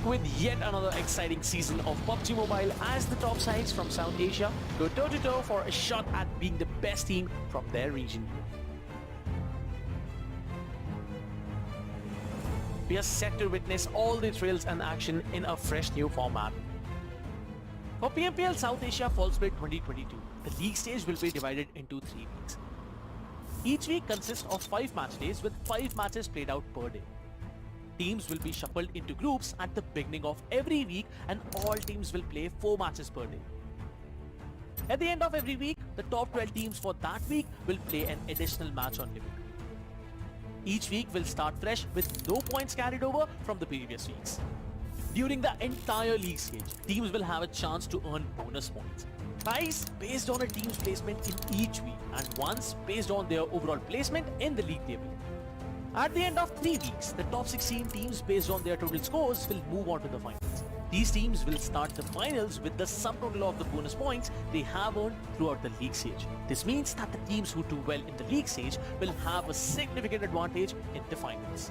with yet another exciting season of PUBG Mobile as the top sides from South Asia go toe-to-toe for a shot at being the best team from their region. We are set to witness all the thrills and action in a fresh new format. For PMPL South Asia Fall Split 2022, the league stage will be divided into 3 weeks. Each week consists of 5 match days with 5 matches played out per day. Teams will be shuffled into groups at the beginning of every week and all teams will play 4 matches per day. At the end of every week, the top 12 teams for that week will play an additional match on limit. Each week will start fresh with no points carried over from the previous weeks. During the entire league stage, teams will have a chance to earn bonus points. Twice based on a team's placement in each week and once based on their overall placement in the league table. At the end of 3 weeks, the top 16 teams based on their total scores will move on to the finals. These teams will start the finals with the subtotal of the bonus points they have earned throughout the league stage. This means that the teams who do well in the league stage will have a significant advantage in the finals.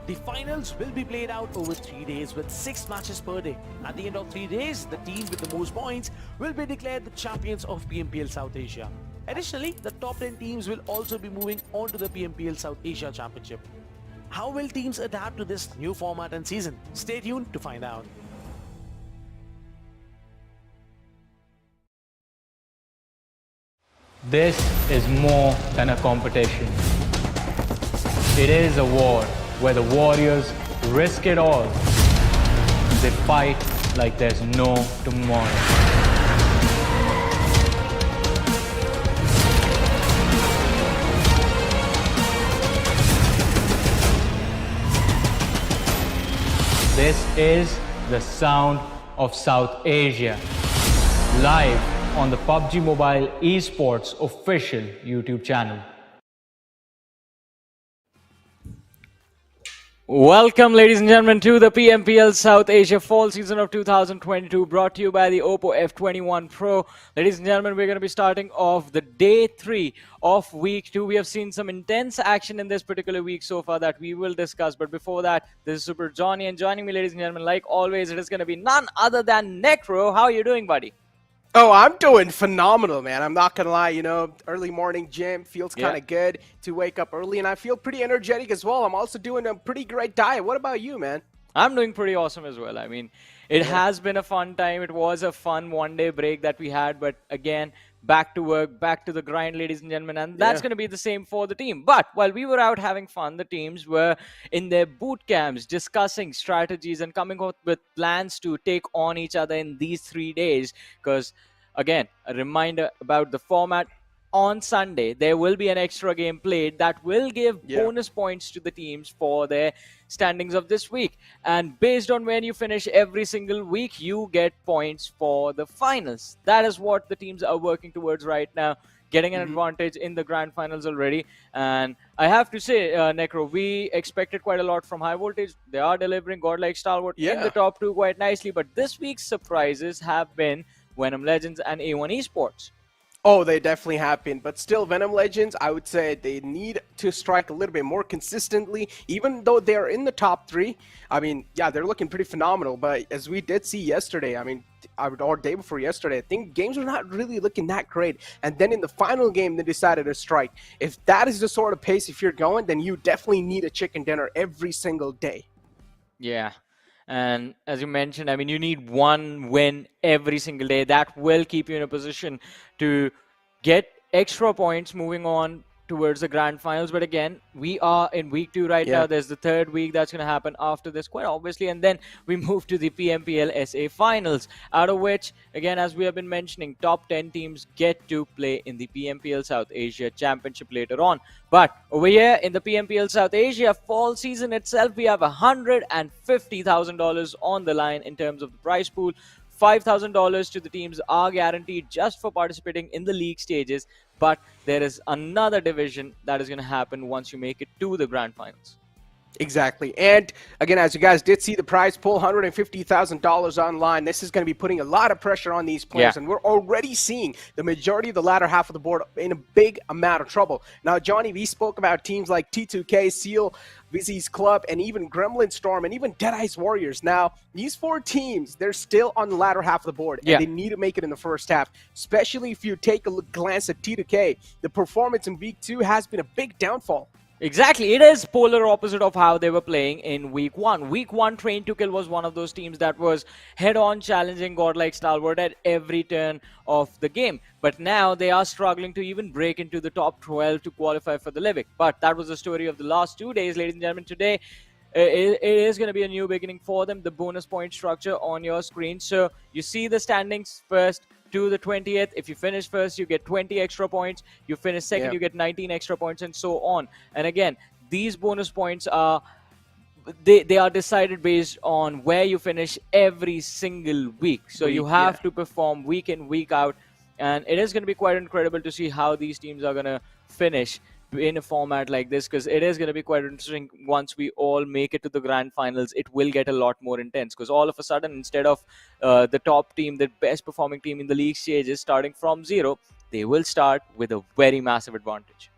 The finals will be played out over 3 days with 6 matches per day. At the end of 3 days, the team with the most points will be declared the champions of PMPL South Asia. Additionally, the top 10 teams will also be moving on to the PMPL South Asia Championship. How will teams adapt to this new format and season? Stay tuned to find out. This is more than a competition. It is a war where the warriors risk it all. They fight like there's no tomorrow. This is the sound of South Asia, live on the PUBG Mobile Esports official YouTube channel. Welcome, ladies and gentlemen, to the PMPL South Asia Fall Season of 2022, brought to you by the Oppo F21 Pro. Ladies and gentlemen, we're going to be starting off the day 3 of week 2. We have seen some intense action in this particular week so far that we will discuss. But before that, this is Super Johnny, and joining me, ladies and gentlemen, like always, it is going to be none other than Necro. How are you doing, buddy? Oh, I'm doing phenomenal, man. I'm not gonna lie, you know, early morning gym feels kind of good to wake up early, and I feel pretty energetic as well. I'm also doing a pretty great diet. What about you, man? I'm doing pretty awesome as well. I mean, it has been a fun time. It was a fun one-day break that we had, but again, back to work, back to the grind, ladies and gentlemen, and that's going to be the same for the team. But while we were out having fun, the teams were in their boot camps discussing strategies and coming up with plans to take on each other in these 3 days. Because again, a reminder about the format: on Sunday there will be an extra game played that will give bonus points to the teams for their standings of this week, and based on when you finish every single week, you get points for the finals. That is what the teams are working towards right now, getting an advantage in the grand finals already. And I have to say, Necro, we expected quite a lot from High Voltage. They are delivering Godlike Stalwart in the top 2 quite nicely, but this week's surprises have been Venom Legends and A1 Esports. Oh, they definitely have been, but still, Venom Legends, I would say they need to strike a little bit more consistently, even though they're in the top 3. I mean, yeah, they're looking pretty phenomenal, but as we did see yesterday, I mean, or day before yesterday, I think games were not really looking that great, and then in the final game, they decided to strike. If that is the sort of pace if you're going, then you definitely need a chicken dinner every single day. Yeah. And as you mentioned, I mean, you need 1 win every single day. That will keep you in a position to get extra points moving on towards the grand finals. But again, we are in week 2 right now. There's the 3rd week that's going to happen after this, quite obviously. And then we move to the PMPL SA finals, out of which, again, as we have been mentioning, top 10 teams get to play in the PMPL South Asia Championship later on. But over here in the PMPL South Asia fall season itself, we have $150,000 on the line in terms of the prize pool. $5,000 to the teams are guaranteed just for participating in the league stages, but there is another division that is going to happen once you make it to the grand finals. Exactly. And again, as you guys did see the prize pool, $150,000 online. This is going to be putting a lot of pressure on these players. Yeah. And we're already seeing the majority of the latter half of the board in a big amount of trouble. Now, Johnny, we spoke about teams like T2K, Seal, WIZZES Club, and even Gremlin Storm, and even Deadeye's Warriors. Now, these four teams, they're still on the latter half of the board, and they need to make it in the first half, especially if you take a glance at T2K. The performance in Week 2 has been a big downfall. Exactly. It is polar opposite of how they were playing in Week 1. Week 1, Train to Kill was one of those teams that was head-on challenging Godlike Stalwart at every turn of the game. But now they are struggling to even break into the top 12 to qualify for the Livic. But that was the story of the last 2 days, ladies and gentlemen. Today, it is going to be a new beginning for them. The bonus point structure on your screen. So you see the standings first to the 20th. If you finish first, you get 20 extra points. You finish second, you get 19 extra points, and so on. And again, these bonus points are they are decided based on where you finish every single week. So you have to perform week in, week out, and it is going to be quite incredible to see how these teams are going to finish in a format like this, because it is going to be quite interesting. Once we all make it to the grand finals, it will get a lot more intense, because all of a sudden, instead of the top team, the best performing team in the league stages starting from 0, they will start with a very massive advantage.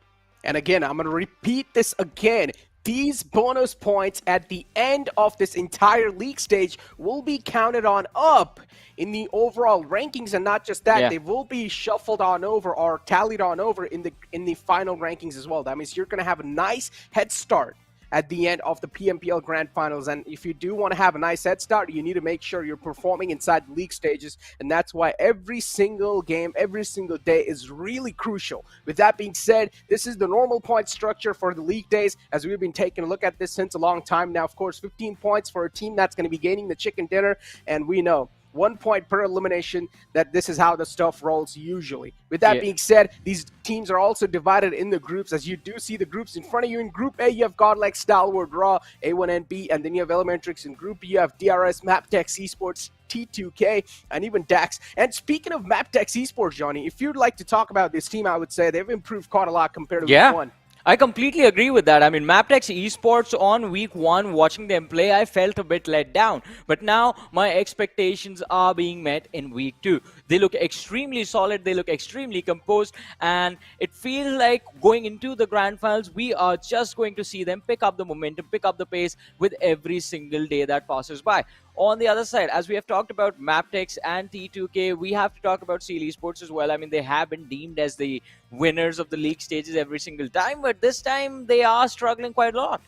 And again, I'm going to repeat this again. These bonus points at the end of this entire league stage will be counted on up in the overall rankings, and not just that, they will be shuffled on over or tallied on over in the final rankings as well. That means you're going to have a nice head start at the end of the PMPL Grand Finals. And if you do want to have a nice head start, you need to make sure you're performing inside the league stages. And that's why every single game, every single day is really crucial. With that being said, this is the normal point structure for the league days, as we've been taking a look at this since a long time now. Of course, 15 points for a team that's going to be gaining the chicken dinner. And we know 1 point per elimination, that this is how the stuff rolls usually. With that being said, these teams are also divided in the groups, as you do see the groups in front of you. In Group A, you have Godlike Stalwart, Raw, A1NB, and then you have Elementrix. In Group B, you have DRS, MABETEX Esports, T2K, and even DAX. And speaking of MABETEX Esports, Johnny, if you'd like to talk about this team, I would say they've improved quite a lot compared to Week 1. I completely agree with that. I mean, MABETEX Esports on Week 1, watching them play, I felt a bit let down. But now my expectations are being met in Week 2. They look extremely solid, they look extremely composed, and it feels like going into the Grand Finals, we are just going to see them pick up the momentum, pick up the pace with every single day that passes by. On the other side, as we have talked about MABETEX and T2K, we have to talk about Seal Esports as well. I mean, they have been deemed as the winners of the league stages every single time, but this time they are struggling quite a lot.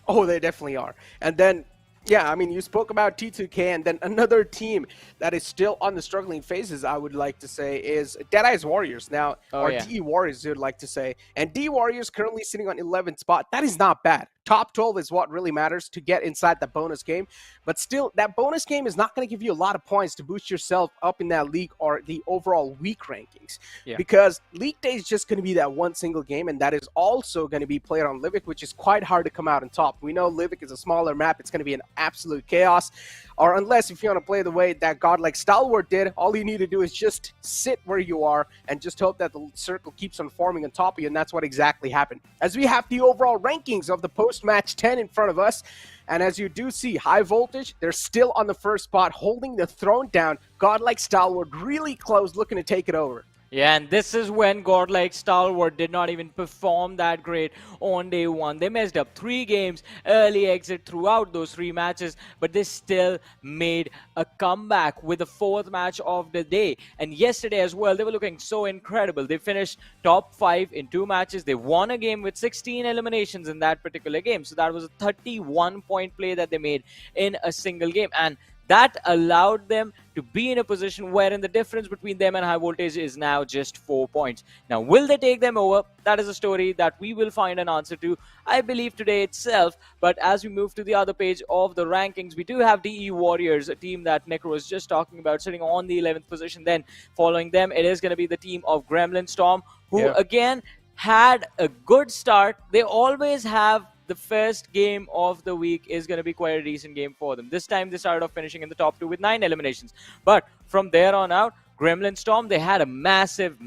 Oh, they definitely are. And then, yeah, I mean, you spoke about T2K, and then another team that is still on the struggling phases, I would like to say, is Deadeye's Warriors. Now, or DE Warriors, you would like to say. And DE Warriors currently sitting on 11th spot. That is not bad. Top 12 is what really matters to get inside the bonus game. But still, that bonus game is not going to give you a lot of points to boost yourself up in that league or the overall week rankings. Because League Day is just going to be that one single game, and that is also going to be played on Livic, which is quite hard to come out on top. We know Livic is a smaller map. It's going to be an absolute chaos. Or unless if you want to play the way that Godlike Stalwart did, all you need to do is just sit where you are and just hope that the circle keeps on forming on top of you, and that's what exactly happened. As we have the overall rankings of the post-match 10 in front of us, and as you do see, High Voltage, they're still on the first spot, holding the throne down. Godlike Stalwart really close, looking to take it over. Yeah, and this is when Godlike Stalwart did not even perform that great on day 1. They messed up 3 games, early exit throughout those 3 matches, but they still made a comeback with the 4th match of the day. And yesterday as well, they were looking so incredible. They finished top 5 in 2 matches. They won a game with 16 eliminations in that particular game. So that was a 31-point play that they made in a single game. And that allowed them to be in a position wherein the difference between them and High Voltage is now just 4 points. Now, will they take them over? That is a story that we will find an answer to, I believe, today itself. But as we move to the other page of the rankings, we do have DE Warriors, a team that Nick was just talking about, sitting on the 11th position. Then following them, it is going to be the team of Gremlin Storm, who again had a good start. They always have the first game of the week is going to be quite a decent game for them. This time they started off finishing in the top 2 with 9 eliminations. But from there on out, Gremlin Storm, they had a massive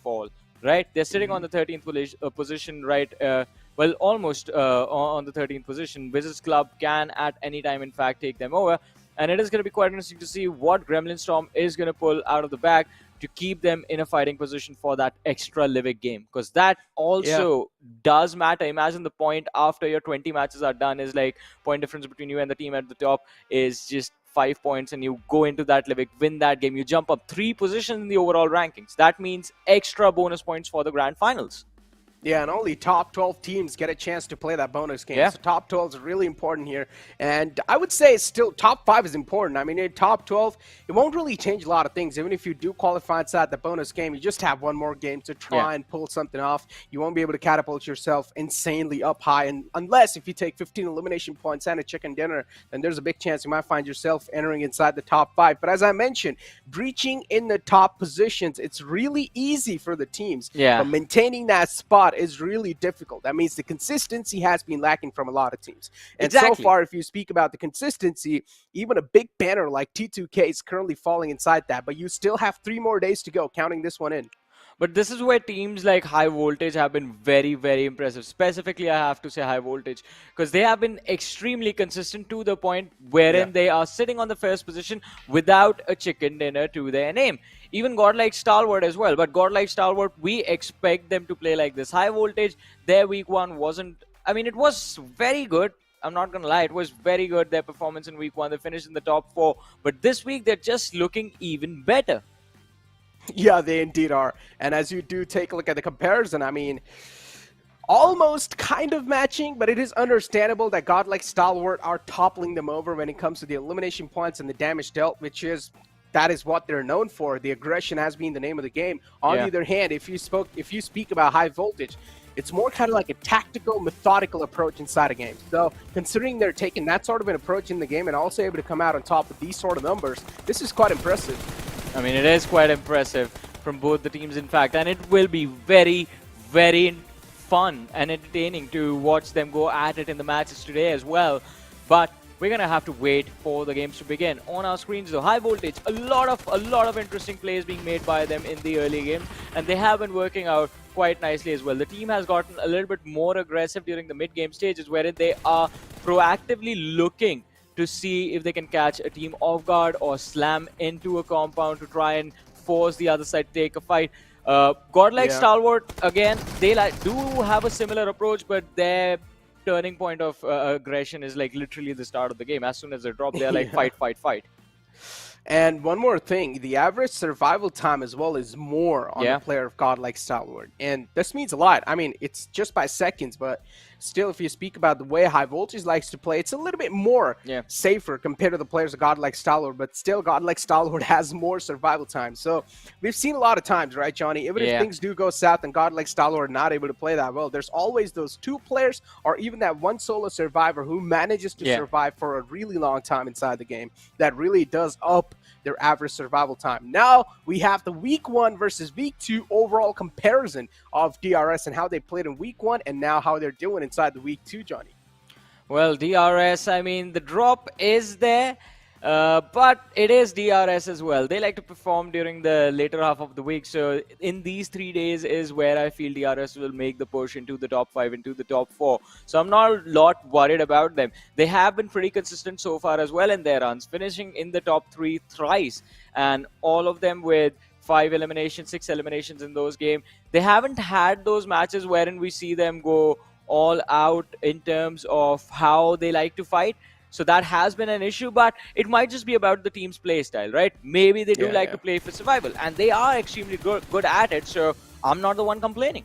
fall, right? They're sitting on the 13th position, right? well, almost on the 13th position. WIZZES Club can at any time, in fact, take them over. And it is going to be quite interesting to see what Gremlin Storm is going to pull out of the bag to keep them in a fighting position for that extra Livik game. Because that also does matter. Imagine the point after your 20 matches are done is like point difference between you and the team at the top is just 5 points, and you go into that Livik, win that game. You jump up 3 positions in the overall rankings. That means extra bonus points for the grand finals. Yeah, and only top 12 teams get a chance to play that bonus game. So top 12 is really important here. And I would say still top 5 is important. I mean, in top 12, it won't really change a lot of things. Even if you do qualify inside the bonus game, you just have one more game to try and pull something off. You won't be able to catapult yourself insanely up high. And unless if you take 15 elimination points and a chicken dinner, then there's a big chance you might find yourself entering inside the top 5. But as I mentioned, breaching in the top positions, it's really easy for the teams. But maintaining that spot is really difficult. That means the consistency has been lacking from a lot of teams. And so far, if you speak about the consistency, even a big banner like T2K is currently falling inside that, but you still have 3 more days to go, counting this one in. But this is where teams like High Voltage have been very, very impressive. Specifically, I have to say High Voltage, because they have been extremely consistent to the point wherein they are sitting on the first position without a chicken dinner to their name. Even Godlike Stalwart as well. But Godlike Stalwart, we expect them to play like this. High Voltage, their week 1 wasn't... I mean, it was very good. I'm not going to lie. It was very good, their performance in week 1. They finished in the top 4. But this week, they're just looking even better. Yeah, they indeed are. And as you do take a look at the comparison, I mean, almost kind of matching, but it is understandable that Godlike Stalwart are toppling them over when it comes to the elimination points and the damage dealt, which is... that is what they're known for. The aggression has been the name of the game. On the other hand, if you speak about High Voltage, it's more kind of like a tactical, methodical approach inside a game. So considering they're taking that sort of an approach in the game and also able to come out on top of these sort of numbers, this is quite impressive. I mean, it is quite impressive from both the teams, in fact, and it will be very, very fun and entertaining to watch them go at it in the matches today as well. But we're going to have to wait for the games to begin. On our screens, though, High Voltage, a lot of interesting plays being made by them in the early games, and they have been working out quite nicely as well. The team has gotten a little bit more aggressive during the mid-game stages, wherein they are proactively looking to see if they can catch a team off guard or slam into a compound to try and force the other side to take a fight. Godlike Stalwart, again, they do have a similar approach, but their turning point of aggression is like literally the start of the game. As soon as they drop, they're like fight, fight, fight. And one more thing, the average survival time as well is more on the player of Godlike Stalwart. And this means a lot. I mean, it's just by seconds, but still, if you speak about the way High Voltage likes to play, it's a little bit more safer compared to the players of Godlike Stalwart, but still Godlike Stalwart has more survival time. So we've seen a lot of times, right, Johnny? Even if things do go south and Godlike Stalwart are not able to play that well, there's always those 2 players or even that one solo survivor who manages to survive for a really long time inside the game. That really does up their average survival time. Now we have the week 1 versus week 2 overall comparison of DRS and how they played in week 1 and now how they're doing inside the week 2, Johnny. Well, DRS, I mean, the drop is there, but it is DRS as well. They like to perform during the later half of the week, so in these 3 days is where I feel DRS will make the push into the top 5, into the top 4. So I'm not a lot worried about them. They have been pretty consistent so far as well in their runs, finishing in the top 3 thrice, and all of them with 5 eliminations, 6 eliminations in those games. They haven't had those matches wherein we see them go all out in terms of how they like to fight. So that has been an issue, but it might just be about the team's play style, right? Maybe they do like to play for survival, and they are extremely good at it, so I'm not the one complaining.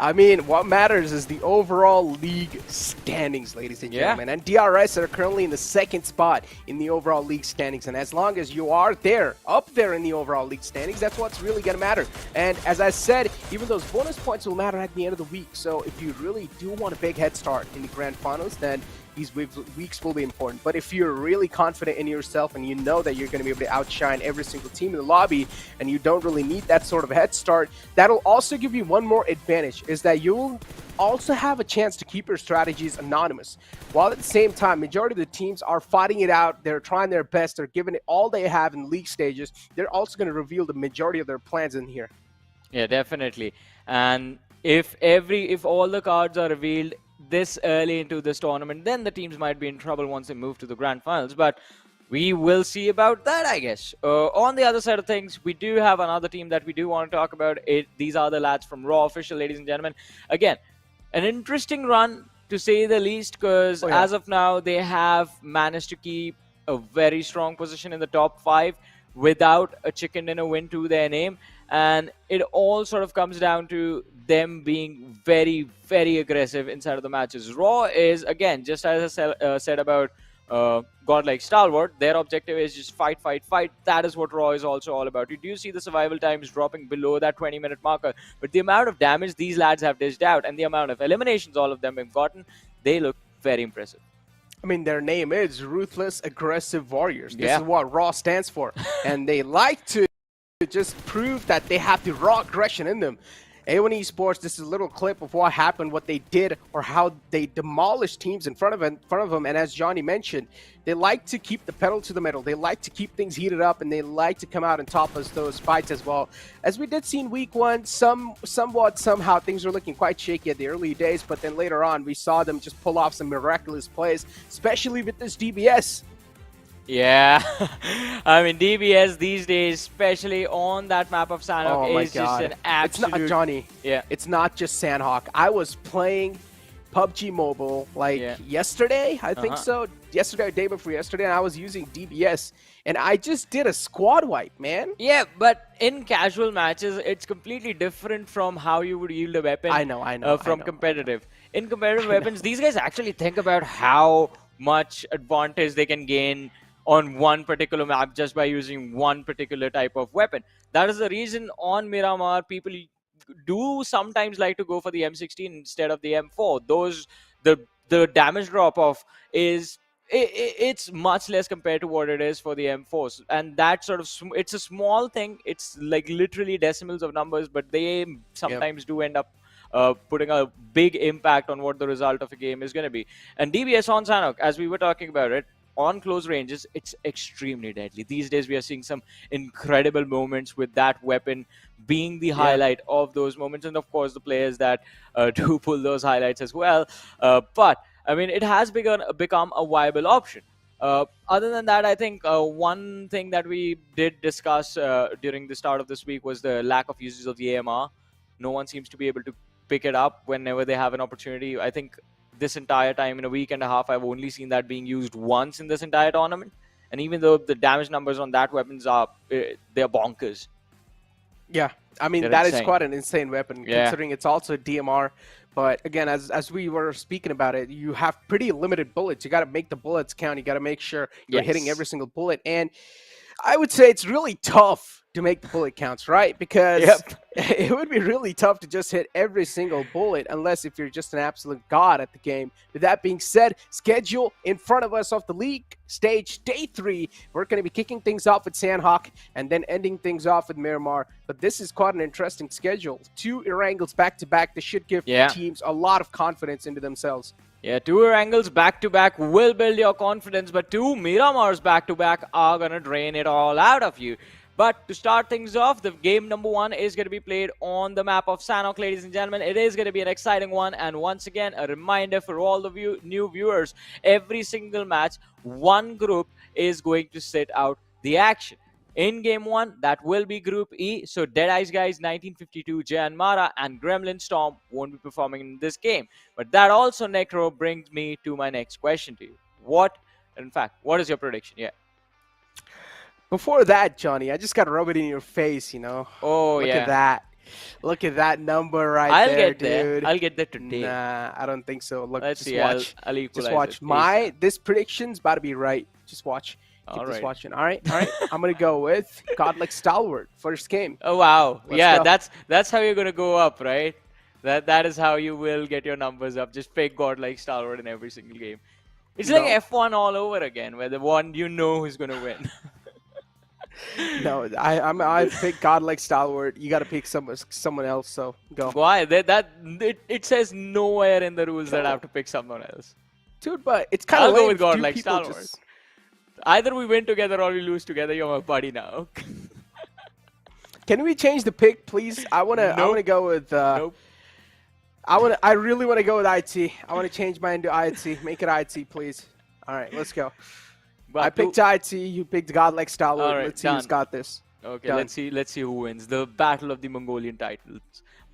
I mean, what matters is the overall league standings, ladies and gentlemen. And DRS are currently in the 2nd spot in the overall league standings. And as long as you are there, up there in the overall league standings, that's what's really going to matter. And as I said, even those bonus points will matter at the end of the week. So if you really do want a big head start in the grand finals, then these weeks will be important. But if you're really confident in yourself and you know that you're going to be able to outshine every single team in the lobby and you don't really need that sort of head start, that'll also give you one more advantage, is that you'll also have a chance to keep your strategies anonymous. While at the same time, majority of the teams are fighting it out, they're trying their best, they're giving it all they have in league stages, they're also going to reveal the majority of their plans in here. Yeah, definitely. And if all the cards are revealed this early into this tournament, then the teams might be in trouble once they move to the grand finals. But we will see about that, I guess. On the other side of things, we do have another team that we do want to talk about. These are the lads from Raw Official, ladies and gentlemen. Again, an interesting run to say the least, because as of now, they have managed to keep a very strong position in the top 5 without a chicken dinner win to their name. And it all sort of comes down to them being very, very aggressive inside of the matches. Raw is, again, just as I said about Godlike Stalwart, their objective is just fight, fight, fight. That is what Raw is also all about. You do see the survival times dropping below that 20-minute marker, but the amount of damage these lads have dished out and the amount of eliminations all of them have gotten, they look very impressive. I mean, their name is Ruthless Aggressive Warriors. This is what Raw stands for. And they like to just prove that they have the raw aggression in them. A1 Esports, this is a little clip of what happened, what they did, or how they demolished teams in front of them. And as Johnny mentioned, they like to keep the pedal to the metal. They like to keep things heated up, and they like to come out and top us those fights as well. As we did see in week 1, somehow things were looking quite shaky at the early days, but then later on, we saw them just pull off some miraculous plays, especially with this DBS. Yeah, I mean, DBS these days, especially on that map of Sanhok, is just an absolute... It's not, Johnny. Yeah. It's not just Sanhok. I was playing PUBG Mobile yesterday, I think so. Yesterday or day before yesterday, and I was using DBS, and I just did a squad wipe, man. Yeah, but in casual matches, it's completely different from how you would yield a weapon. I know. From competitive. In competitive weapons, these guys actually think about how much advantage they can gain on one particular map just by using one particular type of weapon. That is the reason on Miramar, people do sometimes like to go for the M16 instead of the M4. The damage drop off is it's much less compared to what it is for the M4s, and that sort of it's a small thing. It's like literally decimals of numbers, but they sometimes do end up putting a big impact on what the result of a game is going to be. And DBS on Sanhok, as we were talking about it, on close ranges, it's extremely deadly. These days, we are seeing some incredible moments with that weapon being the highlight of those moments. And of course, the players that do pull those highlights as well. But, I mean, it has become a viable option. Other than that, I think one thing that we did discuss during the start of this week was the lack of usage of the AMR. No one seems to be able to pick it up whenever they have an opportunity. I think this entire time, in a week and a half, I've only seen that being used once in this entire tournament. And even though the damage numbers on that weapons are, they're bonkers. Yeah, I mean, that is quite an insane weapon, considering it's also a DMR. But again, as we were speaking about it, you have pretty limited bullets. You got to make the bullets count. You got to make sure you're hitting every single bullet. And I would say it's really tough to make the bullet counts, right? Because it would be really tough to just hit every single bullet unless if you're just an absolute god at the game. With that being said, schedule in front of us of the league stage, day 3. We're going to be kicking things off with Sanhok and then ending things off with Miramar. But this is quite an interesting schedule. 2 Erangels back-to-back. This should give teams a lot of confidence into themselves. Yeah, 2 Erangels back-to-back will build your confidence, but 2 Miramars back-to-back are going to drain it all out of you. But to start things off, the game number 1 is going to be played on the map of Sanhok, ladies and gentlemen. It is going to be an exciting one. And once again, a reminder for all the new viewers, every single match, one group is going to sit out the action. In game 1, that will be Group E. So Dead Eyes Guys, 1952, Jan Mara, and Gremlin Storm won't be performing in this game. But that also, Necro, brings me to my next question to you. What is your prediction? Yeah. Before that, Johnny, I just got to rub it in your face, you know. Oh, Look at that. Look at that number right there, dude. I'll get there today. Nah, I don't think so. Look, Let's just see. watch. I'll equalize just watch. This prediction's about to be right. Just watch. Keep this watching. All right. I'm going to go with Godlike Stalwart, first game. Oh, wow. Let's go. That's how you're going to go up, right? That is how you will get your numbers up. Just pick Godlike Stalwart in every single game. It's like F1 all over again, where the one you know who's going to win. No, I pick Godlike Stalwart. You got to pick someone else. So go. Why? It says nowhere in the rules that I have to pick someone else. Dude, but it's kind of. I'll go with Godlike Stalwart. Either we win together or we lose together. You're my buddy now. Can we change the pick, please? I wanna go with. Nope. I really want to go with IT. I want to change mine to IT. Make it IT, please. All right, let's go. But I picked IT. You picked Godlike Stalwart. All right, Let's see who's done. got this. Okay, Done. let's see who wins the battle of the Mongolian titles.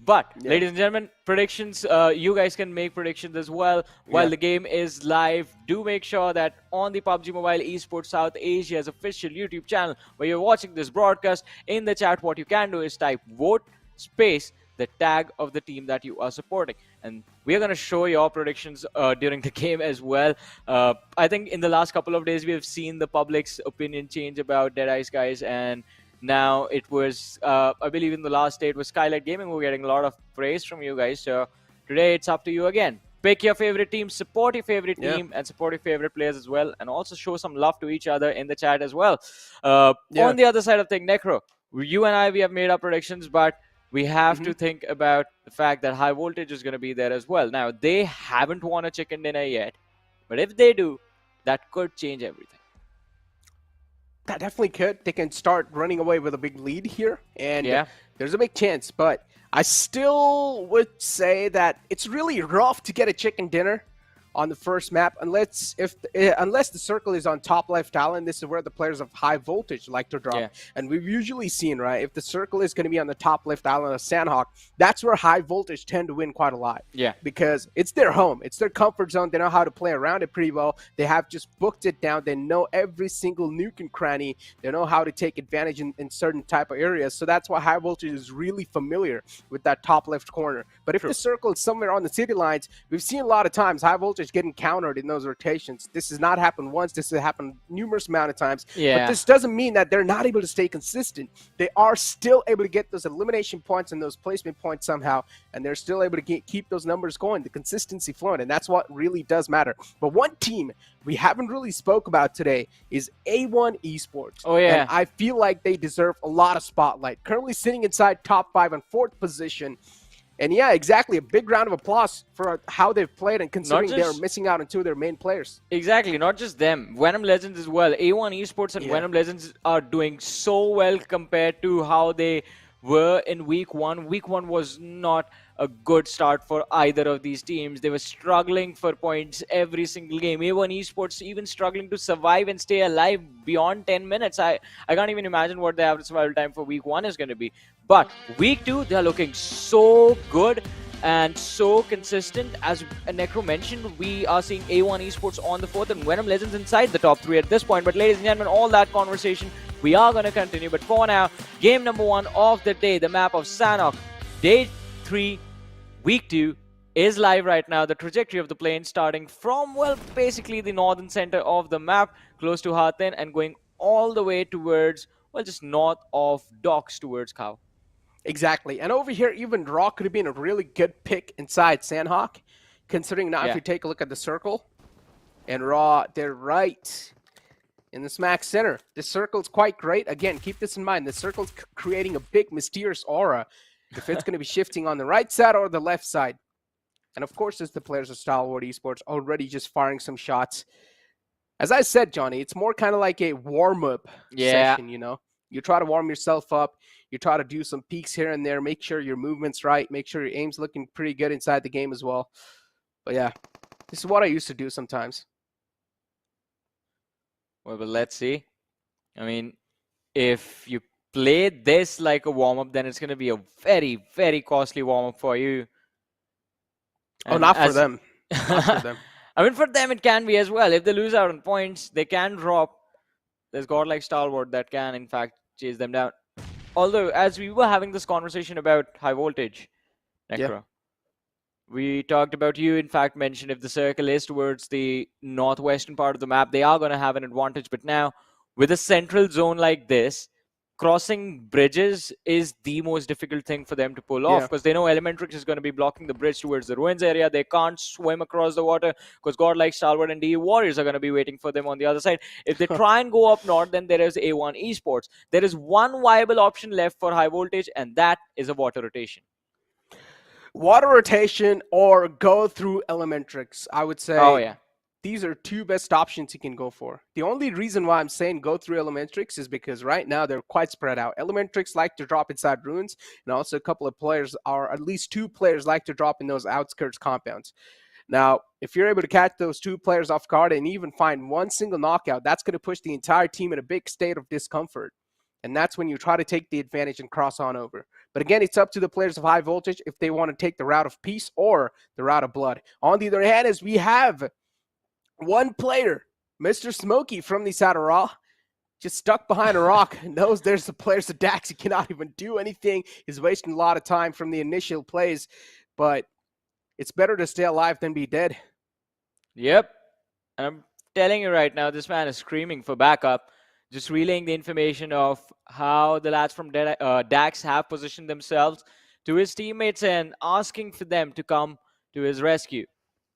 But Yeah. ladies and gentlemen, predictions. You guys can make predictions as well while Yeah. the game is live. Do make sure that on the PUBG Mobile Esports South Asia's official YouTube channel, where you're watching this broadcast, in the chat, what you can do is type vote space the tag of the team that you are supporting, and we are going to show your predictions during the game as well. I think in the last couple of days we have seen the public's opinion change about Dead Eyes guys, and now it was I believe in the last day it was Skylight Gaming who were getting a lot of praise from you guys. So today it's up to you again. Pick your favorite team, support your favorite team, and support your favorite players as well, and also show some love to each other in the chat as well. On the other side of things, Necro, you and I, we have made our predictions, but we have to think about the fact that High Voltage is going to be there as well. Now, they haven't won a chicken dinner yet, but if they do, that could change everything. That definitely could. They can start running away with a big lead here, and there's a big chance. But I still would say that it's really rough to get a chicken dinner on the first map, unless the circle is on top left island. This is where the players of High Voltage like to drop. And we've usually seen, right, if the circle is going to be on the top left island of Sanhok, that's where High Voltage tend to win quite a lot. Because it's their home. It's their comfort zone. They know how to play around it pretty well. They have just booked it down. They know every single nook and cranny. They know how to take advantage in certain type of areas. So that's why High Voltage is really familiar with that top left corner. But if the circle is somewhere on the city lines, we've seen a lot of times High Voltage getting countered in those rotations. This has not happened once. This has happened numerous amount of times. But this doesn't mean that they're not able to stay consistent. They are still able to get those elimination points and those placement points somehow, and they're still able to keep those numbers going, the consistency flowing, and that's what really does matter. But one team we haven't really spoke about today is A1 Esports. And I feel like they deserve a lot of spotlight. Currently sitting inside top 5 and 4th position. And yeah, exactly. A big round of applause for how they've played, and considering they're missing out on two of their main players. Exactly. Not just them. Venom Legends as well. A1 Esports and Venom Legends are doing so well compared to how they were in week 1. Week 1 was not a good start for either of these teams. They were struggling for points every single game. A1 Esports even struggling to survive and stay alive beyond 10 minutes. I can't even imagine what the average survival time for week 1 is going to be. But week 2, they're looking so good and so consistent. As Necro mentioned, we are seeing A1 Esports on the 4th and Venom Legends inside the top 3 at this point. But ladies and gentlemen, all that conversation we are going to continue. But for now, game number 1 of the day, the map of Sanhok, day 3, week 2 is live right now. The trajectory of the plane starting from, well, basically the northern center of the map, close to Hathin, and going all the way towards, well, just north of Docks towards Khao. Exactly. And over here, even Raw could have been a really good pick inside Sanhok, considering now if you take a look at the circle, and Raw, they're right in the smack center. This circle's quite great. Again, keep this in mind. The circle's creating a big mysterious aura if it's going to be shifting on the right side or the left side. And of course, it's the players of Stalwart Esports already just firing some shots. As I said, Johnny, it's more kind of like a warm-up session, you know? You try to warm yourself up. You try to do some peeks here and there. Make sure your movement's right. Make sure your aim's looking pretty good inside the game as well. But yeah, this is what I used to do sometimes. Well, but let's see. I mean, if you play this like a warm-up, then it's going to be a very, very costly warm-up for you. And not for them. Not for them. I mean, for them, it can be as well. If they lose out on points, they can drop. There's Godlike Stalwart that can, in fact, chase them down. Although, as we were having this conversation about High Voltage, Necro, we talked about, you, in fact, mentioned if the circle is towards the northwestern part of the map, they are going to have an advantage. But now, with a central zone like this, crossing bridges is the most difficult thing for them to pull off, because they know Elementrix is going to be blocking the bridge towards the ruins area. They can't swim across the water because Godlike Stalwart and DE Warriors are going to be waiting for them on the other side. If they try and go up north, then there is A1 Esports. There is one viable option left for High Voltage, and that is a water rotation. Water rotation or go through Elementrix, I would say. Oh, yeah. these are two best options you can go for. The only reason why I'm saying go through Elementrix is because right now they're quite spread out. Elementrix like to drop inside ruins, and also a couple of players, or at least 2 players, like to drop in those outskirts compounds. Now, if you're able to catch those 2 players off guard and even find one single knockout, that's going to push the entire team in a big state of discomfort. And that's when you try to take the advantage and cross on over. But again, it's up to the players of high voltage if they want to take the route of peace or the route of blood. On the other hand, as we have one player, Mr. Smokey from the side of Raw, just stuck behind a rock, knows there's the players of Dax. He cannot even do anything. He's wasting a lot of time from the initial plays. But it's better to stay alive than be dead. Yep. And I'm telling you right now, this man is screaming for backup. Just relaying the information of how the lads from Dax have positioned themselves to his teammates and asking for them to come to his rescue.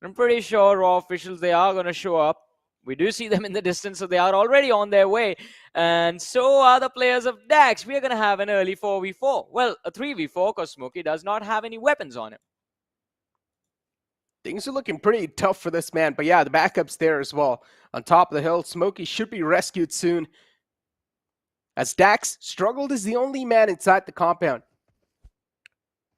I'm pretty sure Raw officials, they are going to show up. We do see them in the distance, so they are already on their way. And so are the players of Dax. We are going to have an early 4v4. Well, a 3v4 because Smokey does not have any weapons on him. Things are looking pretty tough for this man. But yeah, the backup's there as well. On top of the hill, Smokey should be rescued soon, as Dax struggled as the only man inside the compound.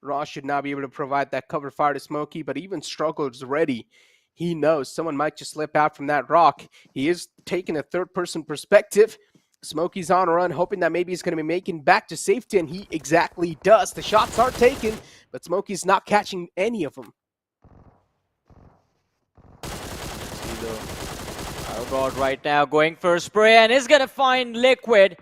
Raw should now be able to provide that cover fire to Smokey, but even struggles ready. He knows someone might just slip out from that rock. He is taking a third-person perspective. Smokey's on a run, hoping that maybe he's going to be making back to safety, and he exactly does. The shots are taken, but Smokey's not catching any of them. Oh god, right now going for a spray and is gonna find Liquid.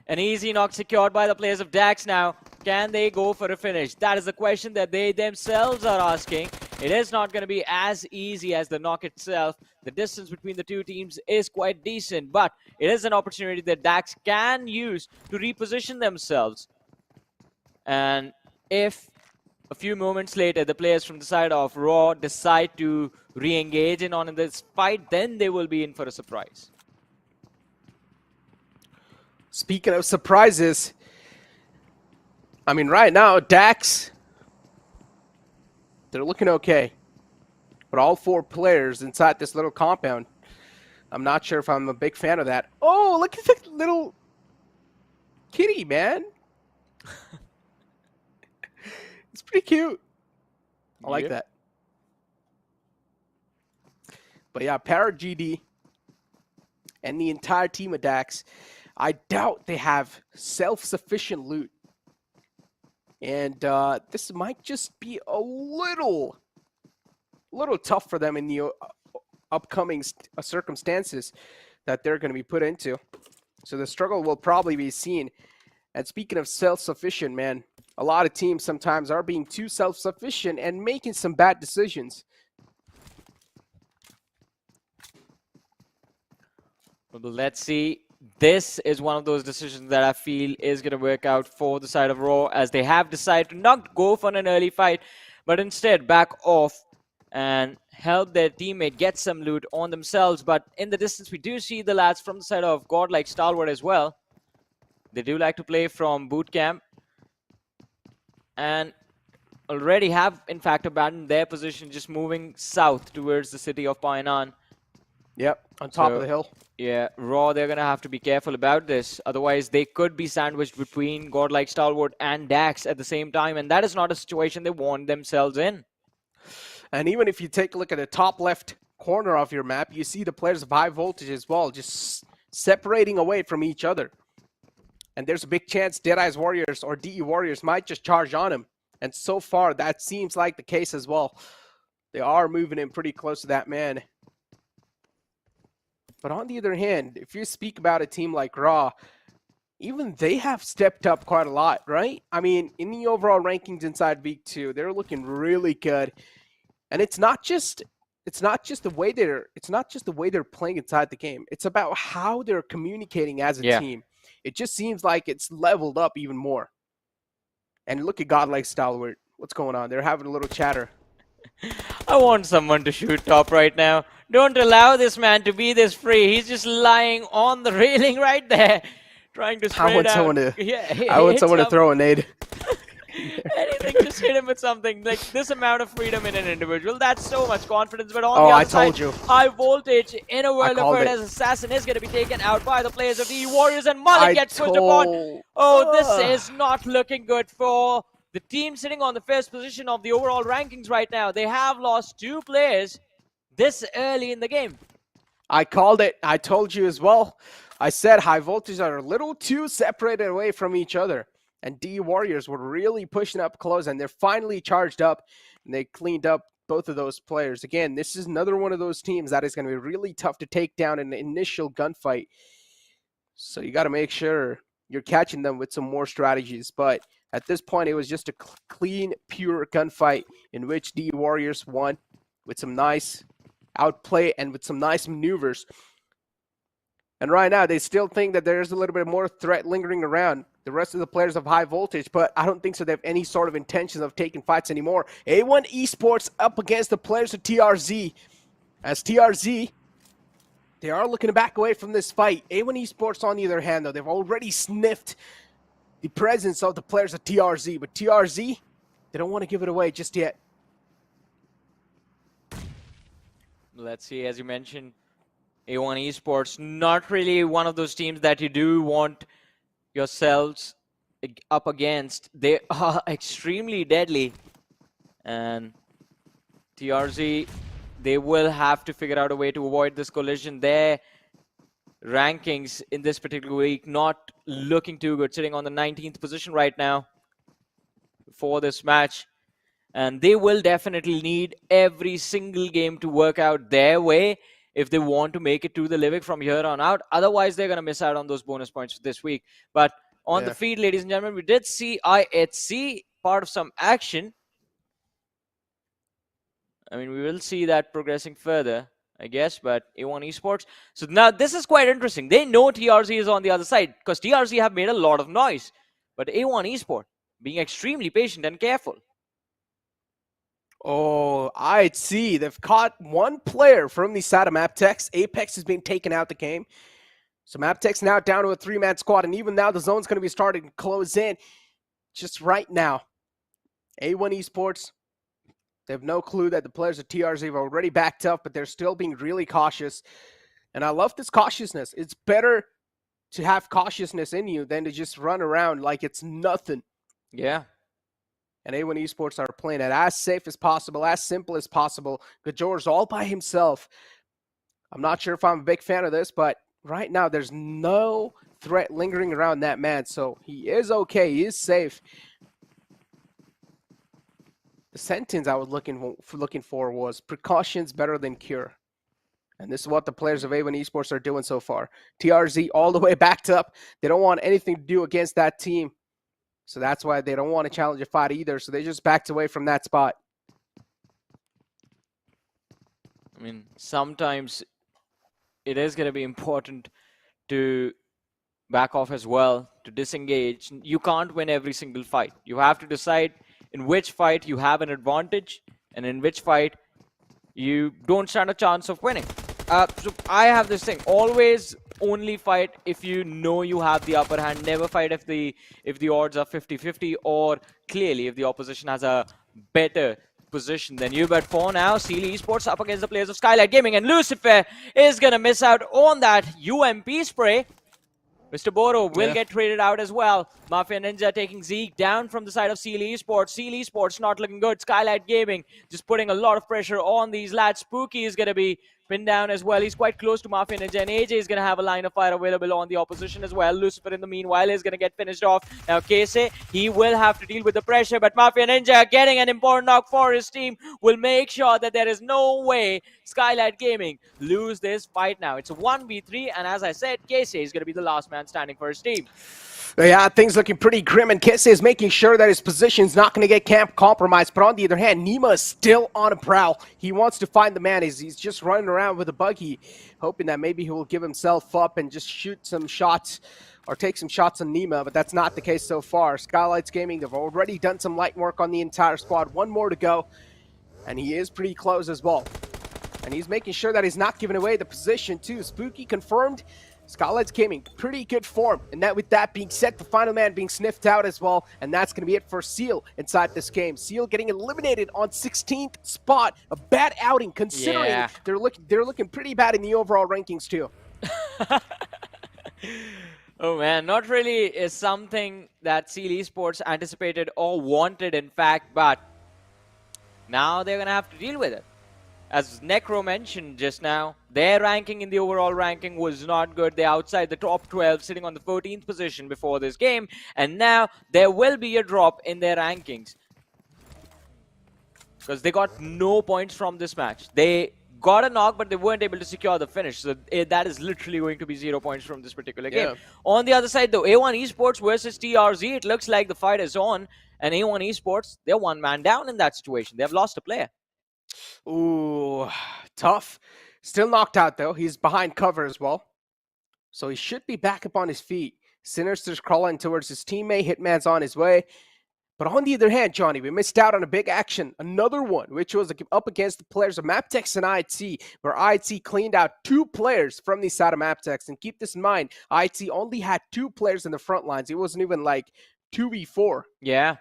An easy knock secured by the players of Dax now. Can they go for a finish? That is the question that they themselves are asking. It is not gonna be as easy as the knock itself. The distance between the two teams is quite decent, but it is an opportunity that Dax can use to reposition themselves. And if a few moments later, the players from the side of Raw decide to re-engage in this fight, then they will be in for a surprise. Speaking of surprises, I mean, right now, Dax, they're looking okay. But all 4 players inside this little compound, I'm not sure if I'm a big fan of that. Oh, look at the little kitty, man. It's pretty cute. I like that. But yeah, Para GD and the entire team of Dax, I doubt they have self-sufficient loot. And this might just be a little tough for them in the upcoming circumstances that they're going to be put into. So the struggle will probably be seen. And speaking of self-sufficient, man, a lot of teams sometimes are being too self-sufficient and making some bad decisions. Well, let's see. This is one of those decisions that I feel is going to work out for the side of Raw, as they have decided to not go for an early fight, but instead back off and help their teammate get some loot on themselves. But in the distance, we do see the lads from the side of Godlike Stalwart as well. They do like to play from boot camp and already have, in fact, abandoned their position, just moving south towards the city of Painan. Yep, on top of the hill. Yeah, Raw, they're going to have to be careful about this. Otherwise, they could be sandwiched between Godlike Stalwart and Dax at the same time, and that is not a situation they want themselves in. And even if you take a look at the top left corner of your map, you see the players of high voltage as well, just separating away from each other. And there's a big chance Deadeye's Warriors or DE Warriors might just charge on him. And so far, that seems like the case as well. They are moving in pretty close to that man. But on the other hand, if you speak about a team like Raw, even they have stepped up quite a lot, right? I mean, in the overall rankings inside Week 2, they're looking really good. And it's not just the way they're playing inside the game. It's about how they're communicating as a team. It just seems like it's leveled up even more. And look at Godlike Stalwart. What's going on? They're having a little chatter. I want someone to shoot top right now. Don't allow this man to be this free. He's just lying on the railing right there, trying to spray I want someone to throw a nade. Anything to just hit him with something like this amount of freedom in an individual. That's so much confidence. But on Oh, the I other told side, you. high voltage in a world of called hurt it. as Assassin is going to be taken out by the players of the Warriors, and Mullet I gets pushed upon. told. Oh, this is not looking good for the team sitting on the first position of the overall rankings right now. They have lost 2 players this early in the game. I called it. I told you as well. I said high voltage are a little too separated away from each other. And D Warriors were really pushing up close, and they're finally charged up, and they cleaned up both of those players. Again, this is another one of those teams that is going to be really tough to take down in the initial gunfight. So you got to make sure you're catching them with some more strategies. But at this point, it was just a clean, pure gunfight in which D Warriors won with some nice outplay and with some nice maneuvers. And right now, they still think that there's a little bit more threat lingering around the rest of the players of high voltage, but I don't think so they have any sort of intentions of taking fights anymore. A1 Esports up against the players of TRZ. As TRZ, they are looking to back away from this fight. A1 Esports, on the other hand, though, they've already sniffed the presence of the players of TRZ, but TRZ, they don't want to give it away just yet. Let's see, as you mentioned, A1 Esports, not really one of those teams that you do want yourselves up against. They are extremely deadly. And TRZ, they will have to figure out a way to avoid this collision. Their rankings in this particular week not looking too good, sitting on the 19th position right now for this match. And they will definitely need every single game to work out their way if they want to make it to the Livik from here on out. Otherwise, they're going to miss out on those bonus points this week. But on the field, ladies and gentlemen, we did see IHC part of some action. I mean, we will see that progressing further, I guess, but A1 Esports. So now this is quite interesting. They know TRZ is on the other side because TRZ have made a lot of noise. But A1 Esports being extremely patient and careful. Oh, I see. They've caught one player from the side of MABETEX. Apex is being taken out the game. So MABETEX now down to a 3-man squad, and even now the zone's going to be starting to close in just right now. A1 Esports, they have no clue that the players of TRZ have already backed up, but they're still being really cautious. And I love this cautiousness. It's better to have cautiousness in you than to just run around like it's nothing. Yeah. And A1 Esports are playing it as safe as possible, as simple as possible. Gajor's all by himself. I'm not sure if I'm a big fan of this, but right now there's no threat lingering around that man, so he is okay. He is safe. The sentence I was looking for was precautions better than cure. And this is what the players of A1 Esports are doing so far. TRZ all the way backed up. They don't want anything to do against that team. So that's why they don't want to challenge a fight either. So they just backed away from that spot. I mean, sometimes it is going to be important to back off as well, to disengage. You can't win every single fight. You have to decide in which fight you have an advantage and in which fight you don't stand a chance of winning. So I have this thing, always only fight if you know you have the upper hand. Never fight if the odds are 50-50 or clearly if the opposition has a better position than you. But for now, Sealy Esports up against the players of Skylight Gaming, and Lucifer is gonna miss out on that UMP spray. Mr. Boro will get traded out as well. Mafia Ninja taking Zeke down from the side of Sealy Esports. Sealy Esports not looking good. Skylight Gaming just putting a lot of pressure on these lads. Spooky is going to be pinned down as well. He's quite close to Mafia Ninja, and AJ is going to have a line of fire available on the opposition as well. Lucifer in the meanwhile is going to get finished off. Now Kese, he will have to deal with the pressure, but Mafia Ninja getting an important knock for his team will make sure that there is no way Skylight Gaming lose this fight now. It's a 1v3, and as I said, Kese is going to be the last man standing for his team. Yeah, things looking pretty grim, and Kese is making sure that his position's not going to get compromised. But on the other hand, Nima is still on a prowl. He wants to find the man. He's just running around with a buggy, hoping that maybe he will give himself up and just shoot some shots or take some shots on Nima, but that's not the case so far. Skylights Gaming, they've already done some light work on the entire squad. One more to go, and he is pretty close as well. And he's making sure that he's not giving away the position, too. Spooky confirmed. Godlike Gaming, pretty good form. And that, with that being said, the final man being sniffed out as well. And that's going to be it for Seal inside this game. Seal getting eliminated on 16th spot. A bad outing considering they're looking pretty bad in the overall rankings too. Oh man, not really is something that Seal Esports anticipated or wanted in fact, but now they're going to have to deal with it. As Necro mentioned just now, their ranking in the overall ranking was not good. They're outside the top 12, sitting on the 14th position before this game. And now there will be a drop in their rankings, because they got no points from this match. They got a knock, but they weren't able to secure the finish. So that is literally going to be 0 points from this particular game. On the other side, though, A1 Esports versus TRZ, it looks like the fight is on. And A1 Esports, they're one man down in that situation. They have lost a player. Ooh, tough. Still knocked out though. He's behind cover as well. So he should be back up on his feet. Sinister's crawling towards his teammate. Hitman's on his way. But on the other hand, Johnny, we missed out on a big action. Another one, which was up against the players of MABETEX and IHC, where IHC cleaned out 2 players from the side of MABETEX. And keep this in mind, IHC only had 2 players in the front lines. It wasn't even like 2v4. Yeah.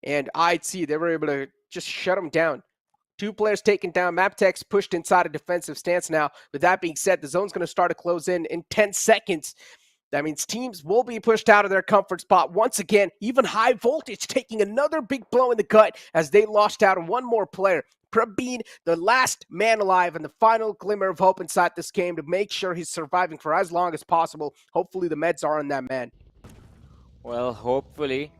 And IHC, they were able to just shut them down. 2 players taken down. MABETEX pushed inside a defensive stance now. With that being said, the zone's going to start to close in 10 seconds. That means teams will be pushed out of their comfort spot once again. Even High Voltage taking another big blow in the gut as they lost out on one more player. Praveen, the last man alive and the final glimmer of hope inside this game to make sure he's surviving for as long as possible. Hopefully the meds are on that man. Well, hopefully.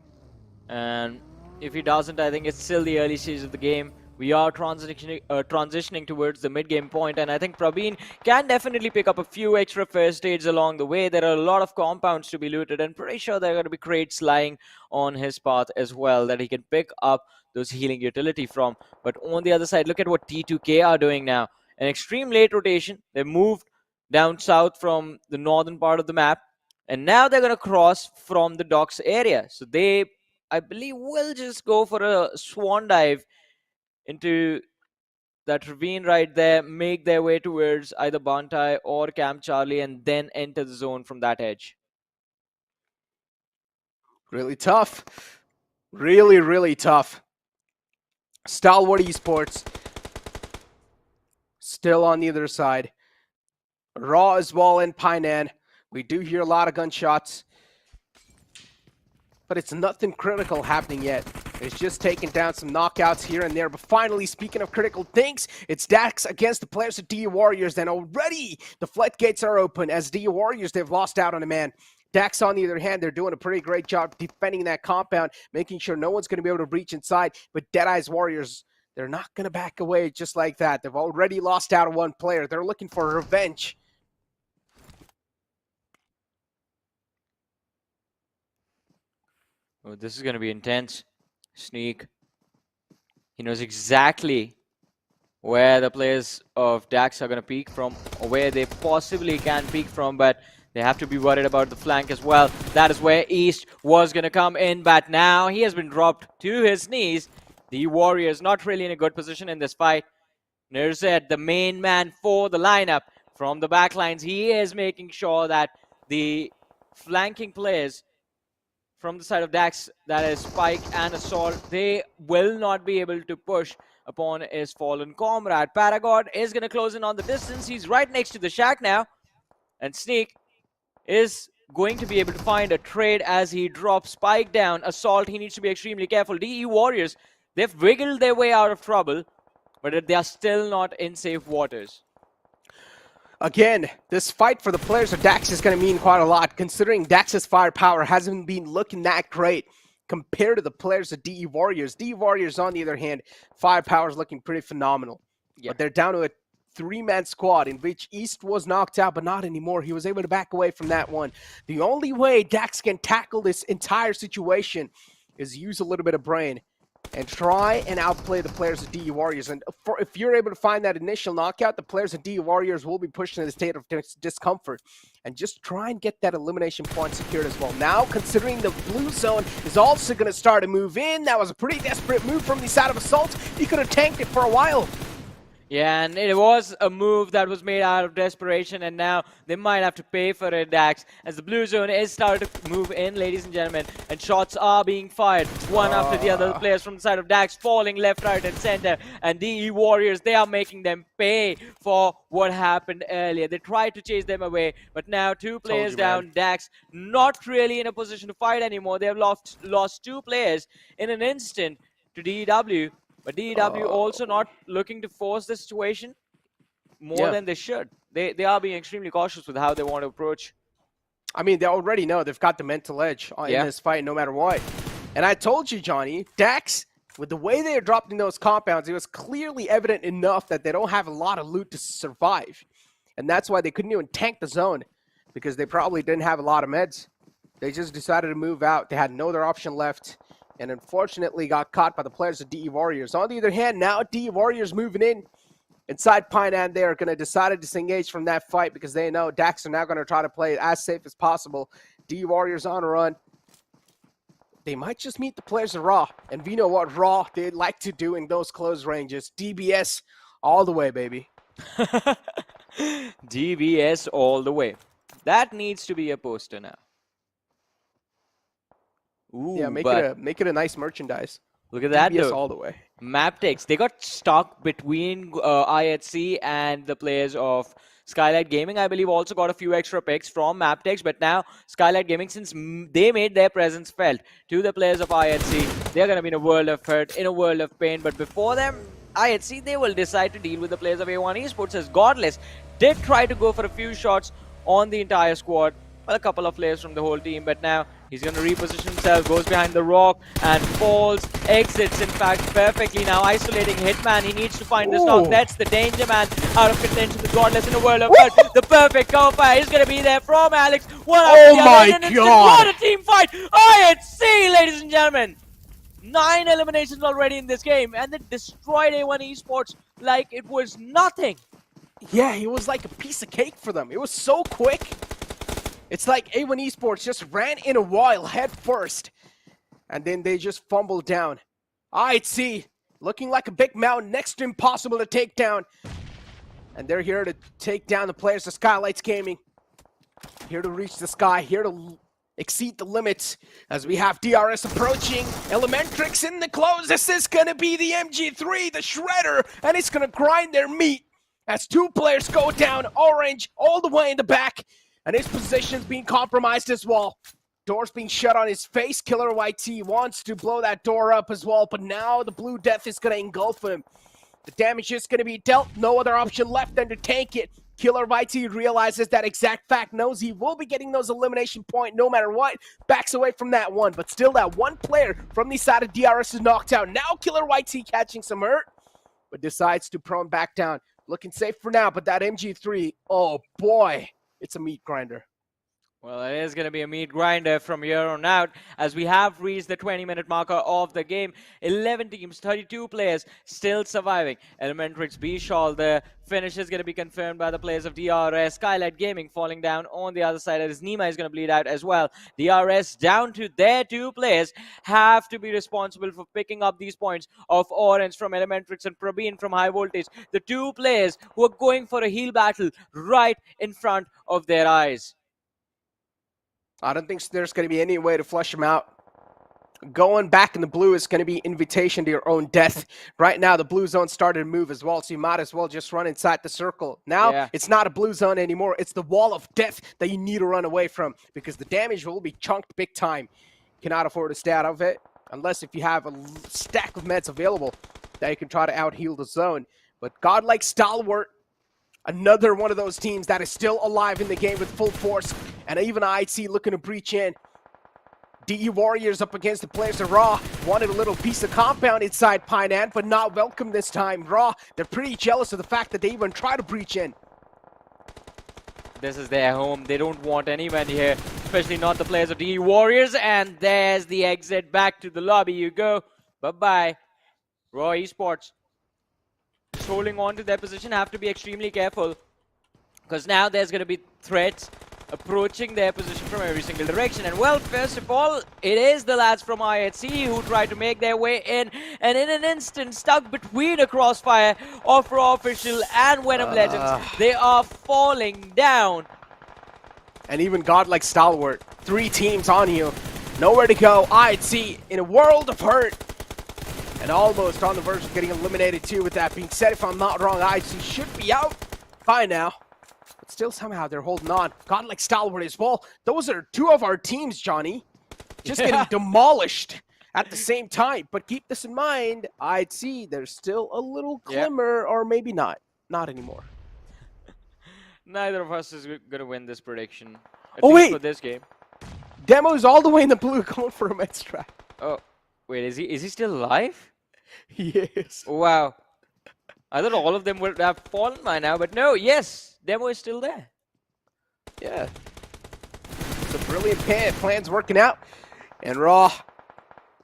And if he doesn't, I think it's still the early stage of the game. We are transitioning towards the mid-game point, and I think Praveen can definitely pick up a few extra first aids along the way. There are a lot of compounds to be looted, and pretty sure there are going to be crates lying on his path as well that he can pick up those healing utility from. But on the other side, look at what T2K are doing now. An extreme late rotation. They moved down south from the northern part of the map, and now they're going to cross from the docks area. So they, I believe, will just go for a swan dive into that ravine right there, make their way towards either Bantai or Camp Charlie, and then enter the zone from that edge. Really tough. Really, really tough. Stalwart Esports still on the other side. Raw as well in Painan. We do hear a lot of gunshots, but it's nothing critical happening yet. It's just taking down some knockouts here and there. But finally, speaking of critical things, it's Dax against the players of DU Warriors. And already the floodgates are open as DU Warriors, they've lost out on a man. Dax, on the other hand, they're doing a pretty great job defending that compound, making sure no one's going to be able to reach inside. But Deadeye's Warriors, they're not going to back away just like that. They've already lost out on one player. They're looking for revenge. Oh, this is going to be intense. Sneak. He knows exactly where the players of Dax are going to peek from, or where they possibly can peek from, but they have to be worried about the flank as well. That is where East was going to come in, but now he has been dropped to his knees. The Warriors not really in a good position in this fight. Nirzet, the main man for the lineup from the backlines, he is making sure that the flanking players from the side of Dax, that is Spike and Assault, they will not be able to push upon his fallen comrade. Paragod is going to close in on the distance. He's right next to the shack now. And Sneak is going to be able to find a trade as he drops Spike down. Assault, he needs to be extremely careful. DE Warriors, they've wiggled their way out of trouble, but they are still not in safe waters. Again, this fight for the players of Dax is going to mean quite a lot, considering Dax's firepower hasn't been looking that great compared to the players of DE Warriors. DE Warriors, on the other hand, firepower is looking pretty phenomenal. Yeah. But they're down to a 3-man squad in which East was knocked out, but not anymore. He was able to back away from that one. The only way Dax can tackle this entire situation is use a little bit of brain and try and outplay the players of DU Warriors. And if you're able to find that initial knockout, the players of DU Warriors will be pushed in a state of discomfort. And just try and get that elimination point secured as well. Now, considering the blue zone is also going to start to move in, that was a pretty desperate move from the side of Assault. He could have tanked it for a while. Yeah, and it was a move that was made out of desperation, and now they might have to pay for it, Dax, as the blue zone is starting to move in, ladies and gentlemen, and shots are being fired, one after the other. The players from the side of Dax falling left, right, and center, and DE Warriors, they are making them pay for what happened earlier. They tried to chase them away, but now two players down, Dax not really in a position to fight anymore. They have lost two players in an instant to DEW. But DEW also not looking to force the situation more than they should. They are being extremely cautious with how they want to approach. I mean, they already know they've got the mental edge in this fight no matter what. And I told you, Johnny, Dax, with the way they are dropping those compounds, it was clearly evident enough that they don't have a lot of loot to survive. And that's why they couldn't even tank the zone, because they probably didn't have a lot of meds. They just decided to move out. They had no other option left, and unfortunately got caught by the players of DE Warriors. On the other hand, now DE Warriors moving in inside Pineland. They are going to decide to disengage from that fight because they know Dax are now going to try to play it as safe as possible. DE Warriors on a run. They might just meet the players of Raw, and we know what Raw they like to do in those close ranges. DBS all the way, baby. DBS all the way. That needs to be a poster now. Ooh, yeah, make it a nice merchandise. Look at that, DBS though. all the way. MABETEX, they got stuck between IHC and the players of Skylight Gaming. I believe also got a few extra picks from MABETEX, but now Skylight Gaming, since they made their presence felt to the players of IHC, they're going to be in a world of hurt, in a world of pain. But before them, IHC, they will decide to deal with the players of A1 Esports, as Godless did try to go for a few shots on the entire squad. Well, a couple of players from the whole team, but now he's going to reposition himself, goes behind the rock and falls, exits in fact perfectly now, isolating Hitman. He needs to find this knock. That's the danger man out of contention with Godless in a world of hurt. The perfect cover fire is going to be there from Alex. Oh my god! What a team fight! IHC, ladies and gentlemen! 9 eliminations already in this game, and they destroyed A1 Esports like it was nothing. Yeah, it was like a piece of cake for them. It was so quick. It's like A1 Esports just ran in a wall head first, and then they just fumbled down. IHC looking like a big mountain, next to impossible to take down. And they're here to take down the players of Skylights Gaming. Here to reach the sky, here to exceed the limits as we have DRS approaching. Elementrix in the close. This is going to be the MG3, the Shredder, and it's going to grind their meat as two players go down. Orange all the way in the back. And his position's being compromised as well. Door's being shut on his face. Killer YT wants to blow that door up as well, but now the Blue Death is going to engulf him. The damage is going to be dealt. No other option left than to tank it. Killer YT realizes that exact fact, knows he will be getting those elimination points no matter what. Backs away from that one, but still that one player from the side of DRS is knocked out. Now Killer YT catching some hurt, but decides to prone back down. Looking safe for now, but that MG3, oh boy. It's a meat grinder. Well, it is going to be a meat grinder from here on out, as we have reached the 20-minute marker of the game. 11 teams, 32 players still surviving. Elementrix B-Shawl, the finish is going to be confirmed by the players of DRS. Skylight Gaming falling down on the other side, as Nima is going to bleed out as well. DRS down to their two players have to be responsible for picking up these points of Orange from Elementrix and Praveen from High Voltage. The two players who are going for a heal battle right in front of their eyes. I don't think there's going to be any way to flush them out. Going back in the blue is going to be invitation to your own death. Right now, the blue zone started to move as well, so you might as well just run inside the circle. Now, it's not a blue zone anymore. It's the wall of death that you need to run away from, because the damage will be chunked big time. Cannot afford to stay out of it, unless if you have a stack of meds available that you can try to out-heal the zone. But Godlike Stalwart, another one of those teams that is still alive in the game with full force, and even IHC looking to breach in. DE Warriors up against the players of Raw. Wanted a little piece of compound inside Pine Ant, but not welcome this time. Raw, they're pretty jealous of the fact that they even try to breach in. This is their home. They don't want anyone here, especially not the players of DE Warriors. And there's the exit. Back to the lobby you go. Bye-bye. Raw Esports just holding on to their position. Have to be extremely careful, because now there's going to be threats approaching their position from every single direction. And well, first of all, it is the lads from IHC who try to make their way in, and in an instant, stuck between a crossfire of Raw Official and Venom Legends, they are falling down. And even Godlike Stalwart, 3 teams on you, nowhere to go. IHC in a world of hurt, and almost on the verge of getting eliminated too. With that being said, if I'm not wrong, IHC should be out by now. But still, somehow they're holding on. Godlike Stalwart as well. Those are 2 of our teams, Johnny, just getting demolished at the same time. But keep this in mind, IHC, there's still a little glimmer, or maybe not. Not anymore. Neither of us is going to win this prediction. At Oh, least wait! for this game. Demo's all the way in the blue going for a med strat. Oh, wait, is he still alive? Yes. Wow. I thought all of them would have fallen by now, but no, yes, Demo is still there. Yeah. It's a brilliant plan's working out. And Raw,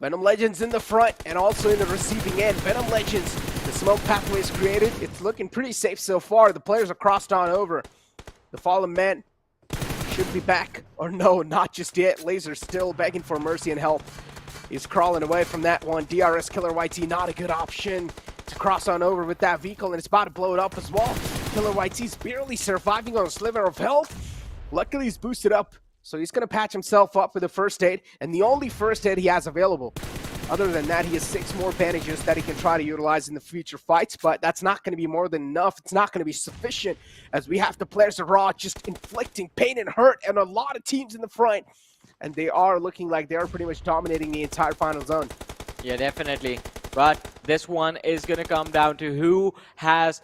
Venom Legends in the front and also in the receiving end. Venom Legends, the smoke pathway is created. It's looking pretty safe so far. The players are crossed on over. The fallen man should be back. Or no, not just yet. Laser still begging for mercy and help. He's crawling away from that one. DRS Killer YT, not a good option to cross on over with that vehicle, and it's about to blow it up as well. Killer YT's barely surviving on a sliver of health. Luckily, he's boosted up, so he's going to patch himself up with a first aid, and the only first aid he has available. Other than that, he has 6 more bandages that he can try to utilize in the future fights, but that's not going to be more than enough. It's not going to be sufficient, as we have the players of Raw just inflicting pain and hurt, and a lot of teams in the front, and they are looking like they are pretty much dominating the entire final zone. Yeah, definitely. But this one is going to come down to who has,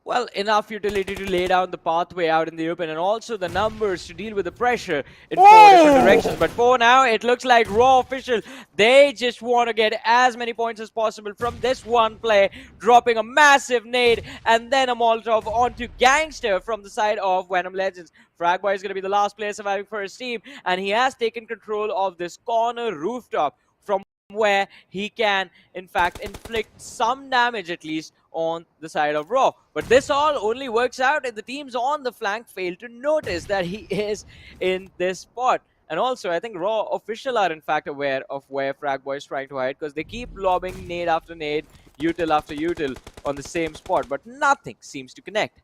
well, enough utility to lay down the pathway out in the open, and also the numbers to deal with the pressure in 4 different directions. But for now, it looks like Raw Official, they just want to get as many points as possible from this one play, dropping a massive nade and then a Molotov onto Gangster from the side of Venom Legends. Fragboy is going to be the last player surviving for his team, and he has taken control of this corner rooftop from where he can, in fact, inflict some damage at least on the side of Raw. But this all only works out if the teams on the flank fail to notice that he is in this spot. And also, I think Raw Official are in fact aware of where Fragboy is trying to hide, because they keep lobbing nade after nade, util after util on the same spot, but nothing seems to connect.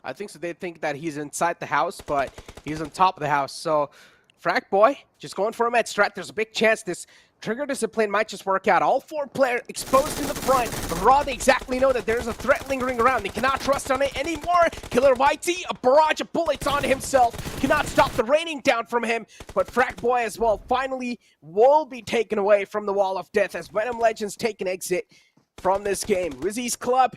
I think so. They think that he's inside the house, but he's on top of the house. So, Fragboy just going for a med strat. There's a big chance this trigger discipline might just work out. All 4 players exposed in the front. But Raw, they exactly know that there's a threat lingering around. They cannot trust on it anymore. Killer YT, a barrage of bullets on himself. Cannot stop the raining down from him. But Fragboy as well finally will be taken away from the wall of death as Venom Legends take an exit from this game. WIZZES Club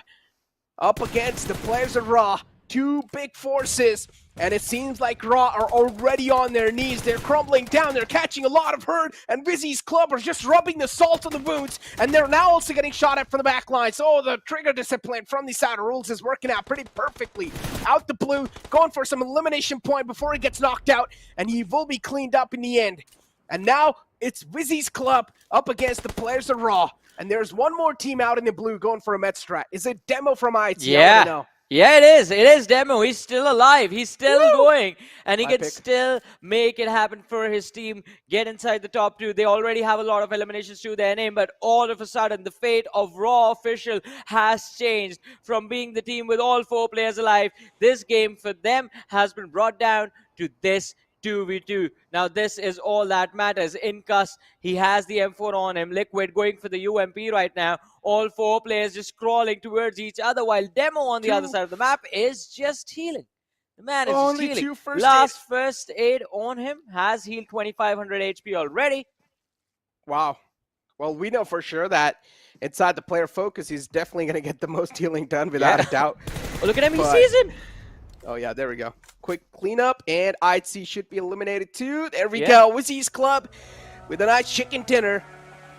up against the players of Raw. 2 big forces, and it seems like Raw are already on their knees. They're crumbling down, they're catching a lot of hurt, and WIZZES Club are just rubbing the salt on the wounds, and they're now also getting shot at from the back line. So the trigger discipline from the side of rules is working out pretty perfectly. Out the blue, going for some elimination point before he gets knocked out, and he will be cleaned up in the end. And now it's WIZZES Club up against the players of Raw, and there's one more team out in the blue going for a med strat. Is it Demo from IHC? Yeah. Yeah, it is. It is Demo. He's still alive. He's still going. And he can still make it happen for his team. Get inside the top 2. They already have a lot of eliminations to their name. But all of a sudden, the fate of Raw Official has changed. From being the team with all 4 players alive, this game for them has been brought down to this 2v2. Now this is all that matters. Incus, he has the M4 on him. Liquid going for the UMP right now. All 4 players just crawling towards each other, while Demo on the other side of the map is just healing. The man is just healing. Last first aid on him has healed 2500 HP already. Wow. Well, we know for sure that inside the player focus, he's definitely going to get the most healing done without a doubt. Oh, look at him, he's seasoned. Oh, yeah, there we go. Quick cleanup, and IHC should be eliminated too. There we go. WIZZES Club with a nice chicken dinner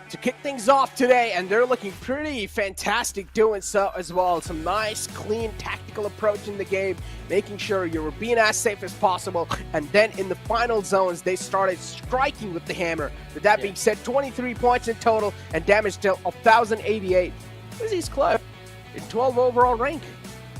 to kick things off today, and they're looking pretty fantastic doing so as well. Some nice, clean, tactical approach in the game, making sure you're being as safe as possible. And then in the final zones, they started striking with the hammer. With that being said, 23 points in total and damage dealt 1,088. WIZZES Club in 12 overall rank.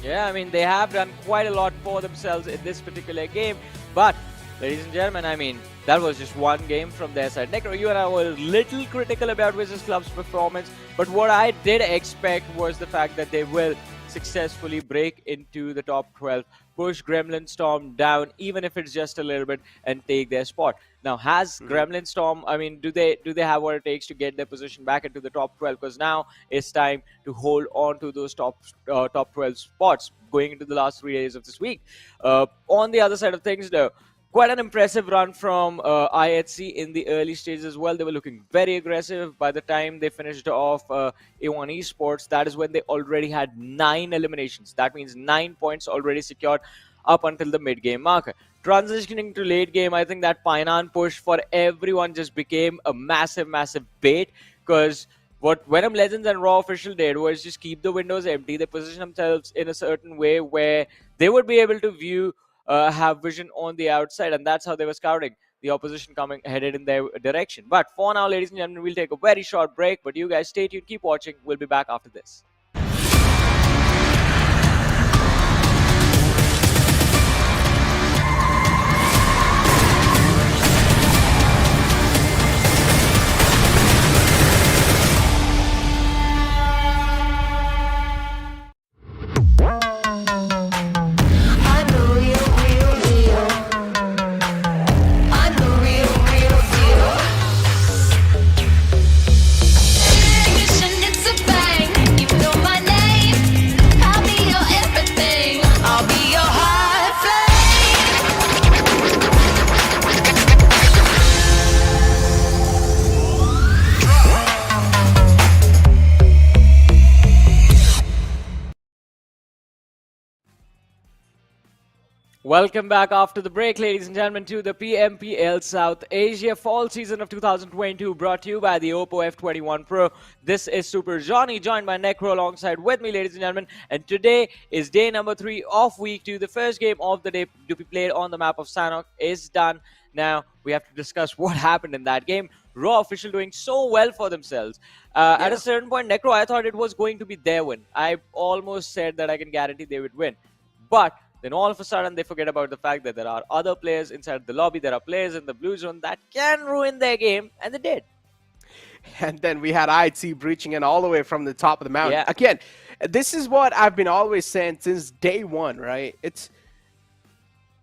Yeah, I mean, they have done quite a lot for themselves in this particular game, but ladies and gentlemen, I mean, that was just one game from their side. Necro, you and I were a little critical about WIZZES Club's performance, but what I did expect was the fact that they will successfully break into the top 12, push Gremlin Storm down, even if it's just a little bit, and take their spot. Now, has Gremlin Storm, I mean, do they have what it takes to get their position back into the top 12? Because now it's time to hold on to those top 12 spots going into the last 3 days of this week. On the other side of things, though, quite an impressive run from IHC in the early stages as well. They were looking very aggressive. By the time they finished off A1 Esports, that is when they already had 9 eliminations. That means 9 points already secured up until the mid-game marker. Transitioning to late game, I think that Painan push for everyone just became a massive, massive bait, because what Venom Legends and Raw Official did was just keep the windows empty. They position themselves in a certain way where they would be able to view have vision on the outside, and that's how they were scouting the opposition coming headed in their direction. But for now, ladies and gentlemen, we'll take a very short break, but you guys stay tuned, keep watching. We'll be back after this. Welcome back after the break, ladies and gentlemen, to the PMPL South Asia Fall Season of 2022, brought to you by the Oppo F21 Pro. This is Super Johnny, joined by Necro alongside with me, ladies and gentlemen. And today is day number 3 of week 2. The first game of the day to be played on the map of Sanhok is done. Now, we have to discuss what happened in that game. Raw Official doing so well for themselves. At a certain point, Necro, I thought it was going to be their win. I almost said that I can guarantee they would win. But then all of a sudden, they forget about the fact that there are other players inside the lobby. There are players in the blue zone that can ruin their game, and they did. And then we had IHC breaching in all the way from the top of the mountain. Yeah. Again, this is what I've been always saying since day one, right? It's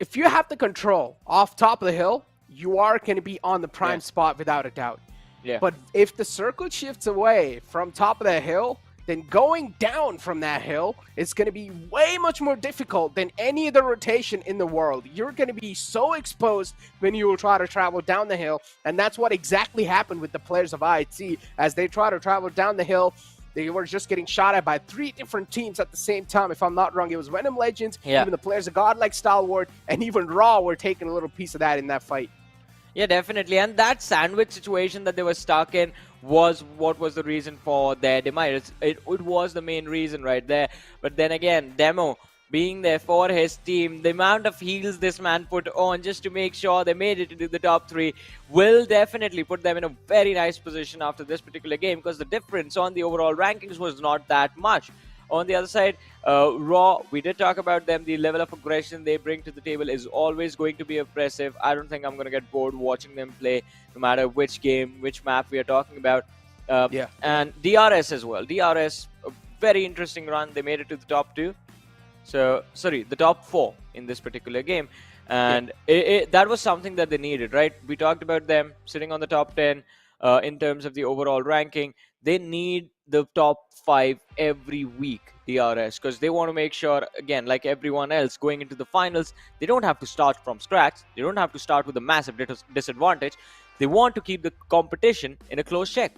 if you have the control off top of the hill, you are going to be on the prime spot without a doubt. Yeah. But if the circle shifts away from top of the hill, then going down from that hill is going to be way much more difficult than any other rotation in the world. You're going to be so exposed when you will try to travel down the hill, and that's what exactly happened with the players of IHC. As they try to travel down the hill, they were just getting shot at by 3 different teams at the same time. If I'm not wrong, it was Venom Legends, even the players of Godlike Stalwart, and even Raw were taking a little piece of that in that fight. Yeah, definitely. And that sandwich situation that they were stuck in was what was the reason for their demise. It was the main reason right there. But then again, Demo being there for his team, the amount of heals this man put on just to make sure they made it into the top 3 will definitely put them in a very nice position after this particular game, because the difference on the overall rankings was not that much. On the other side, Raw, we did talk about them. The level of aggression they bring to the table is always going to be impressive. I don't think I'm going to get bored watching them play, no matter which game, which map we are talking about. And DRS as well. DRS, a very interesting run. They made it to the top 2. So, sorry, the top 4 in this particular game. And that was something that they needed, right? We talked about them sitting on the top 10 in terms of the overall ranking. They need the top 5 every week, DRS, because they want to make sure, again, like everyone else going into the finals, they don't have to start from scratch. They don't have to start with a massive disadvantage. They want to keep the competition in a close check.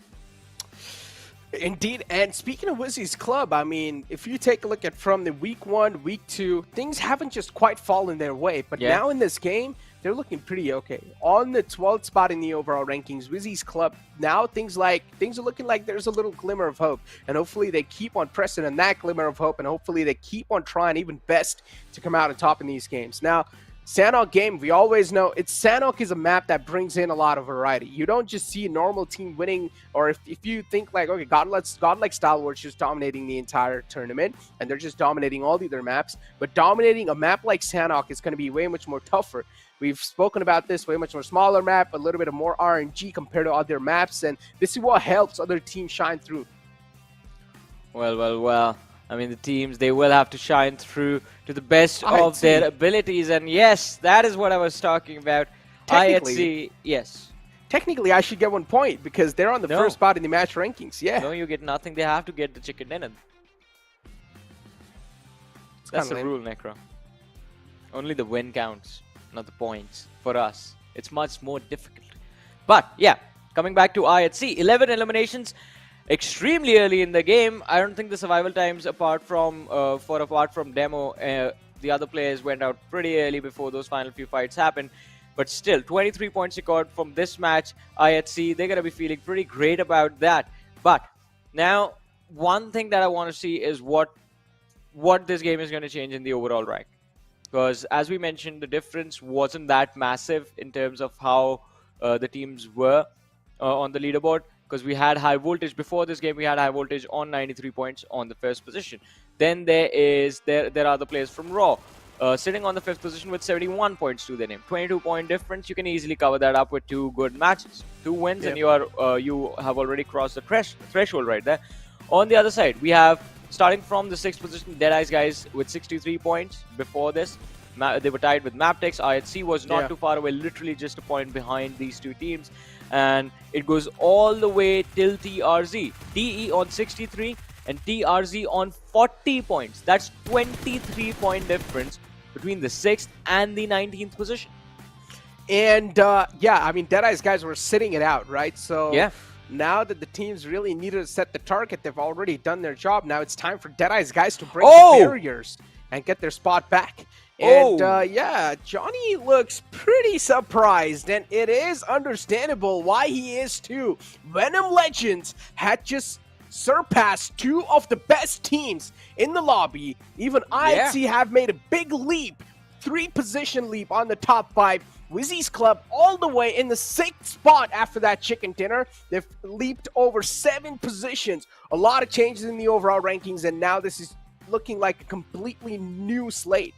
Indeed, and speaking of WIZZES Club, I mean, if you take a look at from the week 1, week 2, things haven't just quite fallen their way. But now in this game, they're looking pretty okay. On the 12th spot in the overall rankings, WIZZES Club, now things are looking like there's a little glimmer of hope. And hopefully they keep on pressing on that glimmer of hope, and hopefully they keep on trying even best to come out on top in these games. Now, Sanhok game, we always know Sanhok is a map that brings in a lot of variety. You don't just see a normal team winning, or if you think like, okay, Godlike Stalwart just dominating the entire tournament, and they're just dominating all the other maps, but dominating a map like Sanhok is going to be way much more tougher. We've spoken about this, way much more smaller map, a little bit of more RNG compared to other maps, and this is what helps other teams shine through. Well. I mean, the teams, they will have to shine through to the best of their abilities. And yes, that is what I was talking about. IHC, yes. Technically, I should get 1 point because they're on the first spot in the match rankings. Yeah. No, you get nothing. They have to get the chicken dinner. That's the rule, Necro. Only the win counts, not the points. For us, it's much more difficult. But yeah, coming back to IHC, 11 eliminations. Extremely early in the game. I don't think the survival times apart from demo, the other players went out pretty early before those final few fights happened. But still, 23 points scored from this match. IHC, they're going to be feeling pretty great about that. But now, one thing that I want to see is what this game is going to change in the overall rank. Because as we mentioned, the difference wasn't that massive in terms of how the teams were on the leaderboard. Because we had high voltage before this game, we had high voltage on 93 points on the first position. Then there are the players from Raw sitting on the 5th position with 71 points to their name. 22-point difference. You can easily cover that up with 2 good matches, 2 wins, and you have already crossed the threshold right there. On the other side, we have starting from the 6th position, Deadice guys with 63 points. Before this, they were tied with MABETEX. IHC was not too far away, literally just a point behind these two teams. And it goes all the way till TRZ. DE on 63 and TRZ on 40 points. That's 23-point difference between the 6th and the 19th position. And yeah, I mean, Deadice guys were sitting it out, right? So yeah. Now that the teams really needed to set the target, they've already done their job. Now it's time for Deadice guys to break the barriers and get their spot back. And yeah, Johnny looks pretty surprised, and it is understandable why he is too. Venom Legends had just surpassed 2 of the best teams in the lobby. Even IHC have made a big leap, 3-position leap on the top 5. WIZZES Club all the way in the 6th spot after that chicken dinner. They've leaped over 7 positions. A lot of changes in the overall rankings, and now this is looking like a completely new slate.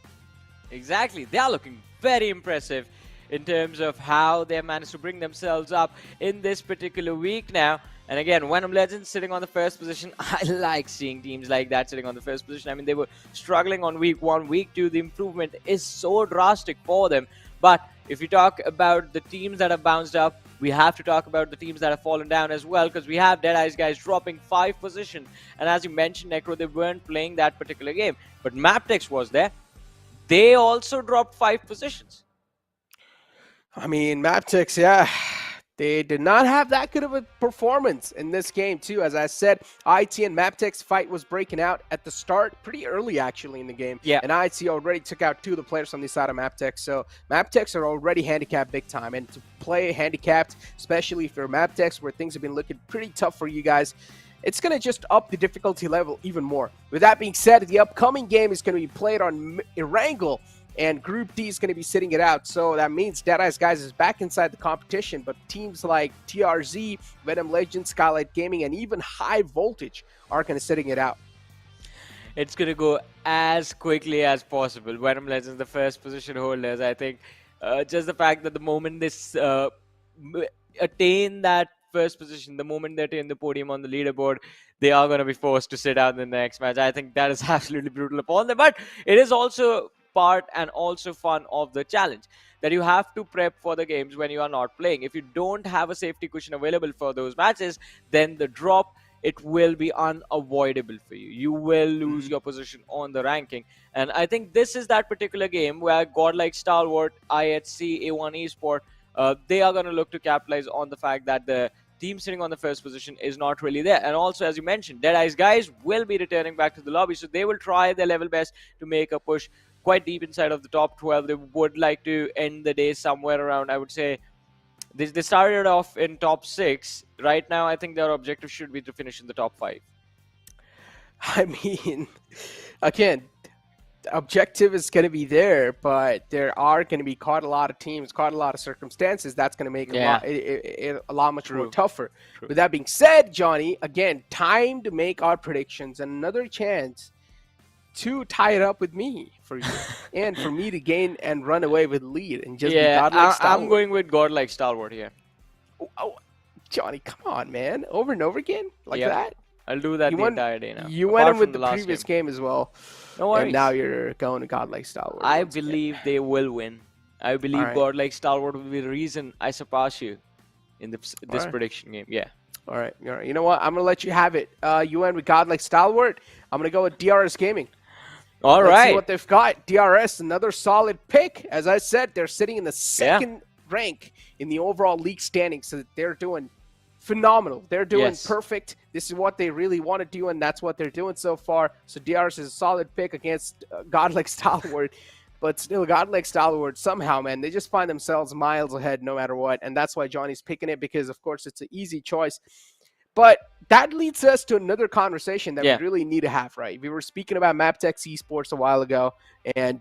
Exactly. They are looking very impressive in terms of how they managed to bring themselves up in this particular week now. And again, Venom Legends sitting on the 1st position. I like seeing teams like that sitting on the 1st position. I mean, they were struggling on week 1. Week 2, the improvement is so drastic for them. But if you talk about the teams that have bounced up, we have to talk about the teams that have fallen down as well, because we have Deadice guys dropping 5 positions. And as you mentioned, Necro, they weren't playing that particular game. But MABETEX was there. They also dropped 5 positions. I mean, MABETEX, yeah, they did not have that good of a performance in this game, too. As I said, IT and MABETEX fight was breaking out at the start, pretty early, actually, in the game. Yeah. And IT already took out 2 of the players on the side of MABETEX. So MABETEX are already handicapped big time. And to play handicapped, especially for MABETEX, where things have been looking pretty tough for you guys, it's going to just up the difficulty level even more. With that being said, the upcoming game is going to be played on Erangel, and Group D is going to be sitting it out. So that means Deadice guys is back inside the competition, but teams like TRZ, Venom Legends, Godlike Gaming, and even High Voltage are going to sitting it out. It's going to go as quickly as possible. Venom Legends, the 1st position holders, I think just the fact that the moment this attain that 1st position, the moment they attain the podium on the leaderboard, they are going to be forced to sit out in the next match. I think that is absolutely brutal upon them, but it is also part and also fun of the challenge that you have to prep for the games when you are not playing. If you don't have a safety cushion available for those matches, then the drop, it will be unavoidable for you. You will lose your position on the ranking. And I think this is that particular game where Godlike Stalwart, IHC, A1 Esports, they are going to look to capitalize on the fact that the team sitting on the 1st position is not really there. And also, as you mentioned, Deadice guys will be returning back to the lobby, so they will try their level best to make a push quite deep inside of the top 12. They would like to end the day somewhere around, I would say, they started off in top 6. Right now, I think their objective should be to finish in the top 5. I mean, again, objective is going to be there, but there are going to be quite a lot of teams, quite a lot of circumstances. That's going to make a lot much more tougher. With that being said, Johnny, again, time to make our predictions and another chance to tie it up with me for you and for me to gain and run away with lead and just be Godlike Stalwart. I'm going with Godlike Stalwart here. Oh, Johnny, come on, man. Over and over again like that? I'll do that the entire day now. You went in with the previous game as well. No worries. And now you're going to Godlike Stalwart. I believe they will win. I believe Godlike Stalwart will be the reason I surpass you in this prediction game. Yeah. All right. You know what? I'm going to let you have it. You went with Godlike Stalwart. I'm going to go with DRS Gaming. All right. Let's see what they've got. DRS, another solid pick. As I said, they're sitting in the second rank in the overall league standings, so they're doing phenomenal. They're doing perfect. This is what they really want to do, and that's what they're doing so far. So DRS is a solid pick against Godlike Stalwart. But still, Godlike Stalwart, somehow, man, they just find themselves miles ahead no matter what. And that's why Johnny's picking it, because, of course, it's an easy choice. But that leads us to another conversation that we really need to have, right? We were speaking about MABETEX Esports a while ago, and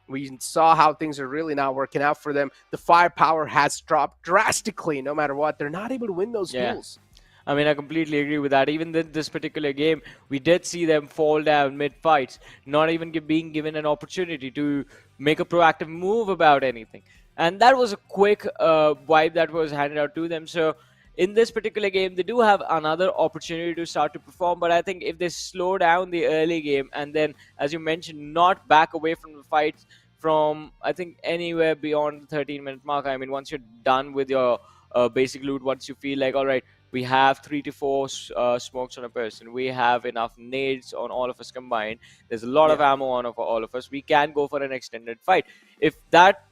we saw how things are really not working out for them. The firepower has dropped drastically no matter what. They're not able to win those duels. I mean, I completely agree with that. Even in this particular game, we did see them fall down mid-fights, not even being given an opportunity to make a proactive move about anything. And that was a quick vibe that was handed out to them. So in this particular game, they do have another opportunity to start to perform. But I think if they slow down the early game and then, as you mentioned, not back away from the fights from, I think, anywhere beyond the 13-minute mark. I mean, once you're done with your basic loot, once you feel like, all right, we have 3 to 4 smokes on a person. We have enough nades on all of us combined. There's a lot of ammo on all of us. We can go for an extended fight. If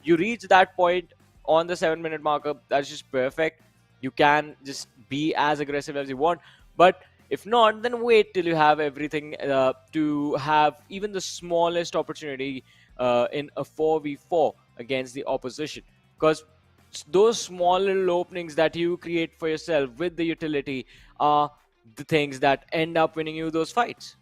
you reach that point on the 7-minute marker, that's just perfect. You can just be as aggressive as you want. But if not, then wait till you have everything to have even the smallest opportunity in a 4v4 against the opposition. Because those small little openings that you create for yourself with the utility are the things that end up winning you those fights.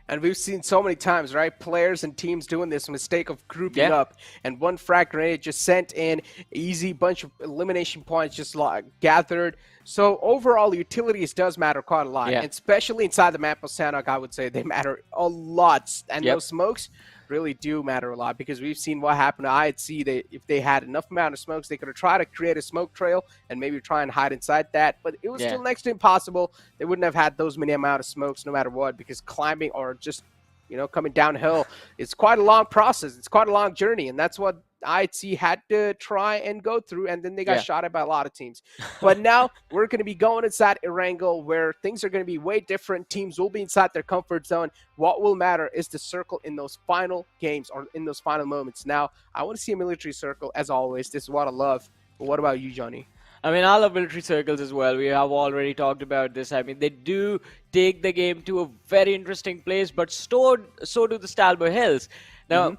And we've seen so many times, right? Players and teams doing this mistake of grouping up, and one frag grenade just sent in, easy bunch of elimination points just gathered. So overall, utilities does matter quite a lot, and especially inside the map of Sanhok, I would say they matter a lot. And those smokes really do matter a lot, because we've seen what happened to IHC. If they had enough amount of smokes, they could have tried to create a smoke trail and maybe try and hide inside that, but it was still next to impossible. They wouldn't have had those many amount of smokes no matter what, because climbing or just, you know, coming downhill, it's quite a long process. It's quite a long journey, and that's what IHC had to try and go through, and then they got shot at by a lot of teams. But now we're going to be going inside Erangel, where things are going to be way different. Teams will be inside their comfort zone. What will matter is the circle in those final games or in those final moments. Now, I want to see a military circle, as always. This is what I love. But what about you, Johnny? I mean, I love military circles as well. We have already talked about this. I mean, they do take the game to a very interesting place, but so do the Stalwart Hills. Now,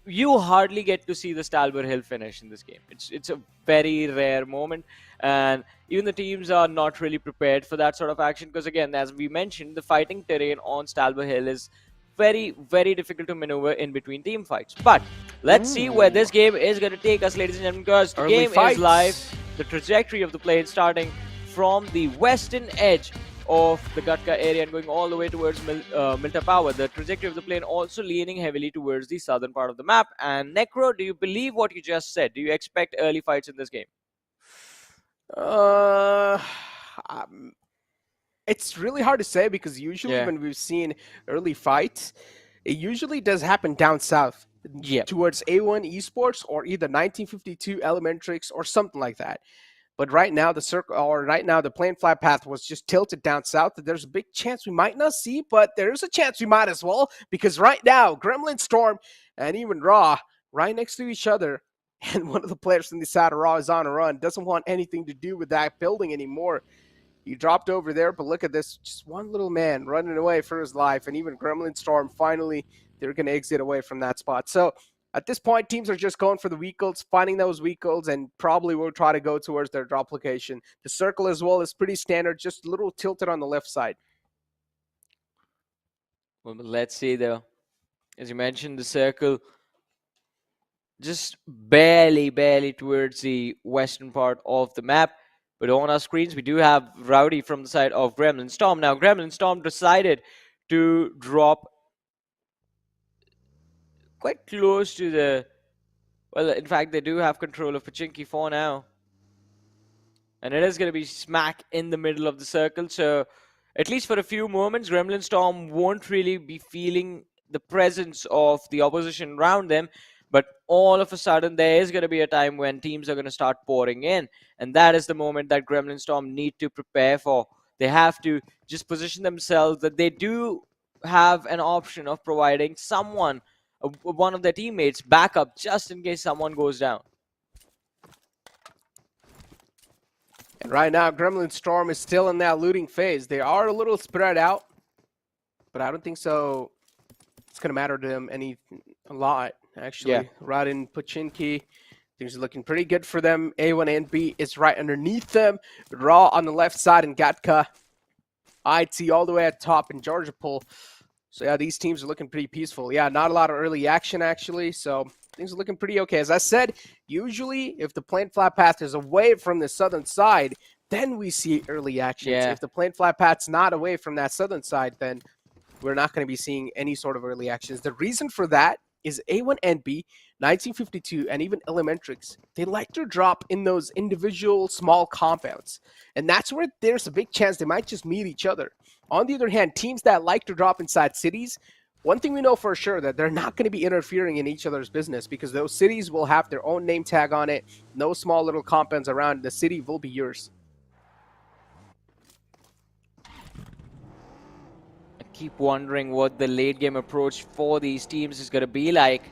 you hardly get to see the Stalwart Hill finish in this game. It's a very rare moment, and even the teams are not really prepared for that sort of action, because, again, as we mentioned, the fighting terrain on Stalwart Hill is very, very difficult to maneuver in between team fights. But let's see where this game is going to take us, ladies and gentlemen, because the game is live. The trajectory of the plane starting from the western edge of the Gatka area and going all the way towards Milta Power. The trajectory of the plane also leaning heavily towards the southern part of the map. And Necro, do you believe what you just said? Do you expect early fights in this game? It's really hard to say, because usually when we've seen early fights, it usually does happen down south. Towards A1 Esports or either 1952 Elementrix or something like that. But right now the plane flight path was just tilted down south. There's a big chance we might not see, but there's a chance we might as well, because right now Gremlin Storm and even Raw right next to each other, and one of the players from the side of Raw is on a run, doesn't want anything to do with that building anymore. He dropped over there, but look at this, just one little man running away for his life, and even Gremlin Storm finally, they're going to exit away from that spot. So at this point, teams are just going for the vehicles, finding those vehicles, and probably will try to go towards their drop location. The circle as well is pretty standard, just a little tilted on the left side. Well, let's see though. As you mentioned, the circle just barely towards the western part of the map. But on our screens, we do have Rowdy from the side of Gremlin Storm. Now, Gremlin Storm decided to drop quite close to the... Well, in fact, they do have control of Pachinki for now. And it is going to be smack in the middle of the circle. So, at least for a few moments, Gremlin Storm won't really be feeling the presence of the opposition around them. But all of a sudden, there is going to be a time when teams are going to start pouring in. And that is the moment that Gremlin Storm need to prepare for. They have to just position themselves that they do have an option of providing someone, one of their teammates, backup just in case someone goes down. And right now, Gremlin Storm is still in that looting phase. They are a little spread out, but I don't think so. It's going to matter to them a lot, actually. Yeah. Right in Pachinki, things are looking pretty good for them. A1 and B is right underneath them. Raw on the left side and Gatka. IT all the way at top in Georgia Pool. So yeah, these teams are looking pretty peaceful. Yeah, not a lot of early action, actually. So things are looking pretty okay. As I said, usually if the plane flat path is away from the southern side, then we see early actions. Yeah. If the plane flat path's not away from that southern side, then we're not going to be seeing any sort of early actions. The reason for that is A1 and B, 1952, and even Elementrix, they like to drop in those individual small compounds. And that's where there's a big chance they might just meet each other. On the other hand, teams that like to drop inside cities, one thing we know for sure, that they're not going to be interfering in each other's business, because those cities will have their own name tag on it. No small little compounds around. The city will be yours. I keep wondering what the late game approach for these teams is going to be like.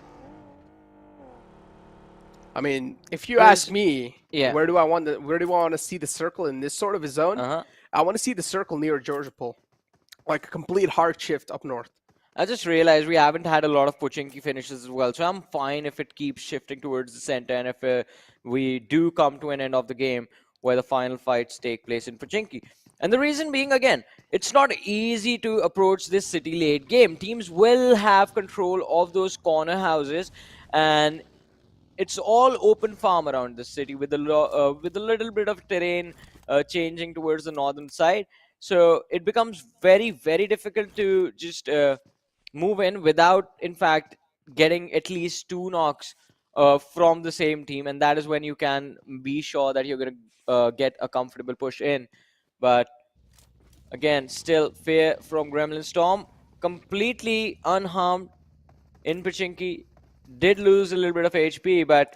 I mean, if you ask me, yeah, where do I want to see the circle in this sort of a zone? I want to see the circle near Georgia Pool, like a complete hard shift up north. I just realized we haven't had a lot of Pachinki finishes as well, so I'm fine if it keeps shifting towards the center, and if we do come to an end of the game where the final fights take place in Pachinki. And the reason being, again, it's not easy to approach this city late game. Teams will have control of those corner houses, and it's all open farm around the city with a little bit of terrain changing towards the northern side. So it becomes very difficult to just move in without, in fact, getting at least 2 knocks from the same team, and that is when you can be sure that you're going to get a comfortable push in. But again, still fair from Gremlin Storm, completely unharmed in Pachinki. Did lose a little bit of HP, but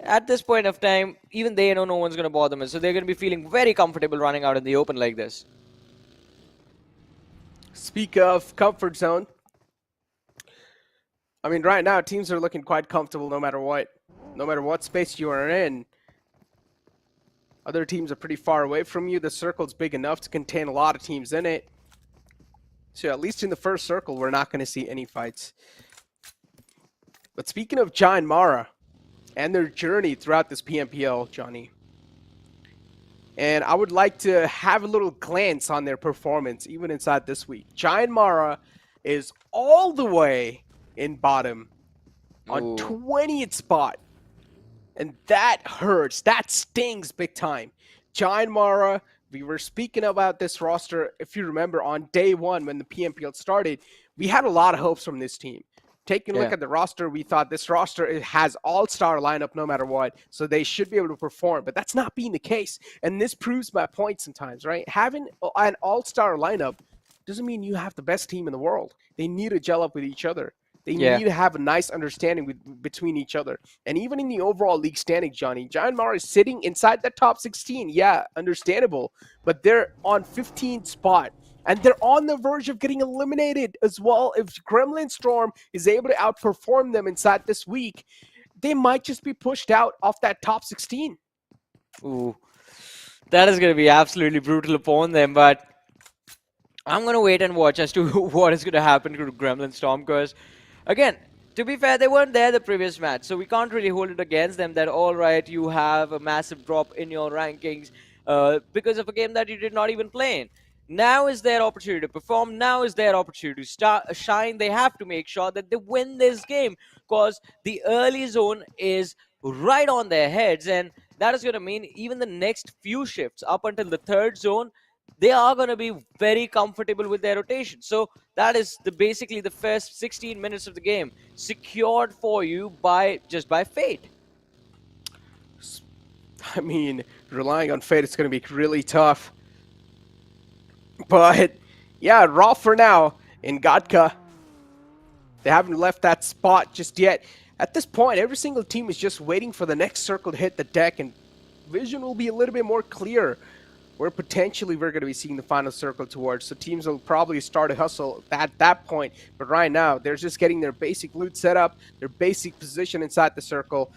at this point of time, even they know no one's going to bother them, so they're going to be feeling very comfortable running out in the open like this. Speak of comfort zone, I mean, right now teams are looking quite comfortable no matter what space you are in. Other teams are pretty far away from you. The circle's big enough to contain a lot of teams in it. So at least in the first circle, we're not going to see any fights. But speaking of Giant Mara and their journey throughout this PMPL, Johnny, and I would like to have a little glance on their performance even inside this week. Giant Mara is all the way in bottom on 20th spot. And that hurts. That stings big time. Giant Mara, we were speaking about this roster, if you remember, on day one when the PMPL started. We had a lot of hopes from this team. Taking a look at the roster, we thought this roster, it has all-star lineup no matter what, so they should be able to perform. But that's not being the case. And this proves my point sometimes, right? Having an all-star lineup doesn't mean you have the best team in the world. They need to gel up with each other. They need to have a nice understanding between each other. And even in the overall league standing, Johnny, Giant Mara is sitting inside the top 16. Yeah, understandable. But they're on 15th spot. And they're on the verge of getting eliminated as well. If Gremlin Storm is able to outperform them inside this week, they might just be pushed out off that top 16. Ooh, that is going to be absolutely brutal upon them. But I'm going to wait and watch as to what is going to happen to Gremlin Storm, because again, to be fair, they weren't there the previous match, so we can't really hold it against them that, all right, you have a massive drop in your rankings because of a game that you did not even play in. Now is their opportunity to perform. Now is their opportunity to shine. They have to make sure that they win this game, because the early zone is right on their heads, and that is going to mean even the next few shifts up until the third zone, they are going to be very comfortable with their rotation. So that is basically the first 16 minutes of the game secured for you by fate. I mean, relying on fate is going to be really tough. But yeah, Raw for now in Godka. They haven't left that spot just yet. At this point, every single team is just waiting for the next circle to hit the deck, and vision will be a little bit more clear where potentially we're going to be seeing the final circle towards. So teams will probably start a hustle at that point. But right now, they're just getting their basic loot set up, their basic position inside the circle,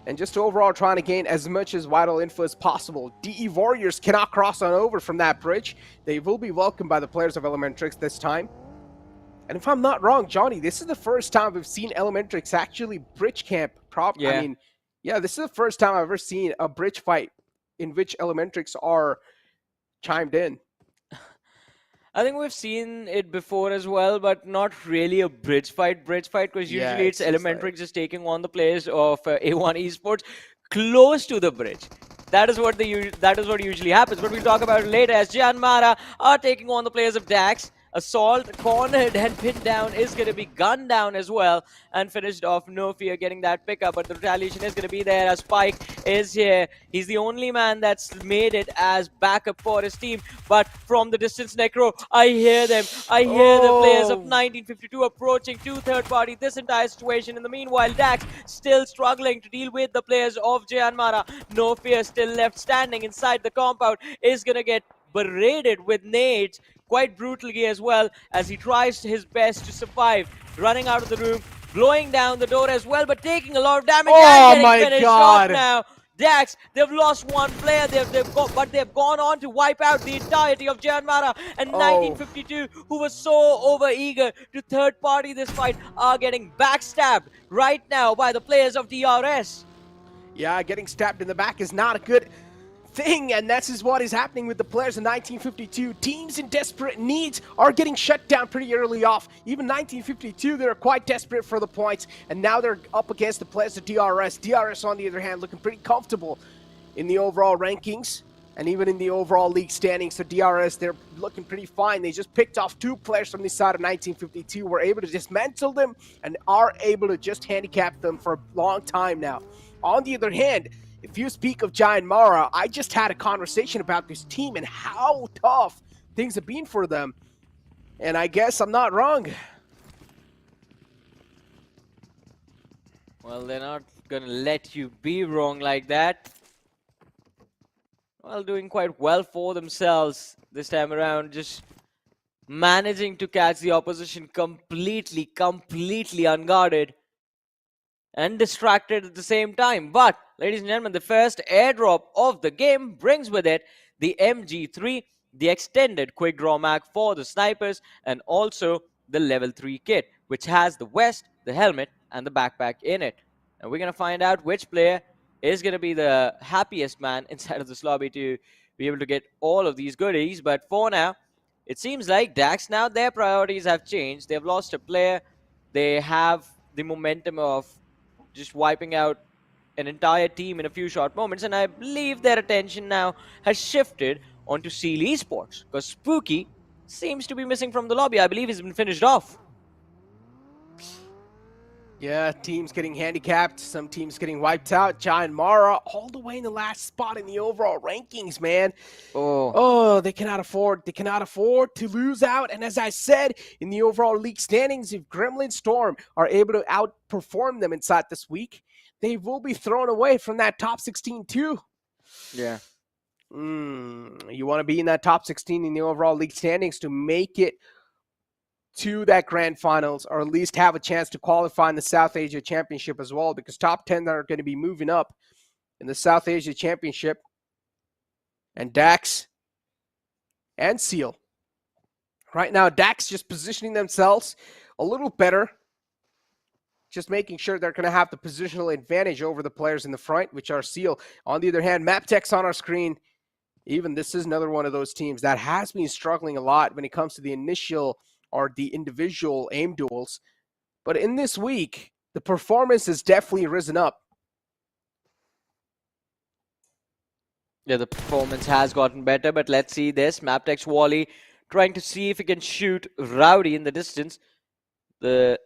and just overall trying to gain as much as vital info as possible. DE Warriors cannot cross on over from that bridge. They will be welcomed by the players of Elementrix this time. And if I'm not wrong, Johnny, this is the first time we've seen Elementrix actually bridge camp. Yeah. I mean, yeah, this is the first time I've ever seen a bridge fight in which Elementrix are chimed in. I think we've seen it before as well, but not really a bridge fight, because Yeah, usually it's it's just Elementrix like- just taking on the players of A1 Esports close to the bridge. That is what usually happens, but we'll talk about it later, as Janmara are taking on the players of Dax. Assault, cornered and pinned down, is going to be gunned down as well and finished off. No Fear getting that pickup, but the retaliation is going to be there as Spike is here. He's the only man that's made it as backup for his team, but from the distance, Necro, I hear them. I hear the players of 1952 approaching to third party this entire situation. In the meanwhile, Dax still struggling to deal with the players of Janmara. No Fear still left standing inside the compound, is going to get berated with nades quite brutally as well, as he tries his best to survive, running out of the room, blowing down the door as well, but taking a lot of damage and getting finished off now. Dax, they've lost one player, but they've gone on to wipe out the entirety of Janmara, and 1952, who was so over-eager to third party this fight, are getting backstabbed right now by the players of DRS. Yeah, getting stabbed in the back is not a good thing, and this is what is happening with the players in 1952. Teams in desperate needs are getting shut down pretty early off. Even 1952, they're quite desperate for the points, and now they're up against the players of DRS. DRS, on the other hand, looking pretty comfortable in the overall rankings and even in the overall league standings. So DRS, they're looking pretty fine. They just picked off 2 players from the side of 1952, were able to dismantle them and are able to just handicap them for a long time now. On the other hand, if you speak of Giant Mara, I just had a conversation about this team and how tough things have been for them. And I guess I'm not wrong. Well, they're not gonna let you be wrong like that. Well, doing quite well for themselves this time around, just managing to catch the opposition completely unguarded and distracted at the same time. But, ladies and gentlemen, the first airdrop of the game brings with it the MG3, the extended quick draw mag for the snipers, and also the level 3 kit, which has the vest, the helmet, and the backpack in it. And we're going to find out which player is going to be the happiest man inside of this lobby to be able to get all of these goodies. But for now, it seems like Dax, now their priorities have changed. They've lost a player. They have the momentum of just wiping out an entire team in a few short moments, and I believe their attention now has shifted onto Seal Esports, because Spooky seems to be missing from the lobby. I believe he's been finished off. Yeah, teams getting handicapped, some teams getting wiped out. Giant Mara all the way in the last spot in the overall rankings, man. Oh, they cannot afford to lose out. And as I said, in the overall league standings, if Gremlin Storm are able to outperform them inside this week, they will be thrown away from that top 16 too. Yeah. You want to be in that top 16 in the overall league standings to make it to that grand finals, or at least have a chance to qualify in the South Asia Championship as well, because top 10 are going to be moving up in the South Asia Championship. And Dax and Seal. Right now, Dax just positioning themselves a little better, just making sure they're going to have the positional advantage over the players in the front, which are Seal. On the other hand, MABETEX on our screen even this is another one of those teams that has been struggling a lot when it comes to the initial or the individual aim duels. But in this week, the performance has definitely risen up. Yeah, the performance has gotten better, but let's see this. MABETEX Wally trying to see if he can shoot Rowdy in the distance. The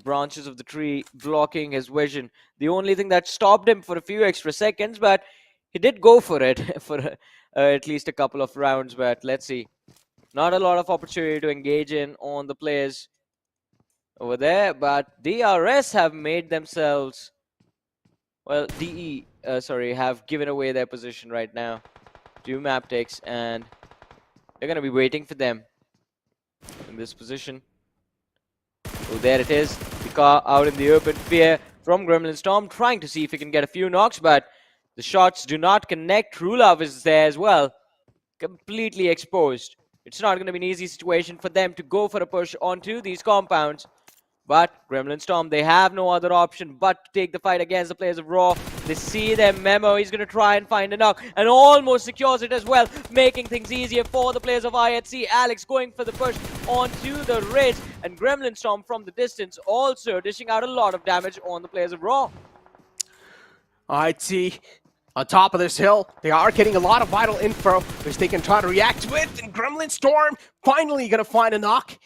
branches of the tree blocking his vision. The only thing that stopped him for a few extra seconds, but he did go for it for at least a couple of rounds. But let's see. Not a lot of opportunity to engage in on the players over there, but DRS have made themselves, well, have given away their position right now to MABETEX, and they're going to be waiting for them in this position. So there it is, the car out in the open. Fear from Gremlin Storm trying to see if he can get a few knocks, but the shots do not connect. True Love is there as well, completely exposed. It's not going to be an easy situation for them to go for a push onto these compounds. But Gremlin Storm, they have no other option but to take the fight against the players of Raw. They see their memo. He's going to try and find a knock and almost secures it as well, making things easier for the players of IHC. Alex going for the push onto the ridge, and Gremlin Storm from the distance also dishing out a lot of damage on the players of Raw. IHC on top of this hill. They are getting a lot of vital info, which they can try to react with, and Gremlin Storm finally going to find a knock.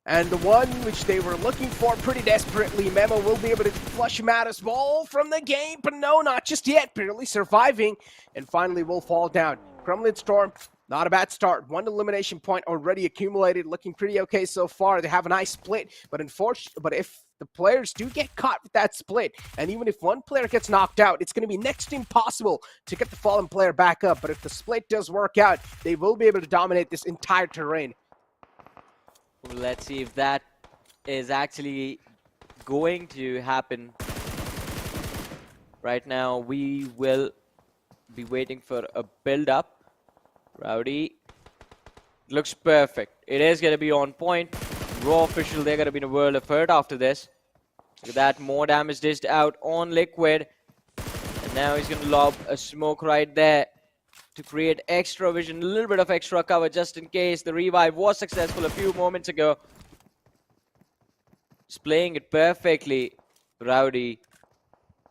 And the one which they were looking for pretty desperately, Memo will be able to flush him out as ball from the game, but no, not just yet, barely surviving, and finally will fall down. Gremlin Storm, not a bad start. One elimination point already accumulated, looking pretty okay so far. They have a nice split, but if the players do get caught with that split, and even if one player gets knocked out, it's going to be next to impossible to get the fallen player back up. But if the split does work out, they will be able to dominate this entire terrain. Let's see if that is actually going to happen. Right now, we will be waiting for a build-up. Rowdy looks perfect. It is going to be on point. Raw official, they're going to be in a world of hurt after this. Look at that, more damage dished out on Liquid. And now he's going to lob a smoke right there to create extra vision, a little bit of extra cover just in case. The revive was successful a few moments ago. Just playing it perfectly. Rowdy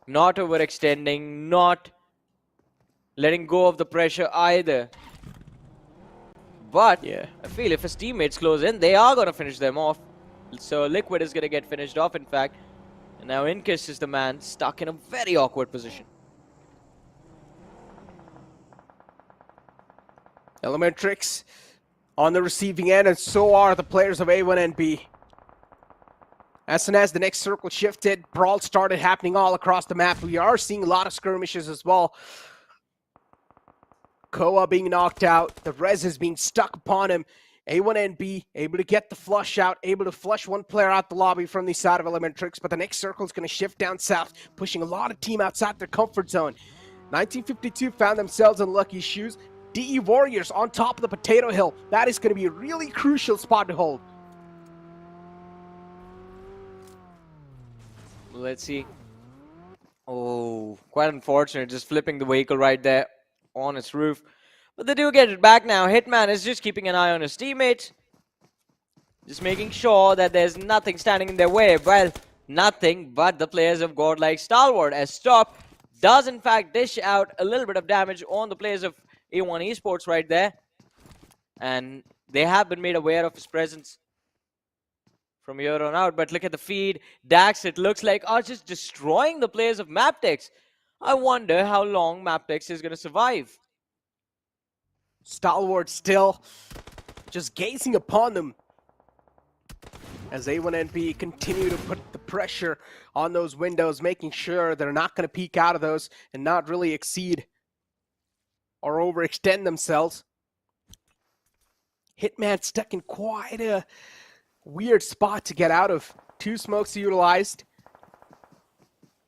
not overextending, not letting go of the pressure either. But yeah, I feel if his teammates close in, they are going to finish them off. So Liquid is going to get finished off, in fact. And now Inkiss is the man stuck in a very awkward position. Elementrix on the receiving end, and so are the players of A1 and B. As soon as the next circle shifted, brawl started happening all across the map. We are seeing a lot of skirmishes as well. Koa being knocked out, the res is being stuck upon him. A1 and B able to get the flush out, able to flush one player out the lobby from the side of Elementrix, but the next circle is going to shift down south, pushing a lot of team outside their comfort zone. 1952 found themselves in lucky shoes. DE Warriors on top of the potato hill. That is going to be a really crucial spot to hold. Let's see. Oh, quite unfortunate. Just flipping the vehicle right there on its roof. But they do get it back now. Hitman is just keeping an eye on his teammates. Just making sure that there's nothing standing in their way. Well, nothing but the players of Godlike Stalwart, as Stop does in fact dish out a little bit of damage on the players of A1 Esports right there. And they have been made aware of his presence from here on out. But look at the feed. Dax, it looks like, are just destroying the players of MABETEX. I wonder how long MABETEX is going to survive. Stalwart still just gazing upon them as A1NP continue to put the pressure on those windows, making sure they're not going to peek out of those and not really exceed or overextend themselves. Hitman stuck in quite a weird spot to get out of. 2 smokes utilized.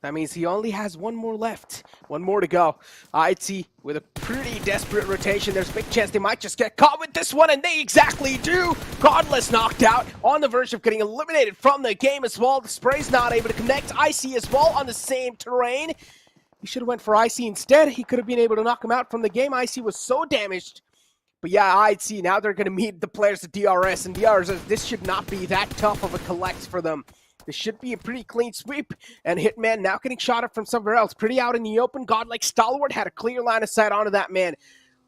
That means he only has 1 more left. 1 more to go. IHC with a pretty desperate rotation. There's a big chance they might just get caught with this one, and they exactly do. Godless knocked out, on the verge of getting eliminated from the game as well. The spray's not able to connect. IC as well on the same terrain. He should have went for IC instead. He could have been able to knock him out from the game. IC was so damaged. But yeah, I'd see now they're going to meet the players at DRS, and DRS, this should not be that tough of a collect for them. This should be a pretty clean sweep, and Hitman now getting shot at from somewhere else. Pretty out in the open. Godlike Stalwart had a clear line of sight onto that man.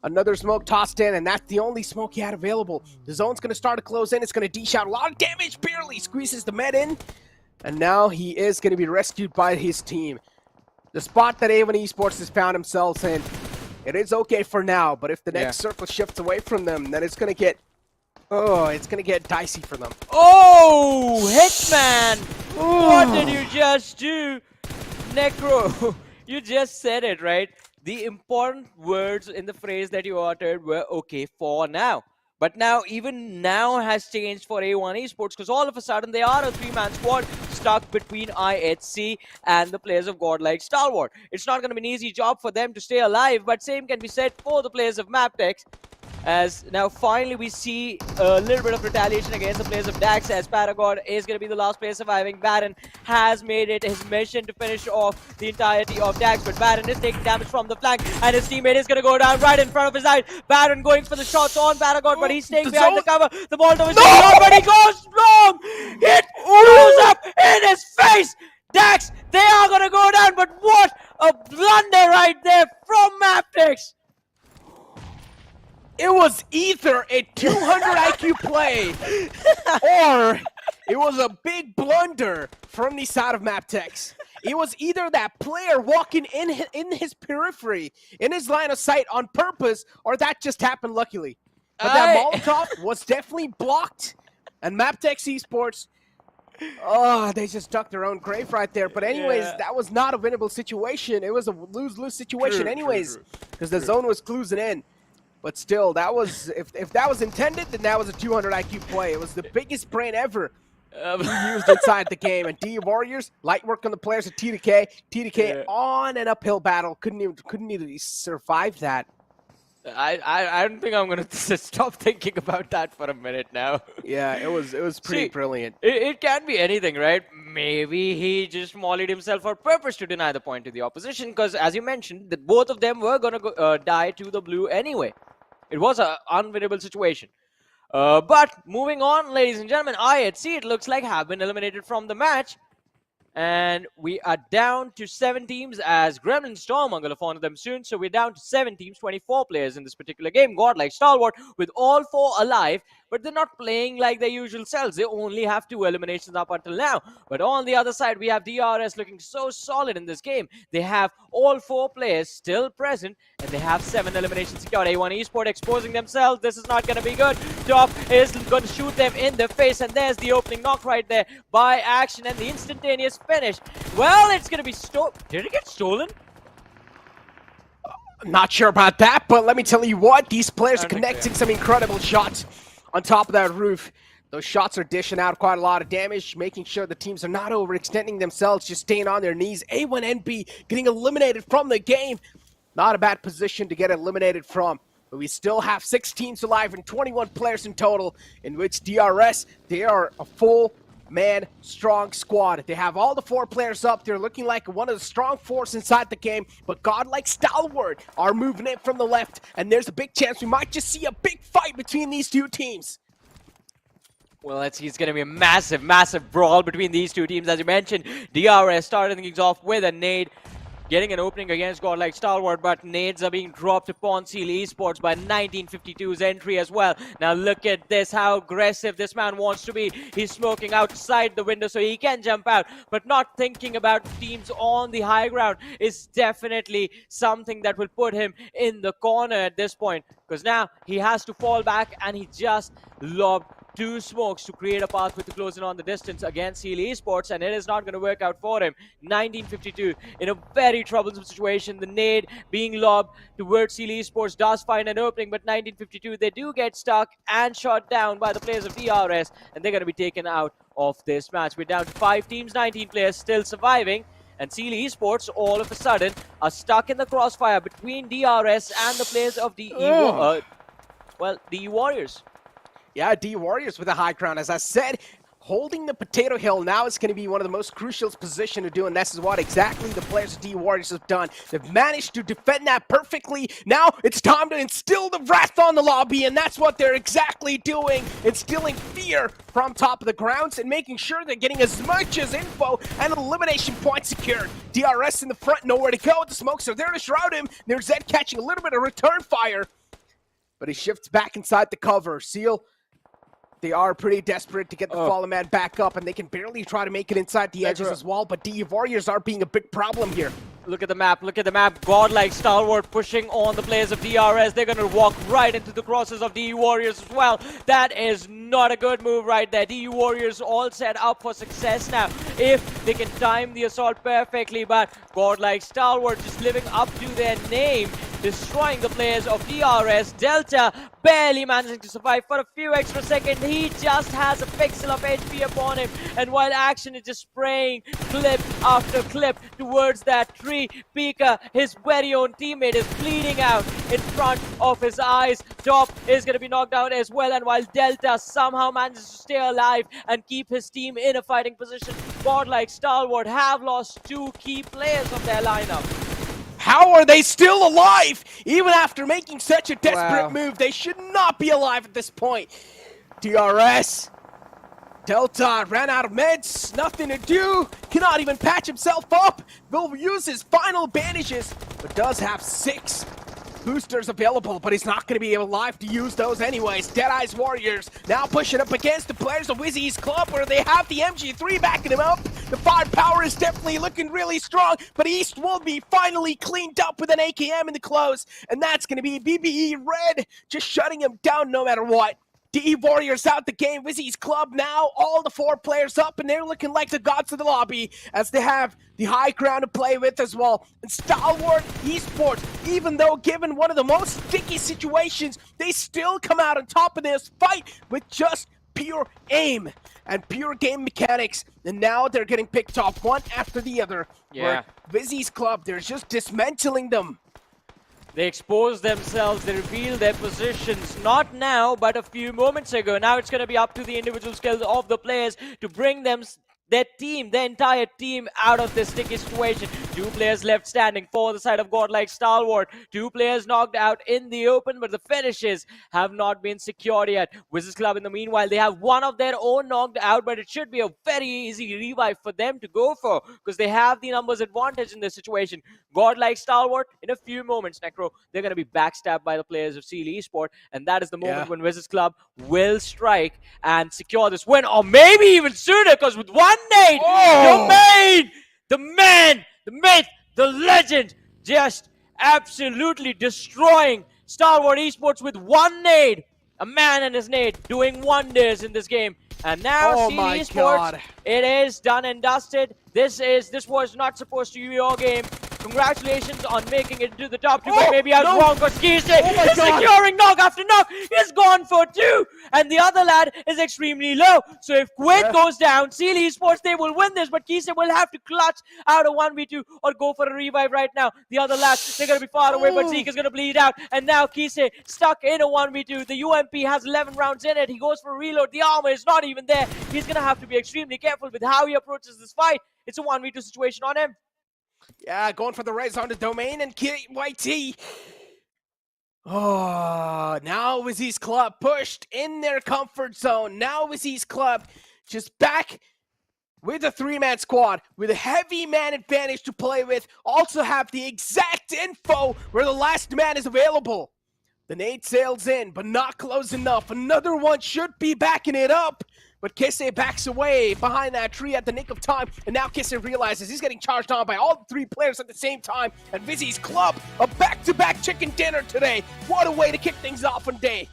Another smoke tossed in, and that's the only smoke he had available. The zone's going to start to close in. It's going to dish out a lot of damage. Barely squeezes the med in, and now he is going to be rescued by his team. The spot that A1 Esports has found themselves in, it is okay for now, but if the next circle shifts away from them, then it's going to get, it's going to get dicey for them. Oh, Hitman! What did you just do? Necro, you just said it, right? The important words in the phrase that you uttered were okay for now. But now, even now has changed for A1 Esports, because all of a sudden they are a three-man squad stuck between IHC and the players of Godlike Stalwart. It's not going to be an easy job for them to stay alive, but same can be said for the players of MABETEX. As now finally we see a little bit of retaliation against the players of Dax, as Paragon is going to be the last player surviving. Baron has made it his mission to finish off the entirety of Dax, but Baron is taking damage from the flank, and his teammate is going to go down right in front of his eyes. Baron going for the shots on Paragon, but he's staying behind the cover. The Molotov is going but he goes wrong! It blows up in his face! Dax, they are going to go down, but what a blunder right there from MABETEX! It was either a 200 IQ play or it was a big blunder from the side of MABETEX. It was either that player walking in his periphery, in his line of sight on purpose, or that just happened luckily. But that Molotov was definitely blocked, and MABETEX Esports, they just dug their own grave right there. But anyways, that was not a winnable situation. It was a lose-lose situation anyways, because the zone was closing in. But still, that was, if that was intended, then that was a 200 IQ play. It was the biggest brain ever used inside the game. And D Warriors, light work on the players at T2K. T2K on an uphill battle. Couldn't even survive that. I don't think I'm gonna stop thinking about that for a minute now. Yeah, it was pretty brilliant. It can be anything, right? Maybe he just mollied himself on purpose to deny the point to the opposition, because as you mentioned, that both of them were gonna go, die to the blue anyway. It was an unwinnable situation. But moving on, ladies and gentlemen, IHC, it looks like, have been eliminated from the match. And we are down to 7 teams, as Gremlin Storm are going to follow them soon. So we're down to 7 teams, 24 players in this particular game. Godlike Stalwart with all 4 alive, but they're not playing like their usual selves. They only have 2 eliminations up until now. But on the other side, we have DRS looking so solid in this game. They have all 4 players still present, and they have 7 eliminations secured. A1 Esports exposing themselves. This is not going to be good. Top is going to shoot them in the face, and there's the opening knock right there by Action, and the instantaneous finish. Well, it's going to be stolen. Did it get stolen? Not sure about that, but let me tell you what, these players are connecting some incredible shots on top of that roof. Those shots are dishing out quite a lot of damage, making sure the teams are not overextending themselves, just staying on their knees. A1NB getting eliminated from the game. Not a bad position to get eliminated from. But we still have 6 teams alive and 21 players in total, in which DRS, they are a full-man strong squad. They have all the 4 players up. They're looking like one of the strong force inside the game. But Godlike Stalwart are moving in from the left, and there's a big chance we might just see a big fight between these 2 teams. Well, let's see. It's going to be a massive, massive brawl between these 2 teams. As you mentioned, DRS started things off with a nade, getting an opening against Godlike Stalwart, but nades are being dropped upon Seal Esports by 1952's entry as well. Now look at this, how aggressive this man wants to be. He's smoking outside the window so he can jump out, but not thinking about teams on the high ground is definitely something that will put him in the corner at this point, because now he has to fall back, and he just lobbed 2 smokes to create a path with the closing on the distance against Seal Esports, and it is not going to work out for him. 1952 in a very troublesome situation. The nade being lobbed towards Seal Esports does find an opening, but 1952, they do get stuck and shot down by the players of DRS, and they're going to be taken out of this match. We're down to 5 teams, 19 players still surviving, and Seal Esports all of a sudden are stuck in the crossfire between DRS and the players of the DE Warriors. Yeah, D Warriors with a high ground. As I said, holding the potato hill now is going to be one of the most crucial position to do, and this is what exactly the players of D Warriors have done. They've managed to defend that perfectly. Now it's time to instill the wrath on the lobby, and that's what they're exactly doing. Instilling fear from top of the grounds and making sure they're getting as much as info and elimination points secured. DRS in the front, nowhere to go. The smokes are there to shroud him. There's Zed catching a little bit of return fire, but he shifts back inside the cover. Seal, they are pretty desperate to get the fallen man back up, and they can barely try to make it inside the edges as well, but D Warriors are being a big problem here. Look at the map, look at the map. Godlike Stalwart pushing on the players of DRS. They're going to walk right into the crosses of DU Warriors as well. That is not a good move right there. DU Warriors all set up for success now if they can time the assault perfectly, but Godlike Stalwart just living up to their name, destroying the players of DRS. Delta barely managing to survive for a few extra seconds. He just has a pixel of HP upon him, and while Action is just spraying clip after clip towards that tree, Pika, his very own teammate, is bleeding out in front of his eyes. Top is going to be knocked out as well, and while Delta somehow manages to stay alive and keep his team in a fighting position, Godlike Stalwart have lost 2 key players of their lineup. How are they still alive? Even after making such a desperate move, they should not be alive at this point. DRS, Delta ran out of meds, nothing to do, cannot even patch himself up. Will use his final bandages, but does have 6 boosters available, but he's not going to be alive to use those anyways. Deadeye's Warriors now pushing up against the players of WIZZES Club, where they have the MG3 backing him up. The firepower is definitely looking really strong, but East will be finally cleaned up with an AKM in the close, and that's going to be BBE Red just shutting him down no matter what. DE Warriors out the game. WIZZES Club now, all the 4 players up, and they're looking like the gods of the lobby as they have the high ground to play with as well. And Stalwart Esports, even though given one of the most sticky situations, they still come out on top of this fight with just pure aim and pure game mechanics. And now they're getting picked off one after the other. Yeah. WIZZES Club, they're just dismantling them. They expose themselves, they reveal their positions, not now, but a few moments ago. Now it's going to be up to the individual skills of the players to bring them their team, their entire team out of this sticky situation. 2 players left standing for the side of Godlike Stalwart. 2 players knocked out in the open, but the finishes have not been secured yet. WIZZES Club, in the meanwhile, they have one of their own knocked out, but it should be a very easy revive for them to go for because they have the numbers advantage in this situation. Godlike Stalwart, in a few moments, Necro, they're going to be backstabbed by the players of Seal Esports, and that is the moment when WIZZES Club will strike and secure this win, or maybe even sooner, because with one nade, the man, the myth, the legend, just absolutely destroying Stalwart Esports with one nade. A man and his nade doing wonders in this game. And now Seal Esports, it is done and dusted. This was not supposed to be your game. Congratulations on making it to the top 2, but maybe I was wrong because Kise is securing knock after knock. He's gone for 2, and the other lad is extremely low. So if Quid goes down, Seal Esports, they will win this, but Kise will have to clutch out a 1v2 or go for a revive right now. The other lads, they're going to be far away, but Zeke is going to bleed out, and now Kise stuck in a 1v2. The UMP has 11 rounds in it. He goes for a reload. The armor is not even there. He's going to have to be extremely careful with how he approaches this fight. It's a 1v2 situation on him. Yeah, going for the res on the domain, and KYT. Oh, now WIZZES Club pushed in their comfort zone. Now WIZZES Club just back with a 3-man squad with a heavy man advantage to play with. Also have the exact info where the last man is available. The nade sails in, but not close enough. Another one should be backing it up. But Kise backs away behind that tree at the nick of time, and now Kise realizes he's getting charged on by all 3 players at the same time, and WIZZES Club, a back-to-back chicken dinner today. What a way to kick things off on day.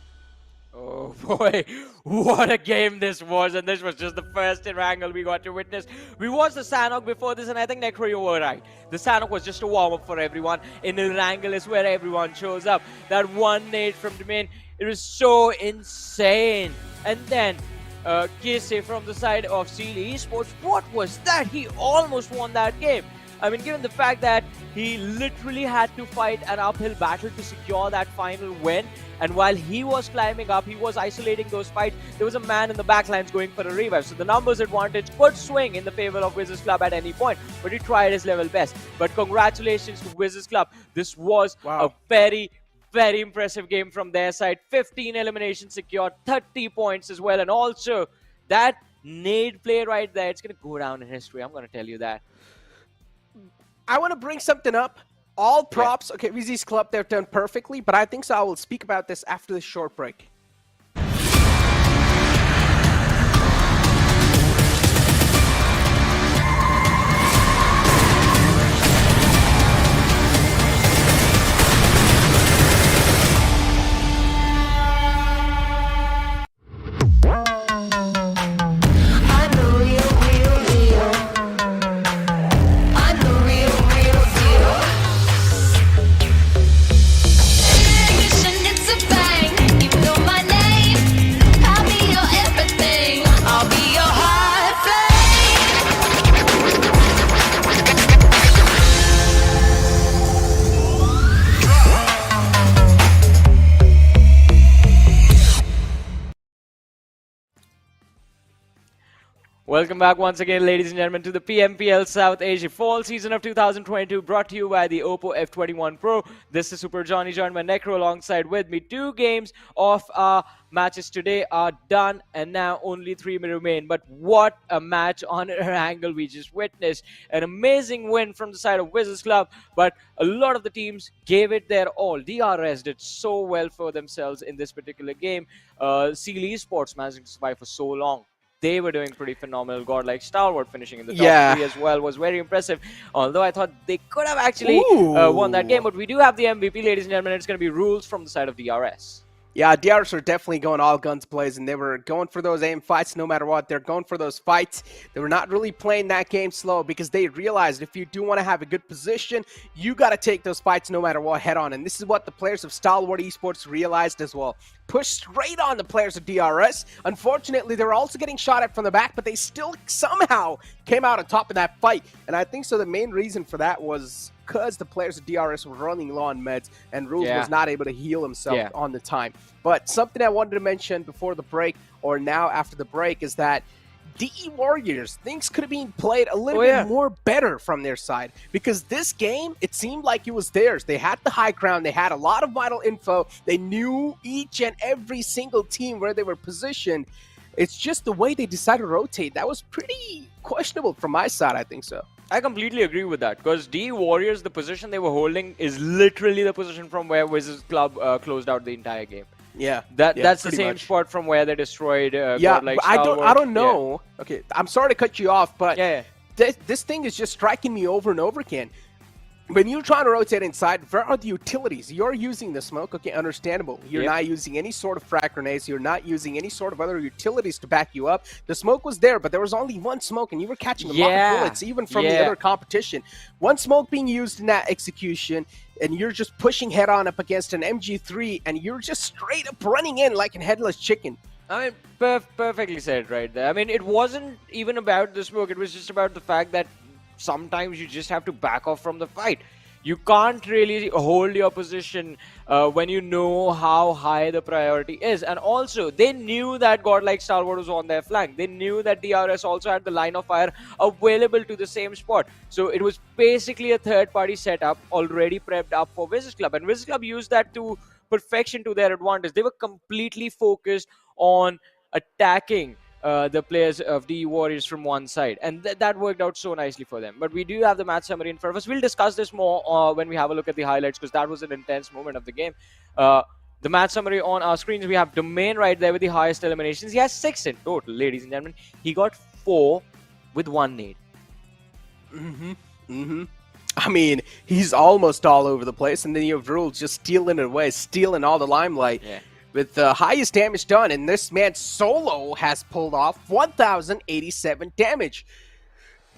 Oh boy, what a game this was, and this was just the first Erangel we got to witness. We watched the Sanhok before this, and I think Necro, you were right. The Sanhok was just a warm-up for everyone. In Erangel is where everyone shows up. That one nade from Domain, it was so insane. And then Kise from the side of Seal Esports, what was that? He almost won that game. I mean, given the fact that he literally had to fight an uphill battle to secure that final win, and while he was climbing up, he was isolating those fights, there was a man in the backlines going for a revive. So the numbers advantage could swing in the favor of WIZZES Club at any point, but he tried his level best. But congratulations to WIZZES Club. This was a very impressive game from their side. 15 eliminations secured, 30 points as well, and also that nade play right there, it's going to go down in history. I'm going to tell you that. I want to bring something up. All props. Okay, WIZZES Club, they've done perfectly, but I think so. I will speak about this after this short break. Welcome back once again, ladies and gentlemen, to the PMPL South Asia Fall Season of 2022, brought to you by the Oppo F21 Pro. This is Super Johnny, joined by Necro alongside with me. 2 games of our matches today are done, and now only 3 may remain. But what a match on Erangel we just witnessed. An amazing win from the side of WIZZES Club, but a lot of the teams gave it their all. DRS did so well for themselves in this particular game. T2K Esports managing to survive for so long. They were doing pretty phenomenal. Godlike Stalwart finishing in the top 3 as well was very impressive. Although I thought they could have actually won that game. But we do have the MVP, ladies and gentlemen. It's going to be Rules from the side of DRS. Yeah, DRS were definitely going all guns blazing. They were going for those aim fights no matter what. They're going for those fights. They were not really playing that game slow because they realized if you do want to have a good position, you got to take those fights no matter what head on. And this is what the players of Stalwart Esports realized as well. Push straight on the players of DRS. Unfortunately, they were also getting shot at from the back, but they still somehow came out on top of that fight. And I think so the main reason for that was because the players of DRS were running low on meds and Rules was not able to heal himself on the time. But something I wanted to mention before the break, or now after the break, is that DE Warriors, things could have been played a little bit more better from their side, because this game, it seemed like it was theirs. They had the high ground. They had a lot of vital info. They knew each and every single team where they were positioned. It's just the way they decided to rotate. That was pretty questionable from my side, I think so. I completely agree with that, because DE Warriors, the position they were holding is literally the position from where WIZZES Club closed out the entire game. Yeah, that's the same spot from where they destroyed Godlike I Stalwart. don't know. Okay, I'm sorry to cut you off, but this thing is just striking me over and over again. When you're trying to rotate inside, where are the utilities? You're using the smoke, okay, understandable. You're not using any sort of frag grenades. You're not using any sort of other utilities to back you up. The smoke was there, but there was only one smoke, and you were catching a lot of bullets, even from the other competition. One smoke being used in that execution, and you're just pushing head-on up against an MG3, and you're just straight up running in like a headless chicken. I mean, perfectly said right there. I mean, it wasn't even about the smoke. It was just about the fact that sometimes you just have to back off from the fight. You can't really hold your position when you know how high the priority is. And also, they knew that Godlike Stalwart was on their flank. They knew that DRS also had the line of fire available to the same spot. So it was basically a third-party setup already prepped up for WIZZES Club. And WIZZES Club used that to perfection to their advantage. They were completely focused on attacking the players of the Warriors from one side, and that worked out so nicely for them. But we do have the match summary in front of us. We'll discuss this more when we have a look at the highlights, because that was an intense moment of the game. The match summary on our screens, we have Domain right there with the highest eliminations. He has 6 in total, ladies and gentlemen. He got 4 with 1 nade. I mean, he's almost all over the place, and then you have Rules just stealing it away, stealing all the limelight. With the highest damage done, and this man solo has pulled off 1,087 damage.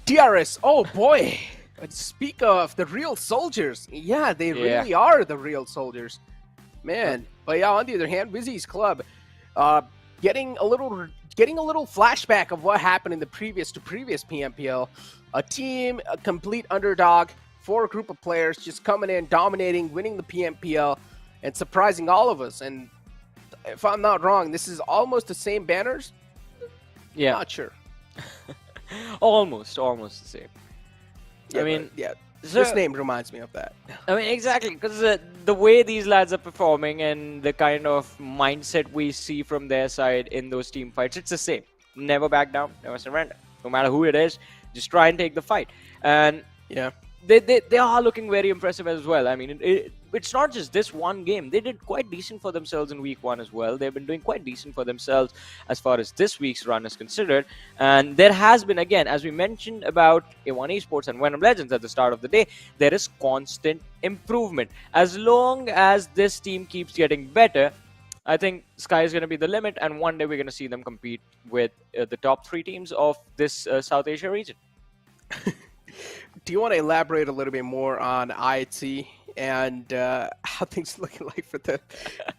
DRS, oh boy. Speak of the real soldiers. Yeah, they really are the real soldiers. Man. But yeah, on the other hand, WIZZES Club, getting a little flashback of what happened in the previous PMPL. A team, a complete underdog, 4 group of players just coming in, dominating, winning the PMPL, and surprising all of us. And if I'm not wrong, this is almost the same banners. Yeah, not sure. almost the same. Yeah, I mean, yeah. So, this name reminds me of that. I mean, exactly, because the way these lads are performing and the kind of mindset we see from their side in those team fights, it's the same. Never back down, never surrender. No matter who it is, just try and take the fight. And yeah, they are looking very impressive as well. I mean, it's not just this one game. They did quite decent for themselves in week 1 as well. They've been doing quite decent for themselves as far as this week's run is considered. And there has been, again, as we mentioned about A1 Esports and Venom Legends at the start of the day, there is constant improvement. As long as this team keeps getting better, I think sky is going to be the limit, and one day we're going to see them compete with the top 3 teams of this South Asia region. Do you want to elaborate a little bit more on IHC and how things looking like for the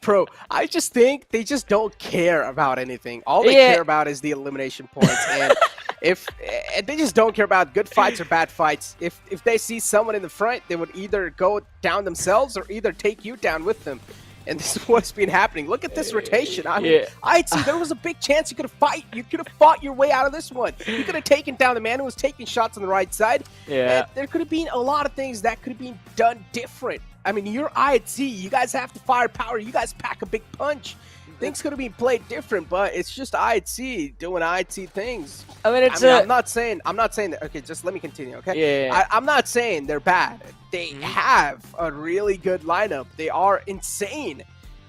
pro? I just think they just don't care about anything. All they care about is the elimination points, and and they just don't care about good fights or bad fights. If they see someone in the front, they would either go down themselves or either take you down with them. And this is what's been happening. Look at this rotation. I mean, I'd see there was a big chance you could have fought your way out of this one. You could have taken down the man who was taking shots on the right side. Yeah. And there could have been a lot of things that could have been done different. I mean, you're IHC. You guys have the firepower. You guys pack a big punch. Things could have been played different, but it's just IHC doing IHC things. I mean, I'm not saying that. Okay, just let me continue. Okay. Yeah. I'm not saying they're bad. They have a really good lineup. They are insane.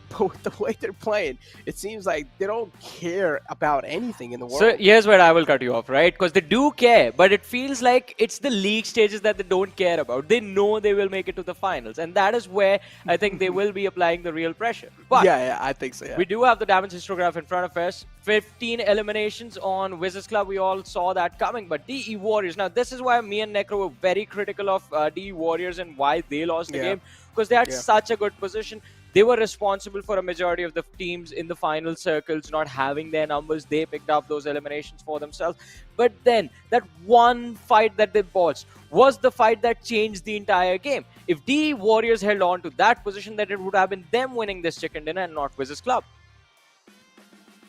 But with the way they're playing, it seems like they don't care about anything in the world. So here's where I will cut you off, right? Because they do care, but it feels like it's the league stages that they don't care about. They know they will make it to the finals, and that is where I think they will be applying the real pressure. But yeah, I think so. Yeah. We do have the damage histograph in front of us. 15 eliminations on WIZZES Club. We all saw that coming. But DE Warriors. Now, this is why me and Necro were very critical of DE Warriors and why they lost the game. Because they had such a good position. They were responsible for a majority of the teams in the final circles not having their numbers. They picked up those eliminations for themselves. But then, that one fight that they botched was the fight that changed the entire game. If DE Warriors held on to that position, then it would have been them winning this chicken dinner and not WIZZES Club.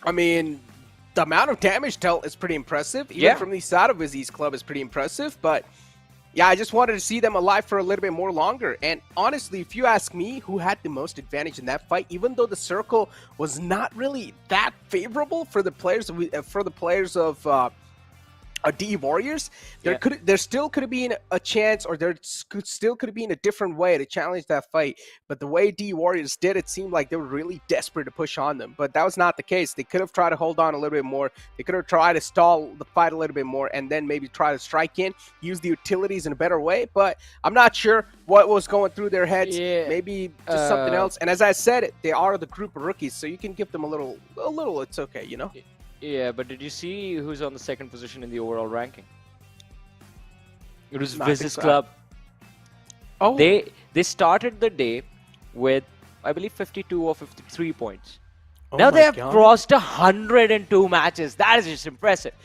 I mean, the amount of damage dealt is pretty impressive. Even from the side of WIZZES Club is pretty impressive. But yeah, I just wanted to see them alive for a little bit more longer. And honestly, if you ask me who had the most advantage in that fight, even though the circle was not really that favorable for the players of DE Warriors, there still could have been a chance, or there still could have been a different way to challenge that fight. But the way DE Warriors did, it seemed like they were really desperate to push on them. But that was not the case. They could have tried to hold on a little bit more. They could have tried to stall the fight a little bit more, and then maybe try to strike in, use the utilities in a better way. But I'm not sure what was going through their heads. Maybe just something else. And as I said, they are the group of rookies, so you can give them a little. It's okay, you know. Yeah, but did you see who's on the second position in the overall ranking? It was WIZZES Club. Oh. They started the day with, I believe, 52 or 53 points. Now they have crossed 102 matches. That is just impressive.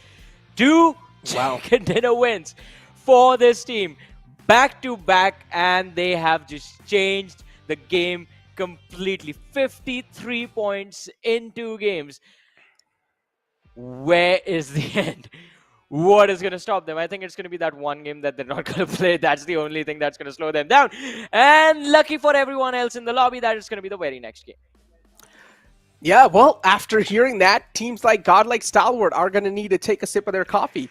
2 chicken dinner wins for this team, back to back, and they have just changed the game completely. 53 points in 2 games. Where is the end? What is going to stop them? I think it's going to be that one game that they're not going to play. That's the only thing that's going to slow them down. And lucky for everyone else in the lobby, that is going to be the very next game. Yeah, well, after hearing that, teams like Godlike Stalwart are going to need to take a sip of their coffee.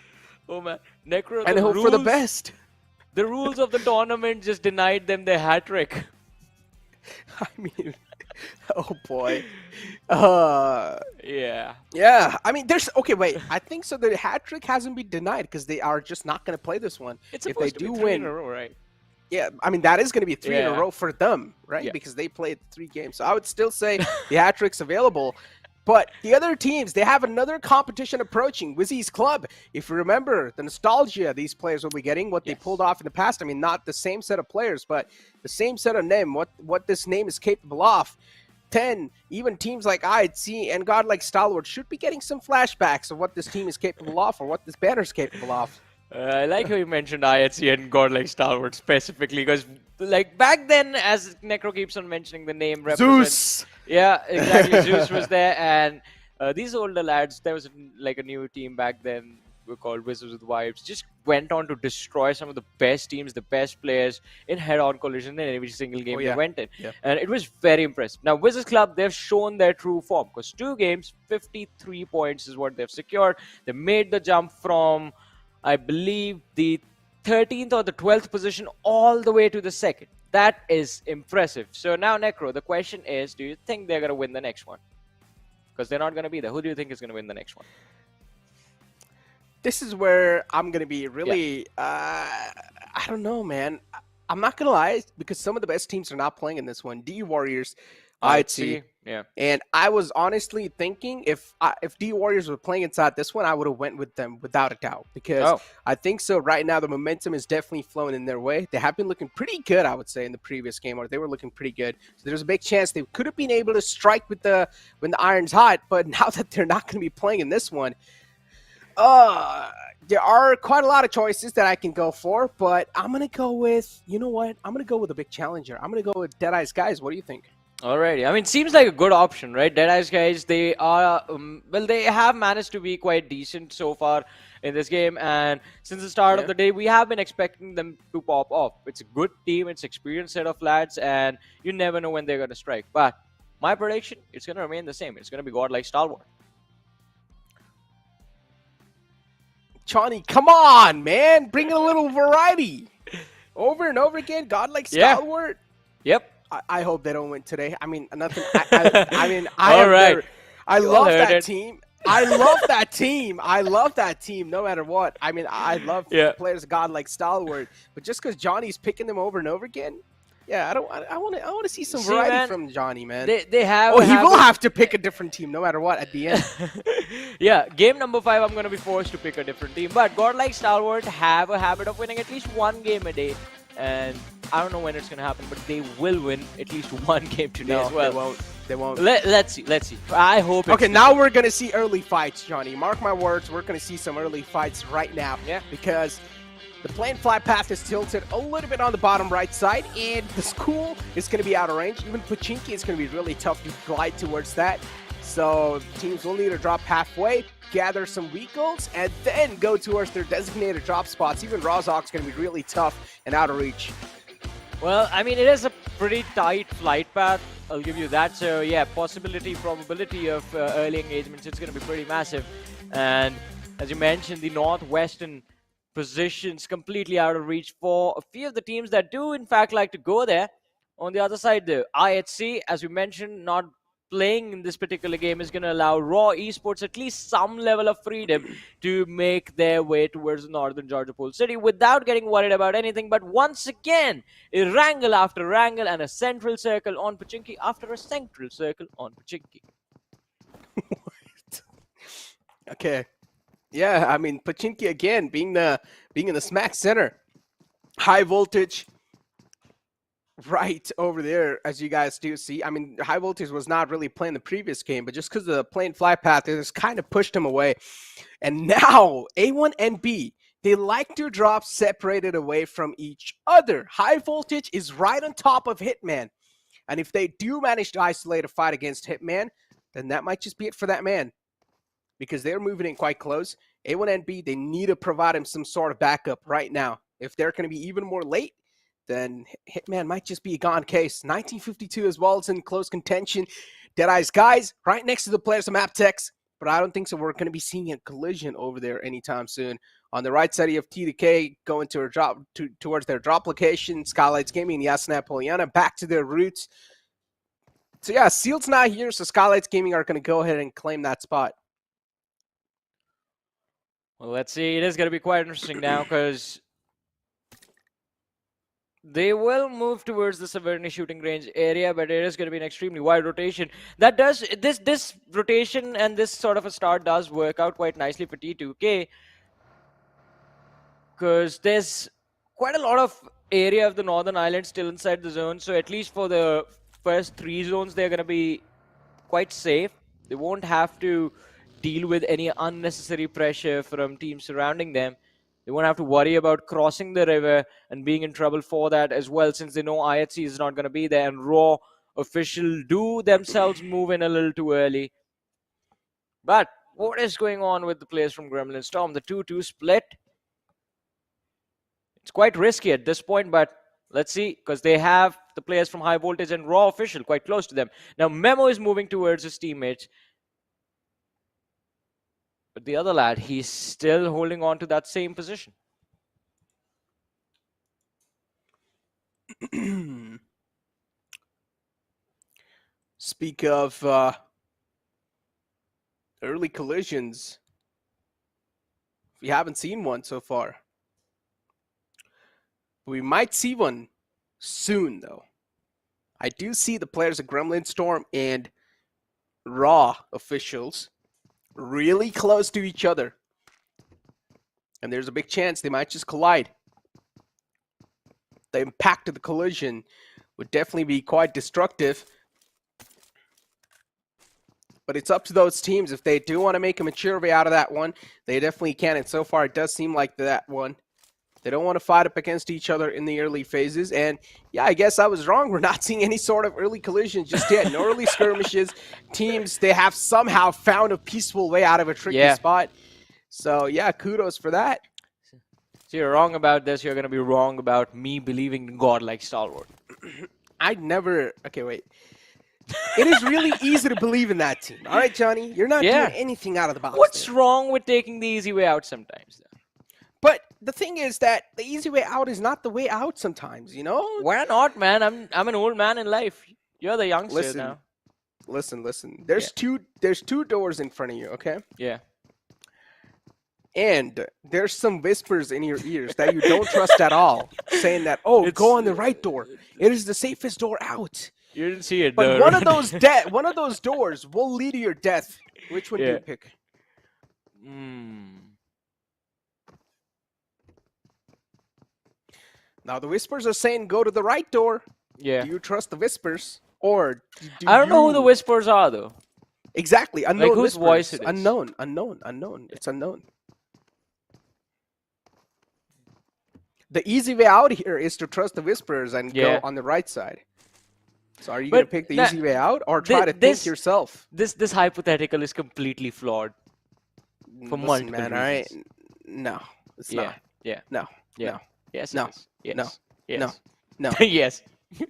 Oh, man. Necro, and hope for the best. The rules of the tournament just denied them their hat trick. I mean, oh boy. Yeah. Yeah. I mean, okay, wait. I think so. The hat trick hasn't been denied because they are just not going to play this one. It's if supposed they to do be 3 win in a row, right? Yeah, I mean, that is going to be 3 in a row for them, right? Because they played 3 games. So I would still say the hat trick's available. But the other teams, they have another competition approaching. WIZZES Club, if you remember the nostalgia these players will be getting, what they pulled off in the past. I mean, not the same set of players, but the same set of name, what this name is capable of. 10, even teams like A+C and Godlike Stalwart should be getting some flashbacks of what this team is capable of or what this banner is capable of. I like how you mentioned A+C and Godlike Stalwart specifically, because like back then, as Necro keeps on mentioning the name, Zeus! Yeah, exactly. Zeus was there, and these older lads, there was like a new team back then, were called WIZZES with Vibes, just went on to destroy some of the best teams, the best players in head-on collision in every single game they went in. And it was very impressive. Now, WIZZES Club, they've shown their true form, because 2 games, 53 points is what they've secured. They made the jump from, I believe, the 13th or the 12th position all the way to the 2nd. That is impressive. So now, Necro, the question is, do you think they're going to win the next one? Because they're not going to be there. Who do you think is going to win the next one? This is where I'm going to be really, I don't know, man. I'm not going to lie, because some of the best teams are not playing in this one. D Warriors, A+C. Yeah. And I was honestly thinking if D Warriors were playing inside this one, I would have went with them without a doubt, because I think so right now the momentum is definitely flowing in their way. They have been looking pretty good, I would say, in the previous game, or they were looking pretty good. So there's a big chance they could have been able to strike with when the iron's hot, but now that they're not going to be playing in this one, there are quite a lot of choices that I can go for, but I'm going to go with, you know what? I'm going to go with a big challenger. I'm going to go with Deadeyes Guys. What do you think? Alrighty. I mean, seems like a good option, right? Deadeyes Guys, they are, well, they have managed to be quite decent so far in this game, and since the start of the day, we have been expecting them to pop off. It's a good team, it's an experienced set of lads, and you never know when they're going to strike. But my prediction, it's going to remain the same. It's going to be Godlike Stalwart. Johnny, come on, man. Bring a little variety. Over and over again, Godlike Stalwart. Yep. I hope they don't win today. I mean, nothing. I love that team. I love that team. I love that team no matter what. I mean, I love players Godlike Stalwart, but just because Johnny's picking them over and over again, I want to see some variety from Johnny, man. They have. Oh, he will have to pick a different team no matter what at the end. Yeah, game number 5, I'm going to be forced to pick a different team. But Godlike Stalwart have a habit of winning at least 1 game a day. And I don't know when it's going to happen, but they will win at least 1 game today as well. They won't. Let's see. I hope it's... Okay, now we're going to see early fights, Johnny. Mark my words, we're going to see some early fights right now. Yeah. Because the plane flight path is tilted a little bit on the bottom right side, and the school is going to be out of range. Even Pochinki is going to be really tough to glide towards that. So teams will need to drop halfway, gather some vehicles, and then go towards their designated drop spots. Even Rozhok's going to be really tough and out of reach. Well, I mean, it is a pretty tight flight path. I'll give you that. So, yeah, probability of early engagements, it's going to be pretty massive. And as you mentioned, the northwestern positions completely out of reach for a few of the teams that do, in fact, like to go there. On the other side, the A+C, as we mentioned, not playing in this particular game is going to allow Raw Esports at least some level of freedom to make their way towards the northern Georgia Pole City without getting worried about anything. But once again, Erangel after Erangel and a central circle on Pochinki after a central circle on Pochinki. Okay. Yeah, I mean, Pochinki again being in the smack center. High voltage right over there, as you guys do see. I mean, High Voltage was not really playing the previous game, but just because of the plane fly path, it just kind of pushed him away. And now, A1 and B, they like to drop separated away from each other. High Voltage is right on top of Hitman. And if they do manage to isolate a fight against Hitman, then that might just be it for that man. Because they're moving in quite close. A1 and B, they need to provide him some sort of backup right now. If they're going to be even more late, then Hitman might just be a gone case. 1952 as well. It's in close contention. Deadeyes Guys right next to the players of MABETEX, but I don't think so. We're going to be seeing a collision over there anytime soon. On the right side, you have T2K going to towards their drop location. Skylights Gaming and Yasna Poliana back to their roots. So yeah, Sealed's not here, so Skylights Gaming are going to go ahead and claim that spot. Well, let's see. It is going to be quite interesting now because they will move towards the Severny shooting range area, but it is going to be an extremely wide rotation. That does this rotation and this sort of a start does work out quite nicely for T2K because there's quite a lot of area of the Northern Island still inside the zone. So at least for the first 3 zones, they're going to be quite safe. They won't have to deal with any unnecessary pressure from teams surrounding them. They won't have to worry about crossing the river and being in trouble for that as well, since they know IHC is not going to be there, and Raw official do themselves move in a little too early. But what is going on with the players from Gremlin Storm? The 2-2 split. It's quite risky at this point, but let's see, because they have the players from High Voltage and Raw official quite close to them. Now Memo is moving towards his teammates. But the other lad, he's still holding on to that same position. Speak of early collisions, we haven't seen one so far. We might see one soon, though. I do see the players of Gremlin Storm and Raw officials really close to each other. And there's a big chance they might just collide. The impact of the collision would definitely be quite destructive. But it's up to those teams. If they do want to make a mature way out of that one, they definitely can. And so far, it does seem like that one. They don't want to fight up against each other in the early phases. And yeah, I guess I was wrong. We're not seeing any sort of early collisions just yet. No early skirmishes. Teams, they have somehow found a peaceful way out of a tricky spot. So yeah, kudos for that. So you're wrong about this. You're going to be wrong about me believing in Godlike Stalwart. I'd never... Okay, wait. It is really easy to believe in that team. All right, Johnny? You're not doing anything out of the box. What's wrong with taking the easy way out sometimes, then? But the thing is that the easy way out is not the way out sometimes, you know? Why not, man? I'm an old man in life. You're the youngster now. Listen. There's two doors in front of you, okay? Yeah. And there's some whispers in your ears that you don't trust at all, saying that, oh, go on the right door. It is the safest door out. You didn't see it, but though. one of those doors will lead to your death. Which one do you pick? Now the whispers are saying go to the right door. Yeah. Do you trust the whispers, or I don't know who the whispers are, though. Exactly, unknown. Like whose voice it is? Unknown. It's unknown. The easy way out here is to trust the whispers and go on the right side. So are you going to pick the easy way out, or try to think yourself? This hypothetical is completely flawed. For multiple reasons. All right? No, it's not. Yeah. No. Yeah. No. Yes. No. Yes. No. Yes. No. No. Yes.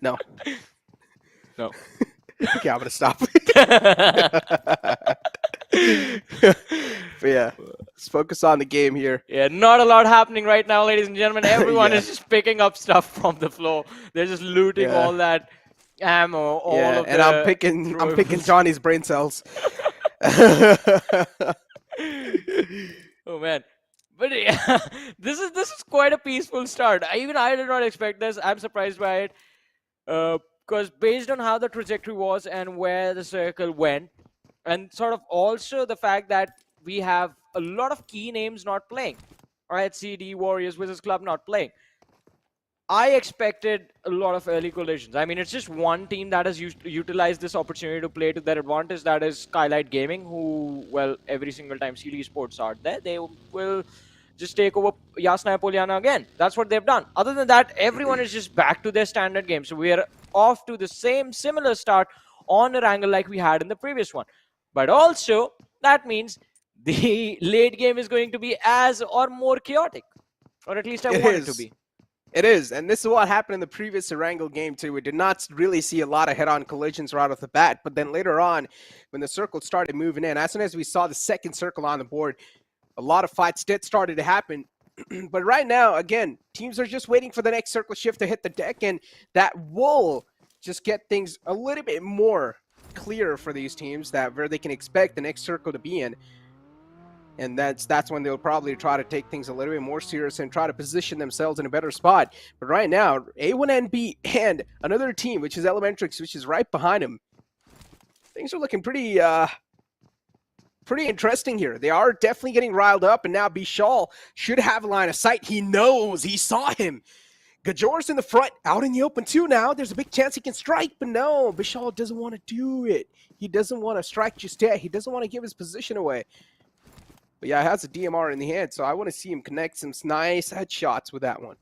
No. No. Okay, I'm gonna stop. But yeah, let's focus on the game here. Yeah, not a lot happening right now, ladies and gentlemen. Everyone is just picking up stuff from the floor. They're just looting all that ammo, all of and I'm picking Johnny's brain cells. Oh man. But yeah, this is quite a peaceful start. Even I did not expect this. I'm surprised by it. Because based on how the trajectory was and where the circle went, and sort of also the fact that we have a lot of key names not playing. Alright, CD, Warriors, WIZZES Club not playing. I expected a lot of early collisions. I mean, it's just one team that has utilized this opportunity to play to their advantage. That is Godlike Gaming, who, well, every single time CD Esports are there, they will just take over Yasna Poliana again. That's what they've done. Other than that, everyone is just back to their standard game. So we are off to the similar start on Erangel like we had in the previous one. But also, that means the late game is going to be as or more chaotic. Or at least I want it to be. It is, and this is what happened in the previous Erangel game too. We did not really see a lot of head-on collisions right off the bat, but then later on, when the circle started moving in, as soon as we saw the second circle on the board, a lot of fights did started to happen. But right now, again, teams are just waiting for the next circle shift to hit the deck, and that will just get things a little bit more clear for these teams, that where they can expect the next circle to be in. And that's when they'll probably try to take things a little bit more serious and try to position themselves in a better spot. But right now, A1NB and another team, which is Elementrix, which is right behind him, things are looking pretty interesting here. They are definitely getting riled up, and now Bishal should have a line of sight. He knows, he saw him Gajor's in the front, out in the open too now. There's a big chance he can strike, but no, Bishal doesn't want to do it. He doesn't want to strike just yet. He doesn't want to give his position away. But yeah, it has a DMR in the hand, so I want to see him connect some nice headshots with that one.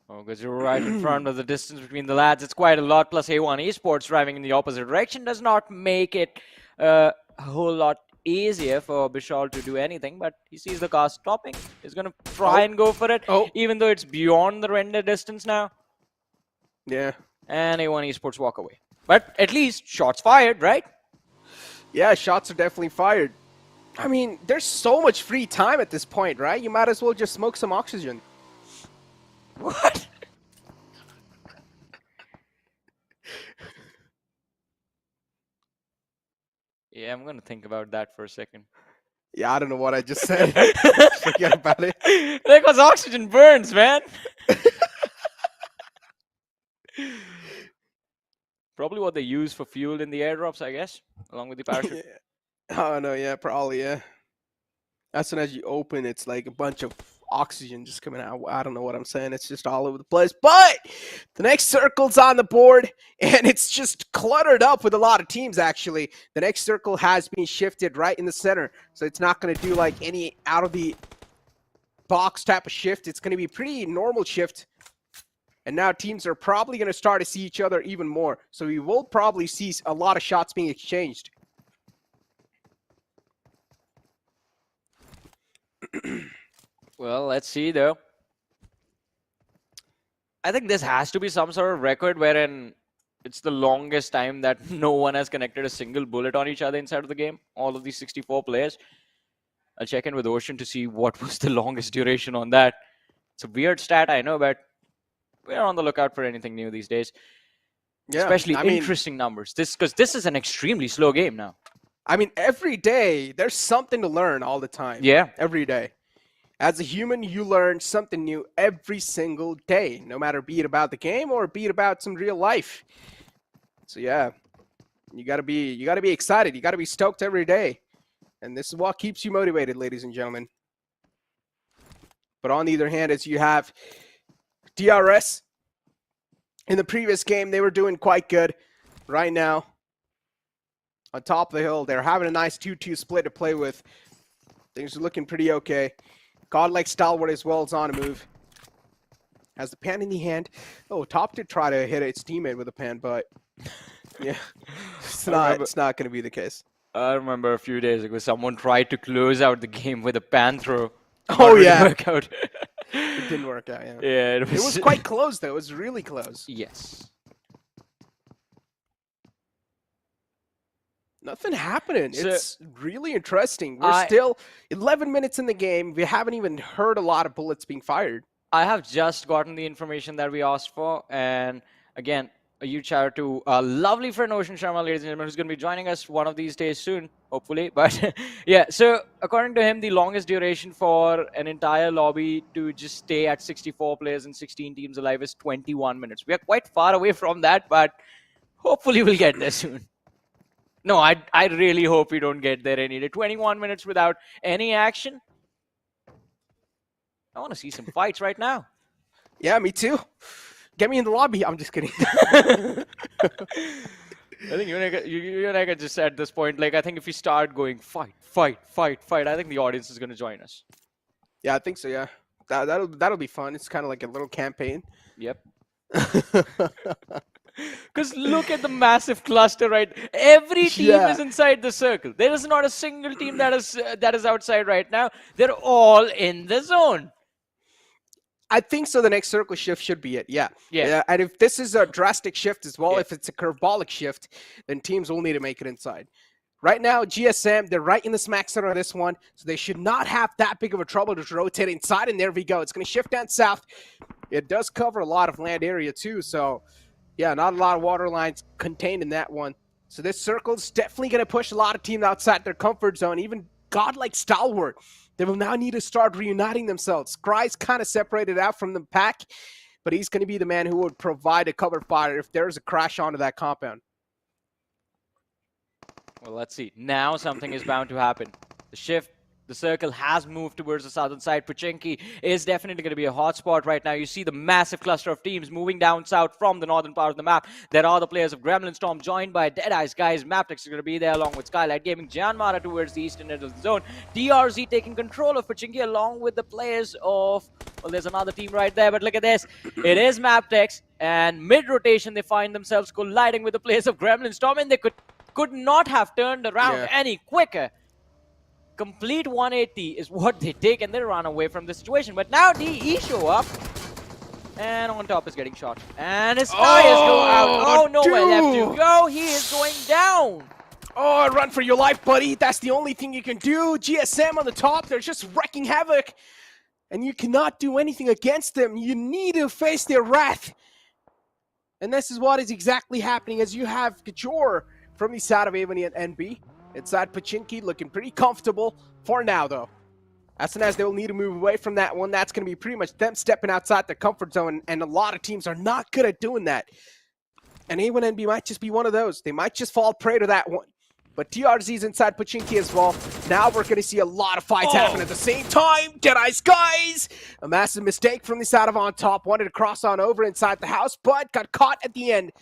Oh, because you're right in front of the distance between the lads. It's quite a lot. Plus A1 Esports driving in the opposite direction does not make it a whole lot easier for Bishal to do anything. But he sees the car stopping. He's going to try and go for it, even though it's beyond the render distance now. Yeah. And A1 Esports walk away. But at least shots fired, right? Yeah, shots are definitely fired. I mean, there's so much free time at this point, right? You might as well just smoke some oxygen. What? Yeah, I'm gonna think about that for a second. Yeah, I don't know what I just said. Forget about it. Because oxygen burns, man. Probably what they use for fuel in the airdrops, I guess, along with the parachute. Yeah. Oh, no, yeah, probably, yeah. As soon as you open, it's like a bunch of oxygen just coming out. I don't know what I'm saying. It's just all over the place. But the next circle's on the board, and it's just cluttered up with a lot of teams, actually. The next circle has been shifted right in the center, so it's not going to do like any out-of-the-box type of shift. It's going to be pretty normal shift. And now teams are probably going to start to see each other even more. So we will probably see a lot of shots being exchanged. Well, let's see, though. I think this has to be some sort of record wherein it's the longest time that no one has connected a single bullet on each other inside of the game. All of these 64 players. I'll check in with Ocean to see what was the longest duration on that. It's a weird stat, I know, but we're on the lookout for anything new these days. Yeah, especially interesting numbers. Because this is an extremely slow game now. I mean, every day, there's something to learn all the time. Yeah. Every day. As a human, you learn something new every single day, no matter be it about the game or be it about some real life. So yeah, you gotta be excited. You gotta be stoked every day. And this is what keeps you motivated, ladies and gentlemen. But on the other hand, as you have DRS, in the previous game, they were doing quite good. Right now, on top of the hill, they're having a nice 2-2 split to play with. Things are looking pretty okay. Godlike Stalwart as well is on a move. Has the pan in the hand. Oh, Top did try to hit its teammate with a pan, but yeah, it's not going to be the case. I remember a few days ago, someone tried to close out the game with a pan throw. Oh, yeah. Work out. It didn't work out, yeah. Yeah, it was quite close, though. It was really close. Yes. Nothing happening. So, it's really interesting. We're still 11 minutes in the game. We haven't even heard a lot of bullets being fired. I have just gotten the information that we asked for. And again, a huge shout out to our lovely friend Ocean Sharma, ladies and gentlemen, who's going to be joining us one of these days soon, hopefully. But yeah, so according to him, the longest duration for an entire lobby to just stay at 64 players and 16 teams alive is 21 minutes. We are quite far away from that, but hopefully we'll get there soon. No, I really hope we don't get there any day. 21 minutes without any action. I want to see some fights right now. Yeah, me too. Get me in the lobby. I'm just kidding. I think you and I can just at this point, like, I think if we start going fight, I think the audience is going to join us. Yeah, I think so, yeah. That'll be fun. It's kind of like a little campaign. Yep. Because look at the massive cluster, right? Every team is inside the circle. There is not a single team that is outside right now. They're all in the zone. I think so. The next circle shift should be it. Yeah. And if this is a drastic shift as well, if it's a curvebolic shift, then teams will need to make it inside. Right now, GSM, they're right in the smack center of this one, so they should not have that big of a trouble to rotate inside, and there we go. It's going to shift down south. It does cover a lot of land area too, so yeah, not a lot of water lines contained in that one. So this circle's definitely going to push a lot of teams outside their comfort zone, even Godlike Stalwart. They will now need to start reuniting themselves. Scry's kind of separated out from the pack, but he's going to be the man who would provide a cover fire if there's a crash onto that compound. Well, let's see. Now something is bound to happen. The shift The circle has moved towards the southern side. Pochinki is definitely going to be a hotspot right now. You see the massive cluster of teams moving down south from the northern part of the map. There are the players of Gremlin Storm joined by Deadeyes. Guys, MABETEX is going to be there along with Skylight Gaming. Janmara towards the eastern end of the zone. DRZ taking control of Pochinki along with the players of... Well, there's another team right there, but look at this. It is MABETEX, and mid-rotation they find themselves colliding with the players of Gremlin Storm, and they could not have turned around any quicker. Complete 180 is what they take, and they run away from the situation. But now DE show up, and on top is getting shot. And his tires go out. Oh, nowhere left to go. He is going down. Oh, run for your life, buddy. That's the only thing you can do. GSM on the top, they're just wrecking havoc. And you cannot do anything against them. You need to face their wrath. And this is what is exactly happening as you have Kajor from the side of A1 and NB. Inside Pochinki looking pretty comfortable for now, though. As soon as they will need to move away from that one, that's going to be pretty much them stepping outside their comfort zone, and a lot of teams are not good at doing that. And A1NB might just be one of those. They might just fall prey to that one. But TRZ's inside Pochinki as well. Now we're going to see a lot of fights happen at the same time. Deadeyes, guys! A massive mistake from the side of on top. Wanted to cross on over inside the house, but got caught at the end.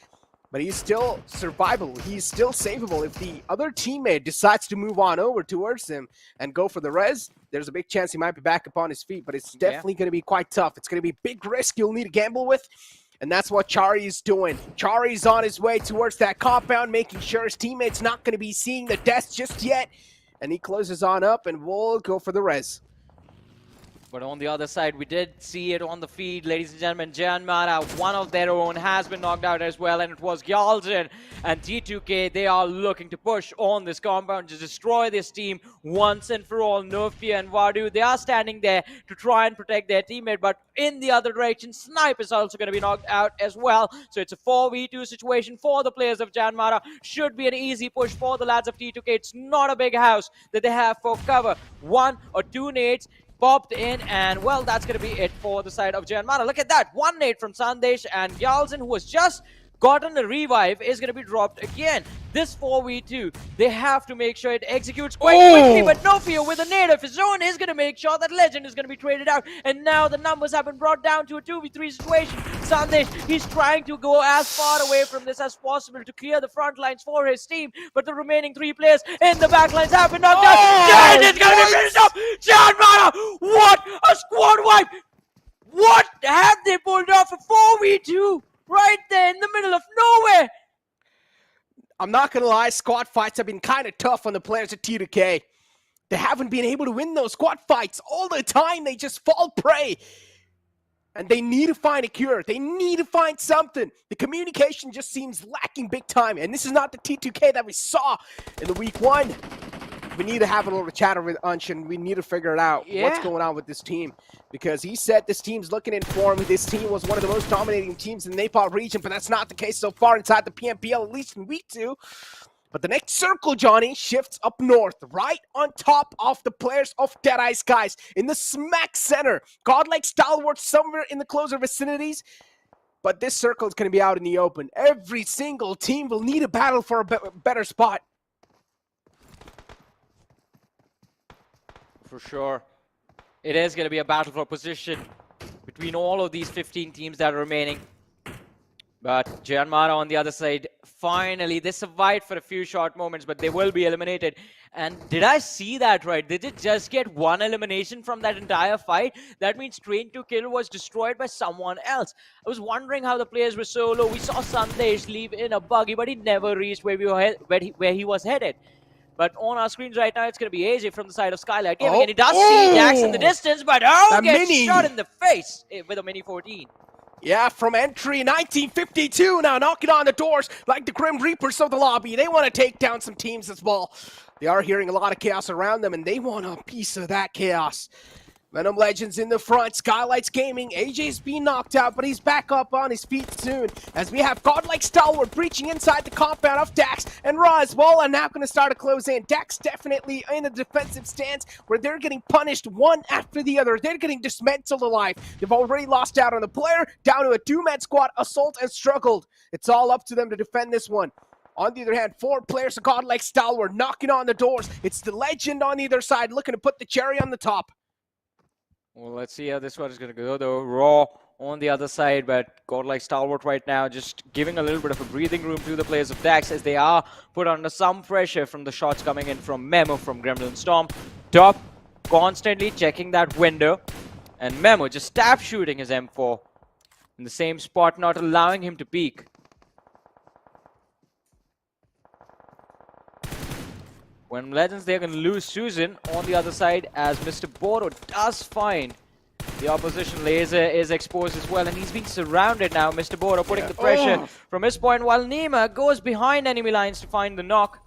But he's still survivable. He's still savable. If the other teammate decides to move on over towards him and go for the res, there's a big chance he might be back up on his feet. But it's definitely going to be quite tough. It's going to be a big risk you'll need to gamble with. And that's what Chari is doing. Chari's on his way towards that compound, making sure his teammate's not going to be seeing the death just yet. And he closes on up and will go for the res. But on the other side, we did see it on the feed, ladies and gentlemen. Janmara, one of their own, has been knocked out as well, and it was Gyalzin and T2K. They are looking to push on this compound to destroy this team once and for all. Nofia and Vadu, they are standing there to try and protect their teammate, but in the other direction, Snipe is also going to be knocked out as well. So it's a 4v2 situation for the players of Janmara. Should be an easy push for the lads of T2K. It's not a big house that they have for cover. 1 or 2 nades popped in, and well, that's going to be it for the side of Janmara. Look at that, 1 nade from Sandesh, and Gyalzin, who has just gotten a revive, is going to be dropped again. This 4v2, they have to make sure it executes quite quickly, but Nofio with a nade of his own is going to make sure that Legend is going to be traded out, and now the numbers have been brought down to a 2v3 situation. Sandesh, he's trying to go as far away from this as possible to clear the front lines for his team, but the remaining 3 players in the back lines have been knocked out. And it's going to be finished up! Janmara, what a squad wipe! What have they pulled off a 4v2? Right there in the middle of nowhere. I'm not going to lie, squad fights have been kind of tough on the players at T2K. They haven't been able to win those squad fights all the time. They just fall prey. And they need to find a cure. They need to find something. The communication just seems lacking big time. And this is not the T2K that we saw in the week 1. We need to have a little chatter with Unch, and we need to figure it out what's going on with this team. Because he said this team's looking in form. This team was one of the most dominating teams in the Nepal region, but that's not the case so far inside the PMPL, at least in week 2. But the next circle, Johnny, shifts up north, right on top of the players of Deadeyes, guys, in the smack center. Godlike Stalwart somewhere in the closer vicinities. But this circle is going to be out in the open. Every single team will need a battle for a better spot. For sure. It is going to be a battle for position between all of these 15 teams that are remaining. But Janmara on the other side, finally, they survived for a few short moments, but they will be eliminated. And did I see that right? Did it just get 1 elimination from that entire fight? That means Train to Kill was destroyed by someone else. I was wondering how the players were so low. We saw Sandesh leave in a buggy, but he never reached where he was headed. But on our screens right now, it's going to be AJ from the side of Skylight Gaming, and he does see Dax in the distance, but gets shot in the face with a Mini 14. Yeah, from entry 1952, now knocking on the doors like the Grim Reapers of the lobby. They want to take down some teams as well. They are hearing a lot of chaos around them, and they want a piece of that chaos. Venom Legends in the front, Skylights Gaming, AJ's being knocked out, but he's back up on his feet soon, as we have Godlike Stalwart breaching inside the compound of Dax and Ra as well, and now going to start to close in. Dax definitely in a defensive stance, where they're getting punished one after the other. They're getting dismantled alive. They've already lost out on the player, down to a 2-man squad, assault and struggled. It's all up to them to defend this one. On the other hand, 4 players of Godlike Stalwart knocking on the doors. It's the legend on either side looking to put the cherry on the top. Well, let's see how this one is going to go, though. Raw on the other side, but Godlike Stalwart right now just giving a little bit of a breathing room to the players of DAX as they are put under some pressure from the shots coming in from Memo from Gremlin Storm. Top constantly checking that window, and Memo just stab shooting his M4 in the same spot, not allowing him to peek. When Legends, they're going to lose Susan on the other side as Mr. Boro does find the opposition laser is exposed as well, and he's being surrounded now. Mr. Boro putting the pressure from his point, while Nima goes behind enemy lines to find the knock.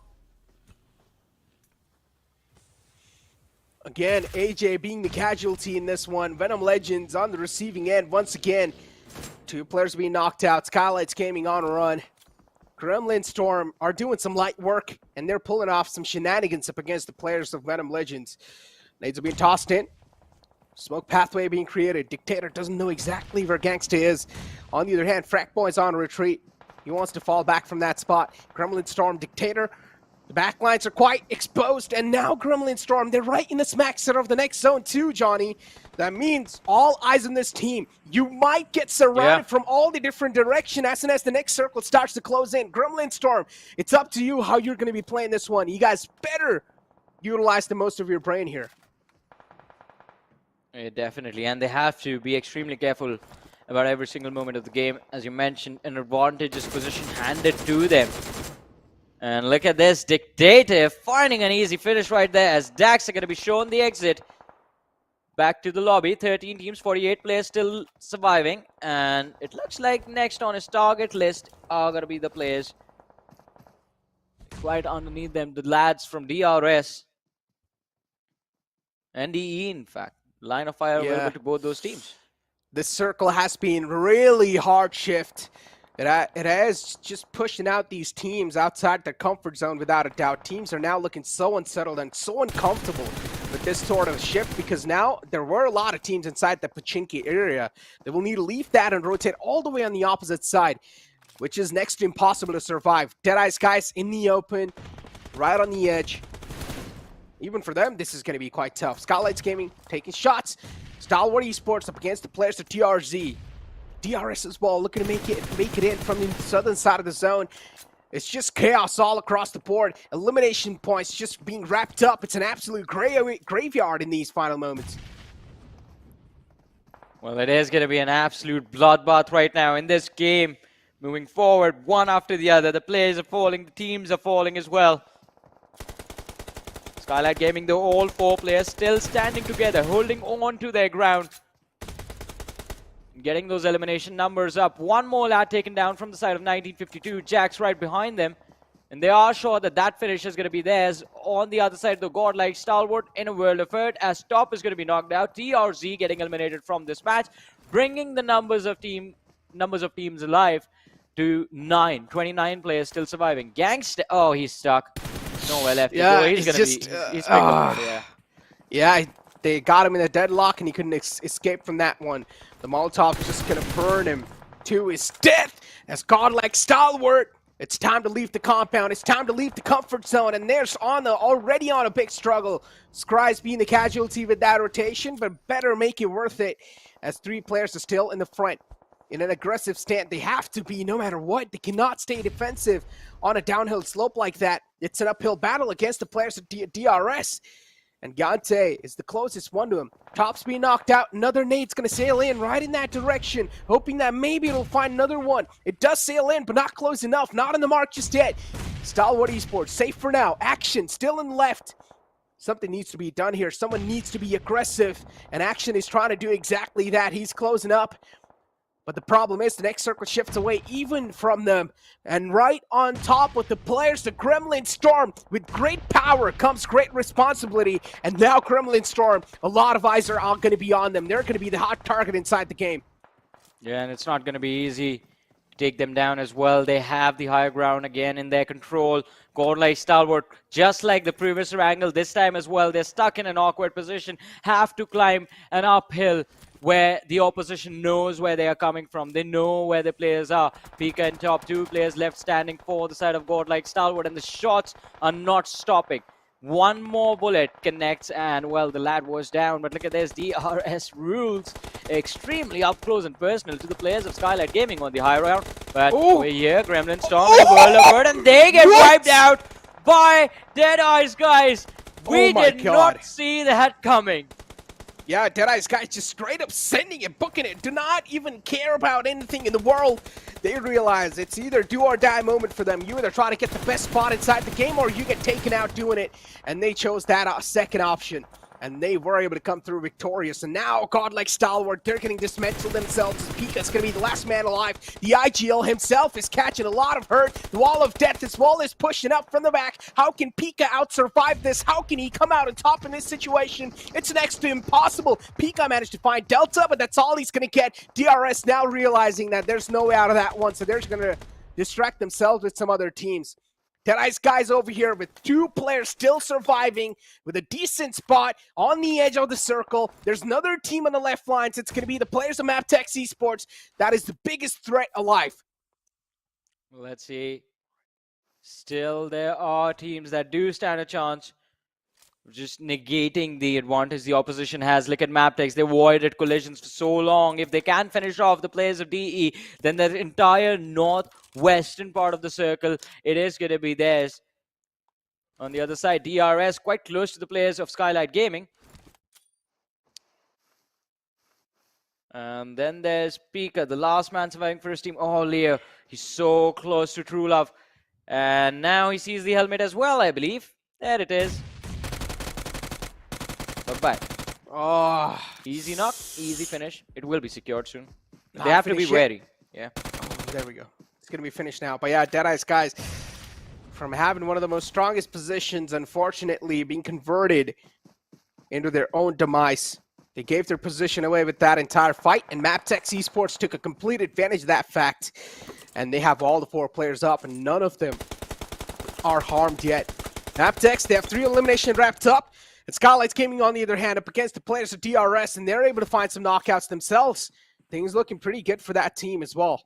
Again, AJ being the casualty in this one. Venom Legends on the receiving end once again. 2 players being knocked out. Skylights Gaming on a run. Gremlin Storm are doing some light work, and they're pulling off some shenanigans up against the players of Venom Legends. Nades are being tossed in. Smoke pathway being created. Dictator doesn't know exactly where Gangsta is. On the other hand, Frack Boy's on a retreat. He wants to fall back from that spot. Gremlin Storm, Dictator. The backlines are quite exposed, and now Gremlin Storm, they're right in the smack center of the next zone too, Johnny. That means all eyes on this team. You might get surrounded from all the different directions as soon as the next circle starts to close in. Gremlin Storm, it's up to you how you're going to be playing this one. You guys better utilize the most of your brain here. Yeah, definitely, and they have to be extremely careful about every single moment of the game. As you mentioned, an advantageous position handed to them. And look at this, Dictator finding an easy finish right there as DAX are going to be shown the exit. Back to the lobby, 13 teams, 48 players still surviving. And it looks like next on his target list are going to be the players right underneath them, the lads from DRS and DE, in fact. Line of fire available to both those teams. This circle has been really hard shift. It has just pushing out these teams outside their comfort zone without a doubt. Teams are now looking so unsettled and so uncomfortable with this sort of shift because now there were a lot of teams inside the Pachinki area. They will need to leave that and rotate all the way on the opposite side, which is next to impossible to survive. Deadeye Skies in the open, right on the edge. Even for them, this is going to be quite tough. Skylights Gaming taking shots. Stalwart Esports up against the players of TRZ. DRS as well, looking to make it in from the southern side of the zone. It's just chaos all across the board. Elimination points just being wrapped up. It's an absolute graveyard in these final moments. Well, it is going to be an absolute bloodbath right now in this game. Moving forward, one after the other. The players are falling, the teams are falling as well. Skylight Gaming, though, all 4 players still standing together, holding on to their ground. Getting those elimination numbers up. One more lad taken down from the side of 1952. Jack's right behind them. And they are sure that that finish is going to be theirs. On the other side, the Godlike Stalwart in a world of hurt as Top is going to be knocked out. TRZ getting eliminated from this match, bringing the numbers of teams alive to 9. 29 players still surviving. Gangsta, oh, he's stuck. Nowhere left to go. He's going to be... He's yeah, they got him in a deadlock and he couldn't escape from that one. The Molotov is just going to burn him to his death as Godlike Stalwart. It's time to leave the compound. It's time to leave the comfort zone. And there's already on a big struggle. Scry's being the casualty with that rotation, but better make it worth it as 3 players are still in the front. In an aggressive stand, they have to be no matter what. They cannot stay defensive on a downhill slope like that. It's an uphill battle against the players of DRS. And Gante is the closest one to him. Top's being knocked out. Another nade's going to sail in right in that direction, hoping that maybe it'll find another one. It does sail in, but not close enough. Not on the mark just yet. Stalwart Esports, safe for now. Action still in the left. Something needs to be done here. Someone needs to be aggressive. And Action is trying to do exactly that. He's closing up. But the problem is the next circle shifts away even from them. And right on top with the players, the Gremlin Storm. With great power comes great responsibility. And now Gremlin Storm, a lot of eyes are going to be on them. They're going to be the hot target inside the game. Yeah, and it's not going to be easy to take them down as well. They have the higher ground again in their control. Godlike Stalwart, just like the previous Erangel, this time as well, they're stuck in an awkward position. Have to climb an uphill where the opposition knows where they are coming from. They know where the players are. Pika and top 2 players left standing for the side of Godlike Stalwart, and the shots are not stopping. One more bullet connects, and well, the lad was down. But look at this, DRS rules extremely up close and personal to the players of Skylight Gaming on the high round. But over here, Gremlin Storm in the world of hurt, and they get wiped out by Deadeye's guys. We did not see that coming. Yeah, Deadeye's guys just straight up sending it, booking it, do not even care about anything in the world. They realize it's either do or die moment for them. You either try to get the best spot inside the game or you get taken out doing it. And they chose that second option. And they were able to come through victorious. And now, Godlike Stalwart, they're getting dismantled themselves as Pika's going to be the last man alive. The IGL himself is catching a lot of hurt. The wall of death as well is pushing up from the back. How can Pika out-survive this? How can he come out on top in this situation? It's next to impossible. Pika managed to find Delta, but that's all he's going to get. DRS now realizing that there's no way out of that one, so they're just going to distract themselves with some other teams. Deadeye's guys over here with 2 players still surviving with a decent spot on the edge of the circle. There's another team on the left lines. It's going to be the players of MABETEX Esports. That is the biggest threat alive. Let's see. Still, there are teams that do stand a chance. Just negating the advantage the opposition has. Look at MABETEX. They avoided collisions for so long. If they can finish off the players of DE, then the entire northwestern part of the circle, it is going to be theirs. On the other side, DRS quite close to the players of Skylight Gaming. And then there's Pika, the last man surviving for his team. Oh, Leo, he's so close to true love. And now he sees the helmet as well, I believe. There it is. Bye-bye. Oh. Easy knock, easy finish. It will be secured soon. They have to be wary. Yeah. Oh, there we go. It's going to be finished now. But yeah, Deadeye's guys, from having one of the most strongest positions, unfortunately, being converted into their own demise. They gave their position away with that entire fight, and MABETEX Esports took a complete advantage of that fact. And they have all the 4 players up, and none of them are harmed yet. MABETEX, they have 3 eliminations wrapped up. And Skylight Gaming, on the other hand, up against the players of DRS, and they're able to find some knockouts themselves. Things looking pretty good for that team as well.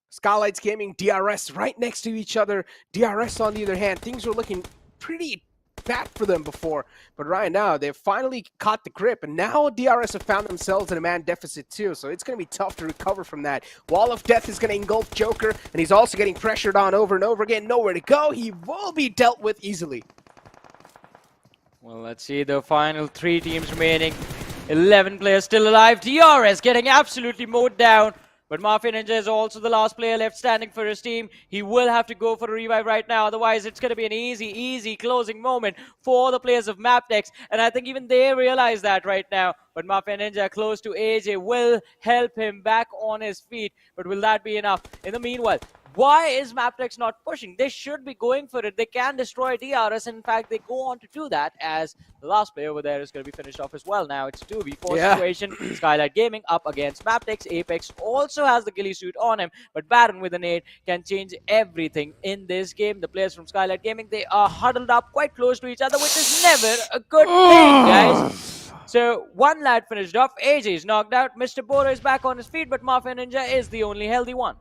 Skylight Gaming, DRS right next to each other. DRS, on the other hand, things were looking pretty bad for them before. But right now, they've finally caught the grip, and now DRS have found themselves in a man deficit too, so it's going to be tough to recover from that. Wall of Death is going to engulf Joker, and he's also getting pressured on over and over again. Nowhere to go. He will be dealt with easily. Well, let's see the final 3 teams remaining. 11 players still alive. DRS getting absolutely mowed down. But Mafia Ninja is also the last player left standing for his team. He will have to go for a revive right now. Otherwise, it's going to be an easy closing moment for the players of MABETEX. And I think even they realize that right now. But Mafia Ninja close to AJ will help him back on his feet. But will that be enough? In the meanwhile, why is MABETEX not pushing? They should be going for it. They can destroy DRS. In fact, they go on to do that as the last player over there is going to be finished off as well. Now it's 2v4 situation. Skylight Gaming up against MABETEX. Apex also has the ghillie suit on him, but Baron with a nade can change everything in this game. The players from Skylight Gaming, they are huddled up quite close to each other, which is never a good thing, guys. So one lad finished off. AJ is knocked out. Mr. Bora is back on his feet, but Mafia Ninja is the only healthy one.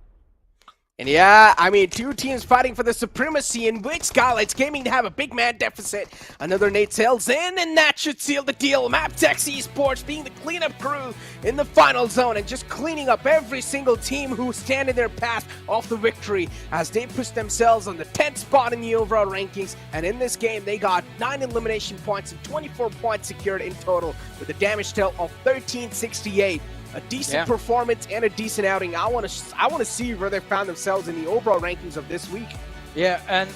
And yeah, I mean, 2 teams fighting for the supremacy in which Skylight's Gaming to have a big man deficit. Another nade sails in, and that should seal the deal. MABETEX Esports being the cleanup crew in the final zone and just cleaning up every single team who stand in their path off the victory as they push themselves on the 10th spot in the overall rankings. And in this game, they got 9 elimination points and 24 points secured in total with a damage total of 1368. A decent performance and a decent outing. I want to see where they found themselves in the overall rankings of this week. Yeah, and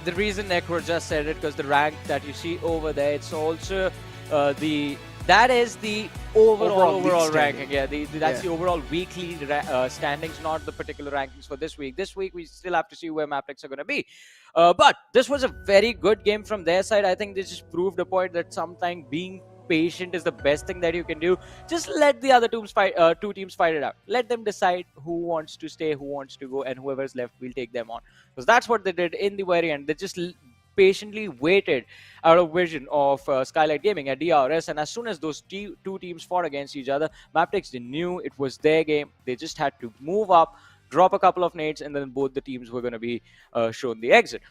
the reason Necro just said it because the rank that you see over there, it's also that is the overall ranking. Yeah, that's the overall weekly standings, not the particular rankings for this week. This week we still have to see where MABETEX are going to be. But this was a very good game from their side. I think this just proved a point that sometimes being patient is the best thing that you can do. Just let the other two teams fight it out. Let them decide who wants to stay, who wants to go, and whoever's left, we'll take them on. Because that's what they did in the very end. They just patiently waited out of vision of Skylight Gaming at DRS, and as soon as those two teams fought against each other, MABETEX, they knew it was their game. They just had to move up, drop a couple of nades, and then both the teams were going to be shown the exit.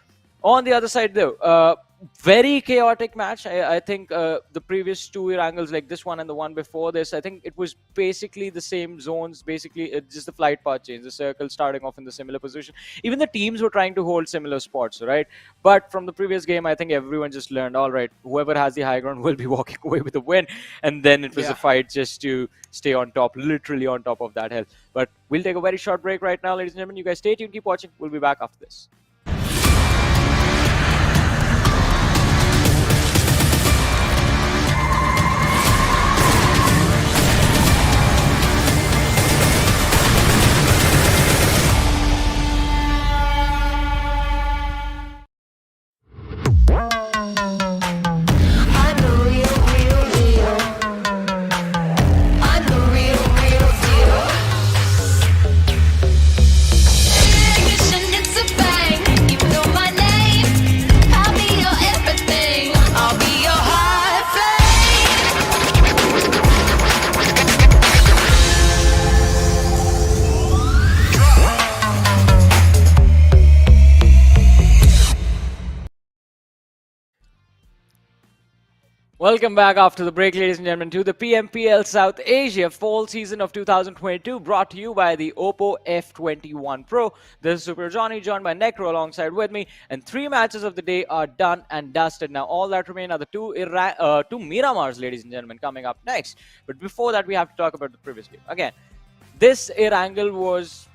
On the other side, though, very chaotic match. I think the previous two Erangels, like this one and the one before this, I think it was basically the same zones. Basically, just the flight path change, the circle starting off in the similar position. Even the teams were trying to hold similar spots, right? But from the previous game, I think everyone just learned, all right, whoever has the high ground will be walking away with the win. And then it was a fight just to stay on top, literally on top of that hill. But we'll take a very short break right now, ladies and gentlemen. You guys stay tuned, keep watching. We'll be back after this. Welcome back after the break, ladies and gentlemen, to the PMPL South Asia fall season of 2022, brought to you by the Oppo F21 Pro. This is Super Johnny, joined by Necro alongside with me, and 3 matches of the day are done and dusted. Now, all that remain are the two Miramars, ladies and gentlemen, coming up next. But before that, we have to talk about the previous game. Again, this Erangel was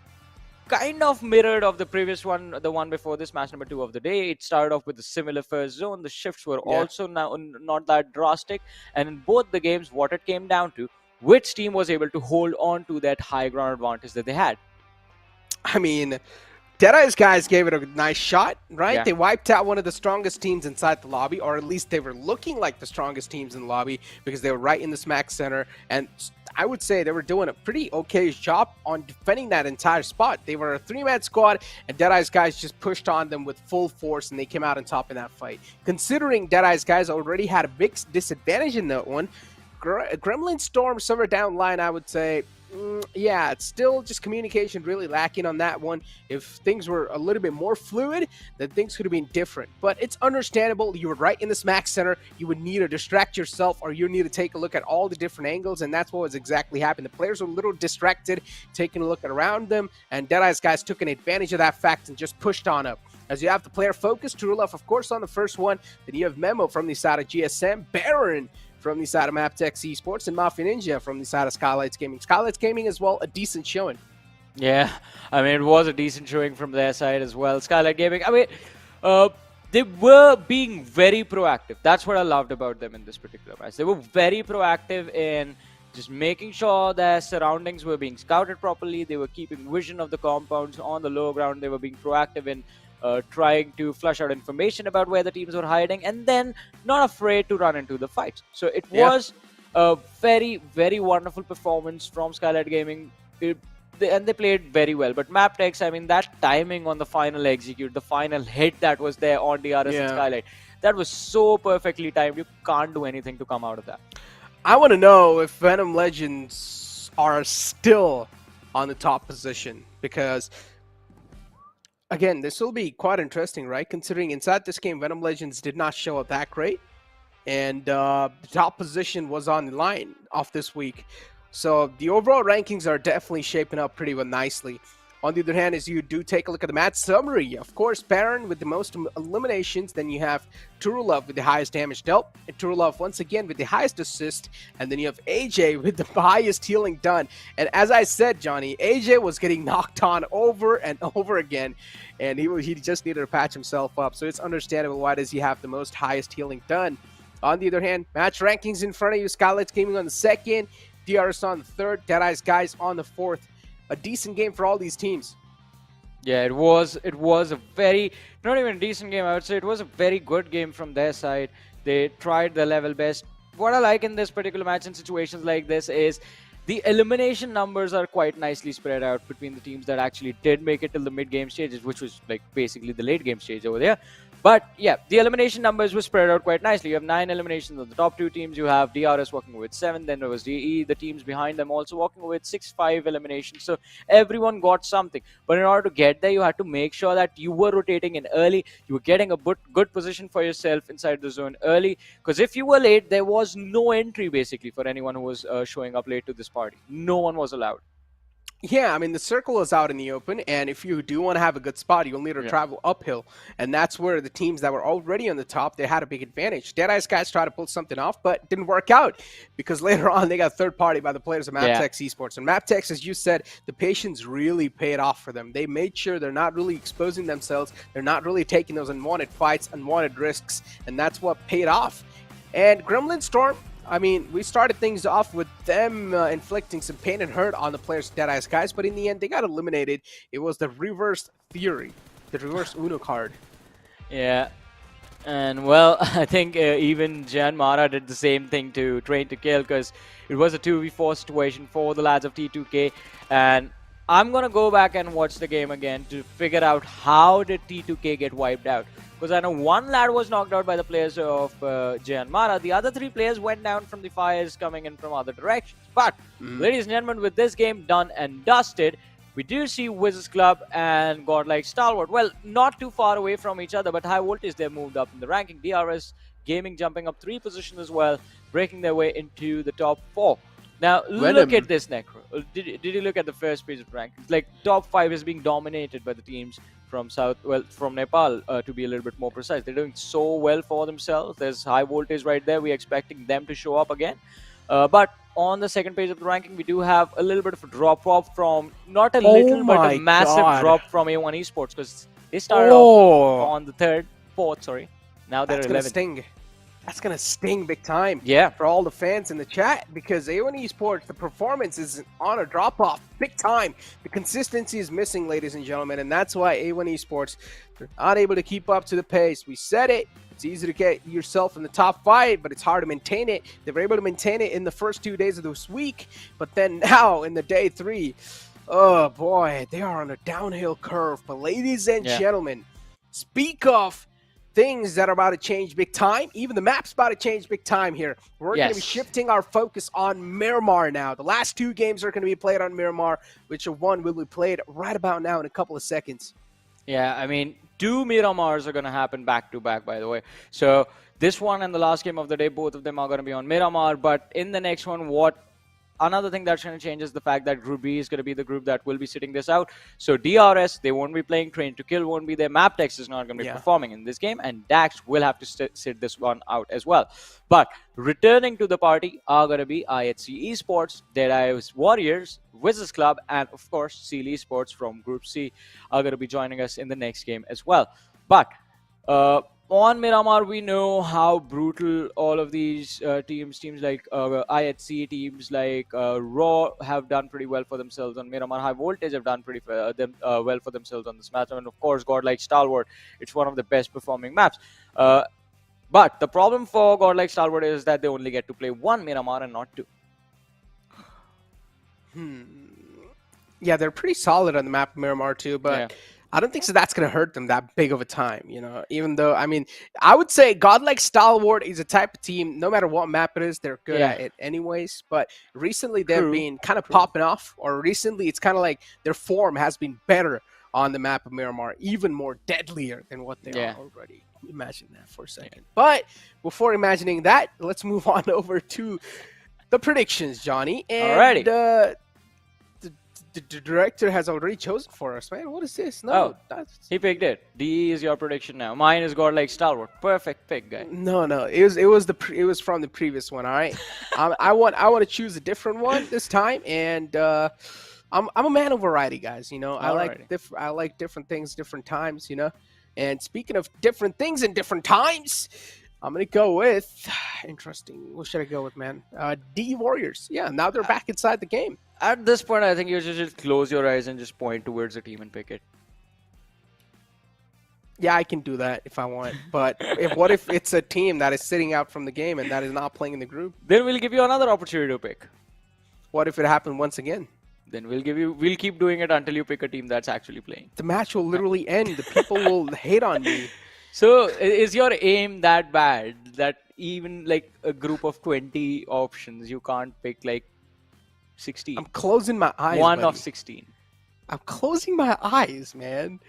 kind of mirrored of the previous one, the one before this, match number 2 of the day. It started off with a similar first zone. The shifts were also now not that drastic, and in both the games, what it came down to, which team was able to hold on to that high ground advantage that they had. I mean, Deadeye's guys gave it a nice shot, right? Yeah. They wiped out one of the strongest teams inside the lobby, or at least they were looking like the strongest teams in the lobby because they were right in the smack center. And I would say they were doing a pretty okay job on defending that entire spot. They were a 3-man squad, and Deadeye's guys just pushed on them with full force, and they came out on top in that fight. Considering Deadeye's guys already had a big disadvantage in that one, Gremlin Storm somewhere down the line, I would say, yeah, it's still just communication really lacking on that one. If things were a little bit more fluid, then things could have been different. But it's understandable. You were right in the smack center. You would need to distract yourself, or you need to take a look at all the different angles, and that's what was exactly happening. The players were a little distracted, taking a look around them, and Deadeye's guys took an advantage of that fact and just pushed on up. As you have the player focus, Turulov, of course, on the first one. Then you have Memo from the side of GSM, Baron from the side of MABETEX Esports, and Mafia Ninja from the side of Skylights Gaming. Skylights Gaming as well, a decent showing. Yeah, I mean, it was a decent showing from their side as well. Skylight Gaming, I mean, they were being very proactive. That's what I loved about them in this particular match. They were very proactive in just making sure their surroundings were being scouted properly. They were keeping vision of the compounds on the low ground. They were being proactive in trying to flush out information about where the teams were hiding, and then not afraid to run into the fights. So it was a very, very wonderful performance from Skylight Gaming, and they played very well. But MABETEX, I mean, that timing on the final execute, the final hit that was there on DRS and Skylight, that was so perfectly timed. You can't do anything to come out of that. I want to know if Venom Legends are still on the top position, because again, this will be quite interesting, right? Considering inside this game, Venom Legends did not show up that great, and the top position was on the line off this week. So the overall rankings are definitely shaping up pretty well nicely. On the other hand, as you do take a look at the match summary, of course, Baron with the most eliminations, then you have Turulov with the highest damage dealt, and Turulov once again with the highest assist, and then you have AJ with the highest healing done. And as I said, Johnny, AJ was getting knocked on over and over again, and he just needed to patch himself up, so it's understandable why does he have the most highest healing done. On the other hand, match rankings in front of you, Skylights Gaming on the second, DRS on the third, Deadeye's guys on the fourth. A decent game for all these teams. Yeah, it was a very, not even a decent game, I would say it was a very good game from their side. They tried their level best. What I like in this particular match in situations like this is the elimination numbers are quite nicely spread out between the teams that actually did make it till the mid-game stages, which was like basically the late game stage over there. But yeah, the elimination numbers were spread out quite nicely. You have 9 eliminations on the top 2 teams. You have DRS walking with 7. Then there was DE, the teams behind them also walking with 6-5 eliminations. So everyone got something. But in order to get there, you had to make sure that you were rotating in early. You were getting a good position for yourself inside the zone early. Because if you were late, there was no entry basically for anyone who was showing up late to this party. No one was allowed. Yeah, I mean, the circle is out in the open, and if you do want to have a good spot, you'll need to travel uphill, and that's where the teams that were already on the top, they had a big advantage. Deadeye's guys tried to pull something off, but it didn't work out, because later on, they got third party by the players of MABETEX Esports. And MABETEX, as you said, the patience really paid off for them. They made sure they're not really exposing themselves, they're not really taking those unwanted fights, unwanted risks, and that's what paid off. And Gremlin Storm, I mean, we started things off with them inflicting some pain and hurt on the players of Deadeye's guys, but in the end, they got eliminated. It was the reverse theory, the reverse Uno card. Yeah. And, well, I think even Jan Mara did the same thing to Train to Kill, because it was a 2v4 situation for the lads of T2K. And I'm going to go back and watch the game again to figure out how did T2K get wiped out. Because I know one lad was knocked out by the players of Jan Mara. The other 3 players went down from the fires coming in from other directions. But, ladies and gentlemen, with this game done and dusted, we do see WIZZES Club and Godlike Stalwart. Well, not too far away from each other, but high voltage, they've moved up in the ranking. DRS Gaming jumping up 3 positions as well, breaking their way into the top 4. Now, look at this, Necro. Did you look at the first page of rankings? Like, top 5 is being dominated by the teams from from Nepal, to be a little bit more precise. They're doing so well for themselves. There's high voltage right there. We're expecting them to show up again. But on the second page of the ranking, we do have a little bit of a drop-off from, not a little, but a massive drop from A1 Esports, because they started off on the 4th, sorry. Now they're 11th. Sting. That's going to sting big time for all the fans in the chat, because A1 Esports, the performance is on a drop-off big time. The consistency is missing, ladies and gentlemen, and that's why A1 Esports are not able to keep up to the pace. We said it. It's easy to get yourself in the top 5, but it's hard to maintain it. They were able to maintain it in the first 2 days of this week, but then now in the day 3, oh boy, they are on a downhill curve. But ladies and gentlemen, speak of things that are about to change big time. Even the map's about to change big time here. We're going to be shifting our focus on Miramar now. The last 2 games are going to be played on Miramar, which one will be played right about now in a couple of seconds. Yeah, I mean, 2 Miramars are going to happen back-to-back, by the way. So this one and the last game of the day, both of them are going to be on Miramar. But in the next one, another thing that's going to change is the fact that Group B is going to be the group that will be sitting this out. So DRS, they won't be playing. Train to Kill won't be there. MABETEX is not going to be performing in this game. And DAX will have to sit this one out as well. But returning to the party are going to be IHC Esports, Deadeye's Warriors, WIZZES Club, and of course, Seal Esports from Group C are going to be joining us in the next game as well. But on Miramar, we know how brutal all of these teams like IHC, teams like Raw have done pretty well for themselves on Miramar. High Voltage have done pretty well for themselves on this match. And of course, Godlike Stalwart, it's one of the best performing maps. But the problem for Godlike Stalwart is that they only get to play 1 Miramar and not 2. Yeah, they're pretty solid on the map of Miramar too, but I don't think that's going to hurt them that big of a time, you know, even though, I mean, I would say Godlike Stalwart is a type of team, no matter what map it is, they're good at it anyways. But recently they've been kind of popping off, or recently it's kind of like their form has been better on the map of Miramar, even more deadlier than what they are already. Imagine that for a second. But before imagining that, let's move on over to the predictions, Johnny. And the director has already chosen for us, man. What is this? No, he picked it. D is your prediction now. Mine is Godlike Stalwart. Perfect pick, guy. No, it was from the previous one. All right, I want to choose a different one this time, and I'm a man of variety, guys. You know, I like different things, different times. You know, and speaking of different things and different times, I'm gonna go with interesting. What should I go with, man? D Warriors. Yeah, now they're back inside the game. At this point, I think you should just close your eyes and just point towards the team and pick it. Yeah, I can do that if I want. But what if it's a team that is sitting out from the game and that is not playing in the group? Then we'll give you another opportunity to pick. What if it happened once again? Then we'll keep doing it until you pick a team that's actually playing. The match will literally end. The people will hate on me. So is your aim that bad that even like a group of 20 options you can't pick like 16? I'm closing my eyes, One buddy. of 16. I'm closing my eyes, man.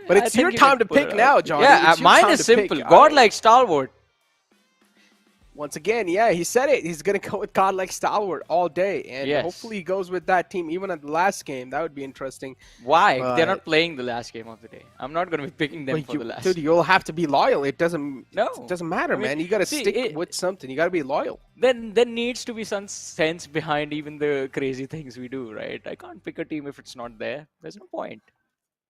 But I it's your think you can time to pull it pick out. now, Johnny. Yeah, It's your mine time is to simple. pick. Godlike Stalwart. Once again, yeah, he said it. He's going to go with Godlike Stalwart all day. And Yes. hopefully he goes with that team even at the last game. That would be interesting. Why? They're But- not playing the last game of the day. I'm not going to be picking them But for the last. dude, you'll have to be loyal. It doesn't matter, I mean, man. You got to see, stick with something. You got to be loyal. Then there needs to be some sense behind even the crazy things we do, right? I can't pick a team if it's not there. There's no point.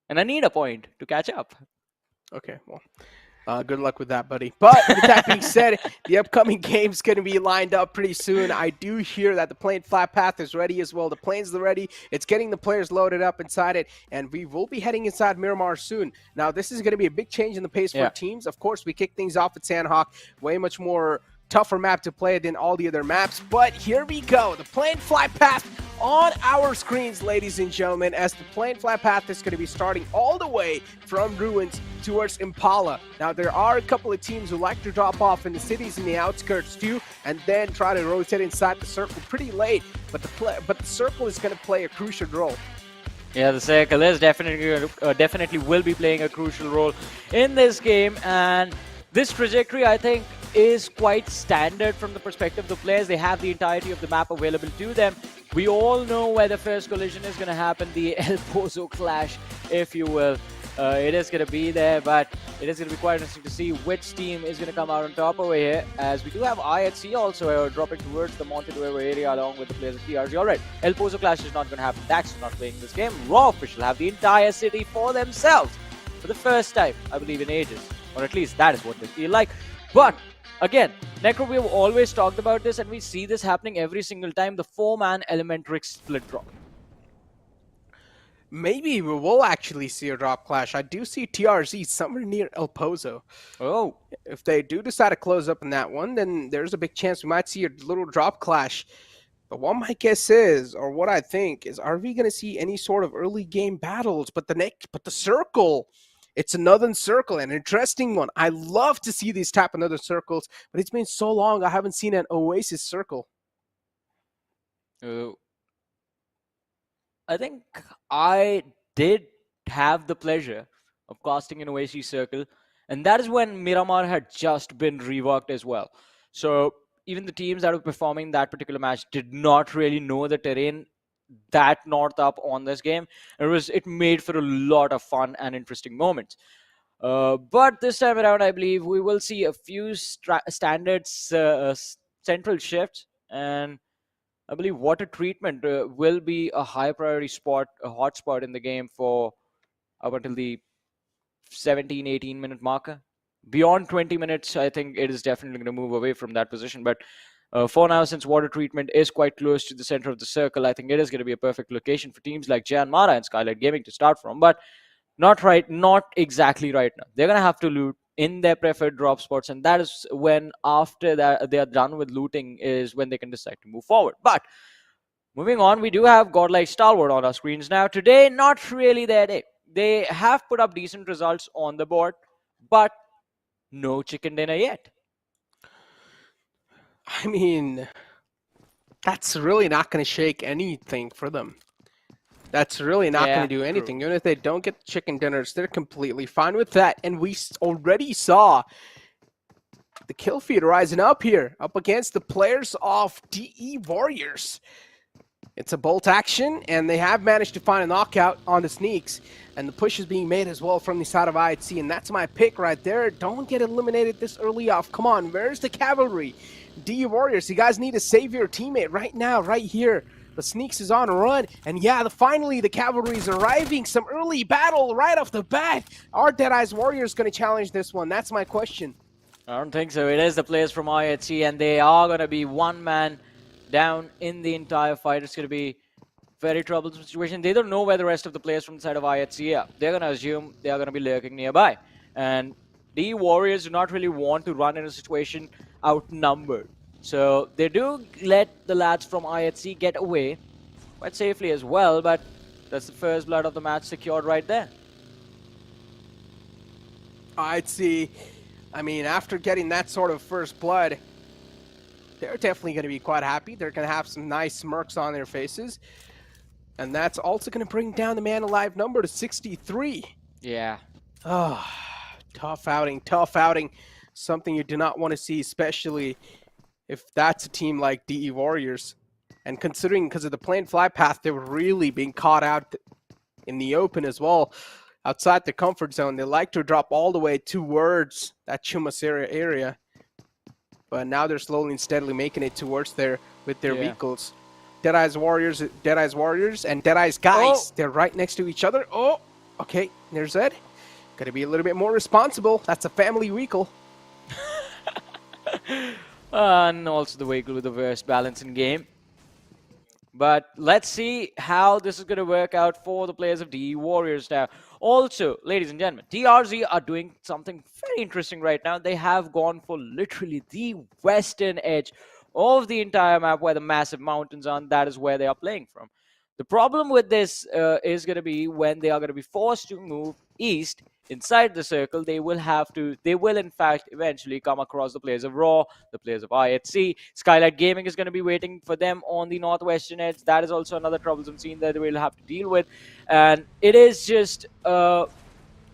And I need a point to catch up. Okay, well, good luck with that, buddy. But with that being said, the upcoming game's going to be lined up pretty soon. I do hear that the plane flat path is ready as well. The plane's ready. It's getting the players loaded up inside it, and we will be heading inside Miramar soon. Now, this is going to be a big change in the pace for teams. Of course, we kick things off at Sanhok. Way much more tougher map to play than all the other maps. But here we go. The plane flight path on our screens, ladies and gentlemen, as the plane flight path is going to be starting all the way from Ruins towards Impala. Now, there are a couple of teams who like to drop off in the cities in the outskirts too, and then try to rotate inside the circle pretty late. But the circle is going to play a crucial role. Yeah, the circle is definitely will be playing a crucial role in this game, and this trajectory, I think, is quite standard from the perspective of the players. They have the entirety of the map available to them. We all know where the first collision is going to happen, the El Pozo clash, if you will. It is going to be there, but it is going to be quite interesting to see which team is going to come out on top over here, as we do have IHC also dropping towards the Montevideo area along with the players of TRG. Alright, El Pozo clash is not going to happen. That's not playing this game. Raw Fish will have the entire city for themselves for the first time, I believe, in ages. Or at least that is what they feel like. But again, Necro, we have always talked about this, and we see this happening every single time, the 4-man Elementrix split drop. Maybe we will actually see a drop clash. I do see TRZ somewhere near El Pozo. Oh. If they do decide to close up in that one, then there's a big chance we might see a little drop clash. But what my guess is, or what I think, is are we going to see any sort of early game battles? But the circle, it's another circle, an interesting one. I love to see these type of other circles, but it's been so long I haven't seen an Oasis circle. I think I did have the pleasure of casting an Oasis circle, and that is when Miramar had just been reworked as well. So even the teams that were performing that particular match did not really know the terrain that north up on this game. It made for a lot of fun and interesting moments. But this time around, I believe we will see a few standard central shifts, and I believe water treatment will be a high priority spot, a hot spot in the game for up until the 17-18 minute marker. Beyond 20 minutes, I think it is definitely going to move away from that position. But for now, since water treatment is quite close to the center of the circle, I think it is going to be a perfect location for teams like Jan Mara and Skylight Gaming to start from. But not exactly right now. They're going to have to loot in their preferred drop spots, and that is when, after that they are done with looting, is when they can decide to move forward. But moving on, we do have Godlike Stalwart on our screens now. Today, not really their day. They have put up decent results on the board, but no chicken dinner yet. I mean, that's really not going to shake anything for them. That's really not going to do anything. Even if they don't get the chicken dinners, they're completely fine with that. And we already saw the kill feed rising up here, up against the players of DE Warriors. It's a bolt action, and they have managed to find a knockout on the sneaks. And the push is being made as well from the side of IHC. And that's my pick right there. Don't get eliminated this early off. Come on, where's the cavalry? DE Warriors, you guys need to save your teammate right now, right here. The Sneaks is on a run, and yeah, finally the cavalry is arriving. Some early battle right off the bat. Are Deadeye's Warriors going to challenge this one? That's my question. I don't think so. It is the players from IHC, and they are going to be one man down in the entire fight. It's going to be very troublesome situation. They don't know where the rest of the players from the side of IHC are. They're going to assume they are going to be lurking nearby. And the Warriors do not really want to run in a situation outnumbered. So they do let the lads from IHC get away quite safely as well, but that's the first blood of the match secured right there. I'd see. I mean, after getting that sort of first blood, they're definitely going to be quite happy. They're going to have some nice smirks on their faces. And that's also going to bring down the man alive number to 63. Yeah. Oh, tough outing, tough outing. Something you do not want to see, especially if that's a team like DE Warriors. And considering because of the plane fly path, they were really being caught out in the open as well. Outside the comfort zone, they like to drop all the way towards that Chumas area. But now they're slowly and steadily making it towards there with their vehicles. Deadeye's Warriors, and Deadeye's Guys. They're right next to each other. Oh, okay, there's Zed. Gotta be a little bit more responsible. That's a family vehicle. And also the vehicle with the worst balance in game. But let's see how this is going to work out for the players of DE Warriors now. Also, ladies and gentlemen, DRZ are doing something very interesting right now. They have gone for literally the western edge of the entire map where the massive mountains are, and that is where they are playing from. The problem with this is going to be when they are going to be forced to move east inside the circle, they will in fact eventually come across the players of Raw, the players of IHC. Skylight Gaming is going to be waiting for them on the northwestern edge. That is also another troublesome scene that they will have to deal with. And it is just, it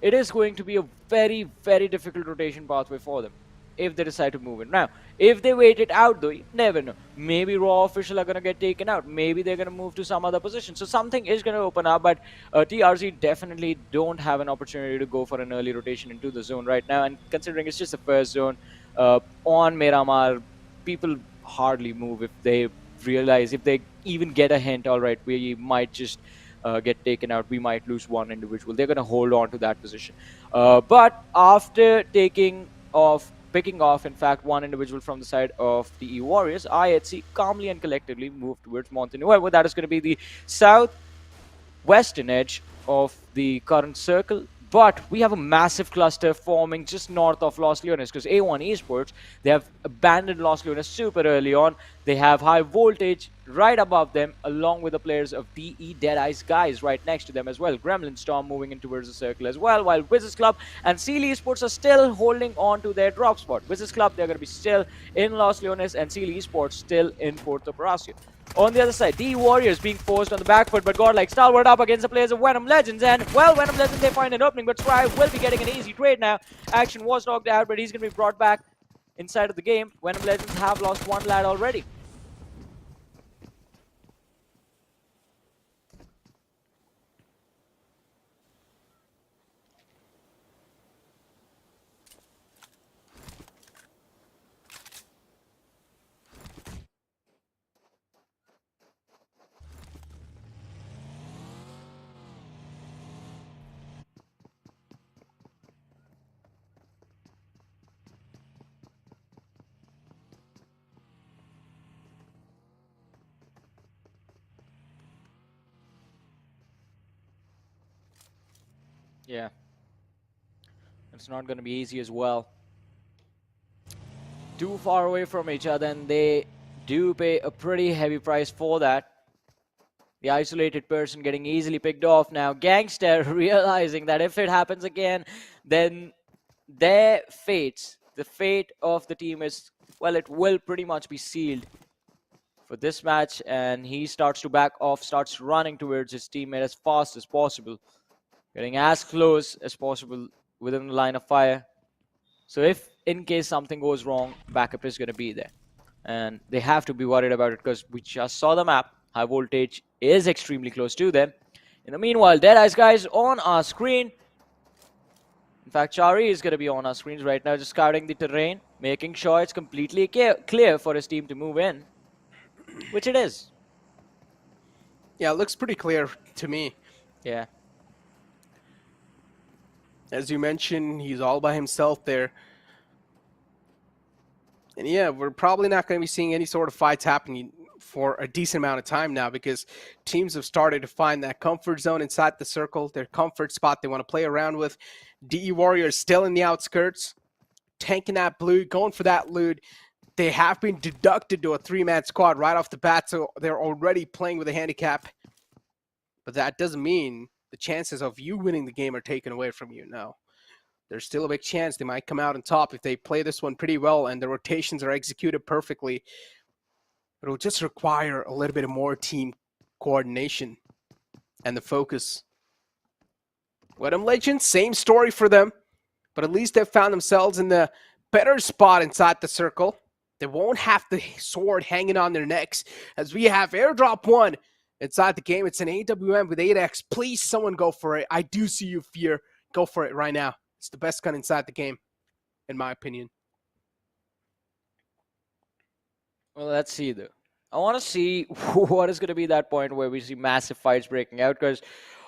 is going to be a very, very difficult rotation pathway for them if they decide to move in. Now, if they wait it out though, you never know. Maybe Raw official are going to get taken out. Maybe they're going to move to some other position. So something is going to open up, but TRZ definitely don't have an opportunity to go for an early rotation into the zone right now. And considering it's just the first zone on Miramar, people hardly move if they realize, if they even get a hint, all right, we might just get taken out. We might lose one individual. They're going to hold on to that position. But after picking off, in fact, one individual from the side of the E Warriors, IHC calmly and collectively moved towards Montenegro. That is going to be the southwestern edge of the current circle. But we have a massive cluster forming just north of Los Leones because A1 Esports, they have abandoned Los Leones super early on. They have high voltage right above them, along with the players of DE Deadeye's Guys right next to them as well. Gremlin Storm moving in towards the circle as well, while WIZZES Club and Seal Esports are still holding on to their drop spot. WIZZES Club, they're going to be still in Los Leones, and Seal Esports still in Puerto Paracio. On the other side, DE Warriors being forced on the back foot, but Godlike Stalwart up against the players of Venom Legends. And, well, Venom Legends, they find an opening, but Strive will be getting an easy trade now. Action was knocked out, but he's going to be brought back inside of the game. Venom Legends have lost one lad already. Yeah. It's not going to be easy as well. Too far away from each other, and they do pay a pretty heavy price for that. The isolated person getting easily picked off now. Gangster realizing that if it happens again, then their fates, the fate of the team is, well, it will pretty much be sealed for this match. And he starts to back off, starts running towards his teammate as fast as possible, getting as close as possible within the line of fire. So if in case something goes wrong, backup is going to be there. And they have to be worried about it because we just saw the map. High voltage is extremely close to them. In the meanwhile, Deadeye's Guys on our screen. In fact, Chari is going to be on our screens right now, just scouting the terrain, making sure it's completely clear for his team to move in, which it is. Yeah, it looks pretty clear to me. Yeah. As you mentioned, he's all by himself there. And yeah, we're probably not going to be seeing any sort of fights happening for a decent amount of time now because teams have started to find that comfort zone inside the circle, their comfort spot they want to play around with. DE Warriors still in the outskirts, tanking that blue, going for that loot. They have been deducted to a three-man squad right off the bat, so they're already playing with a handicap. But that doesn't mean the chances of you winning the game are taken away from you, no. there's still a big chance they might come out on top if they play this one pretty well and the rotations are executed perfectly. It'll just require a little bit of more team coordination and the focus. Wedham Legends, same story for them, but at least they've found themselves in the better spot inside the circle. They won't have the sword hanging on their necks as we have airdrop 1 inside the game. It's an AWM with ATRAX. Please, someone go for it. I do see you, Fear. Go for it right now. It's the best gun inside the game, in my opinion. Well, let's see though. I want to see what is going to be that point where we see massive fights breaking out, because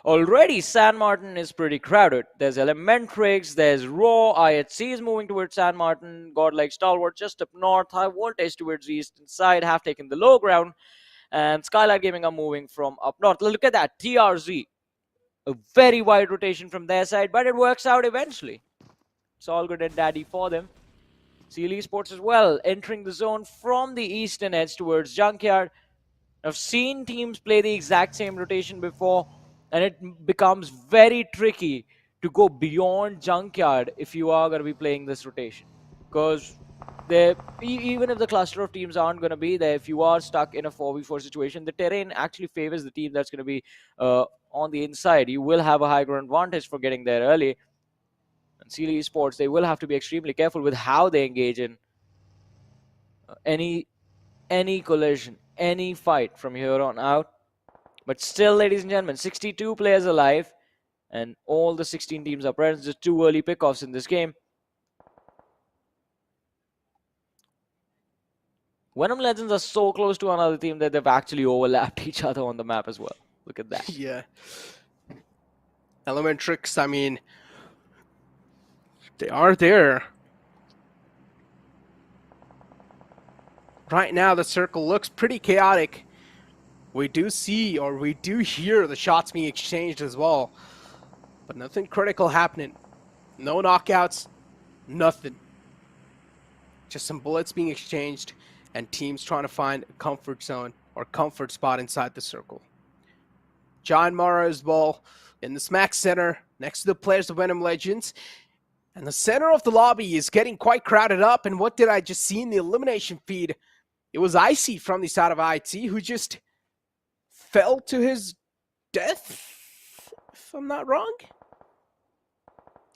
already San Martin is pretty crowded. There's Elementrix, there's Raw, IHC is moving towards San Martin, Godlike Stalwart just up north, High Voltage towards the eastern side, have taken the low ground, and Skylight Gaming are moving from up north. Look at that, TRZ. A very wide rotation from their side, but it works out eventually. It's all good and daddy for them. CL Esports as well, entering the zone from the eastern edge towards Junkyard. I've seen teams play the exact same rotation before, and it becomes very tricky to go beyond Junkyard if you are going to be playing this rotation. Because even if the cluster of teams aren't going to be there, if you are stuck in a 4v4 situation, the terrain actually favors the team that's going to be on the inside. You will have a high ground advantage for getting there early. And CL Esports, they will have to be extremely careful with how they engage in any collision, any fight from here on out. But still, ladies and gentlemen, 62 players alive, and all the 16 teams are present. Just 2 early pickoffs in this game. Venom Legends are so close to another team that they've actually overlapped each other on the map as well. Look at that. Yeah. Elementrix, I mean, they are there. Right now, the circle looks pretty chaotic. We do see, or we do hear the shots being exchanged as well. But nothing critical happening. No knockouts, nothing. Just some bullets being exchanged and teams trying to find a comfort zone or comfort spot inside the circle. John Mara as well in the smack center next to the players of Venom Legends. And the center of the lobby is getting quite crowded up. And what did I just see in the elimination feed? It was Icy from the side of IT who just fell to his death, if I'm not wrong.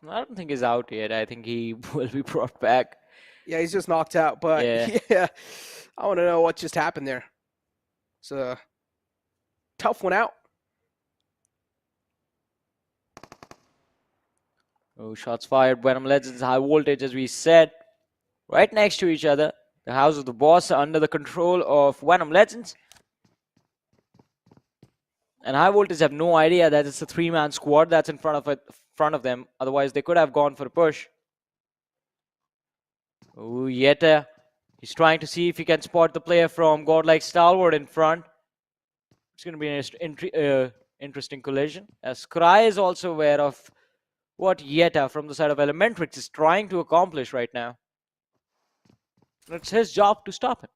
I don't think he's out yet. I think he will be brought back. Yeah, he's just knocked out. But yeah I want to know what just happened there. It's a tough one out. Oh, shots fired. Venom Legends, High Voltage, as we said, right next to each other. The House of the Boss under the control of Venom Legends. And High Voltage have no idea that it's a 3-man squad that's in front of them. Otherwise, they could have gone for a push. Oh, Yeta. He's trying to see if he can spot the player from Godlike Stalwart in front. It's going to be an interesting collision. As Cry is also aware of what Yeta from the side of Elementrix is trying to accomplish right now. It's his job to stop him.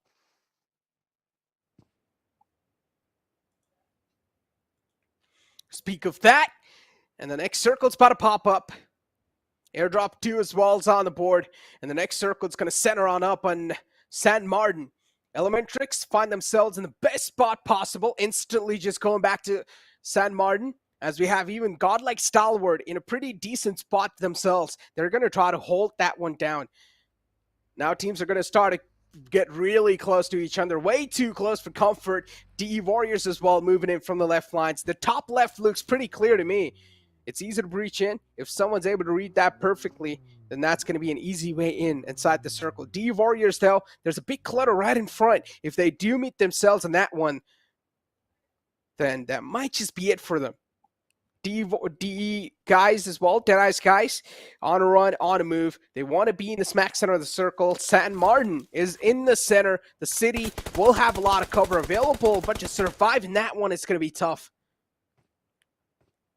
Speak of that, and the next circle's about to pop up. Airdrop 2 as well is on the board, and the next circle is going to center on up on San Martin. Elementrix find themselves in the best spot possible, instantly just going back to San Martin, as we have even Godlike Stalwart in a pretty decent spot themselves. They're going to try to hold that one down. Now teams are going to start to get really close to each other, way too close for comfort. DE Warriors as well moving in from the left lines. The top left looks pretty clear to me. It's easy to breach in. If someone's able to read that perfectly, then that's going to be an easy way in inside the circle. DE Warriors, though, there's a big clutter right in front. If they do meet themselves in that one, then that might just be it for them. DE guys as well, Deadeyes guys, on a run, on a move. They want to be in the smack center of the circle. San Martin is in the center. The city will have a lot of cover available, but to survive in that one, it's going to be tough.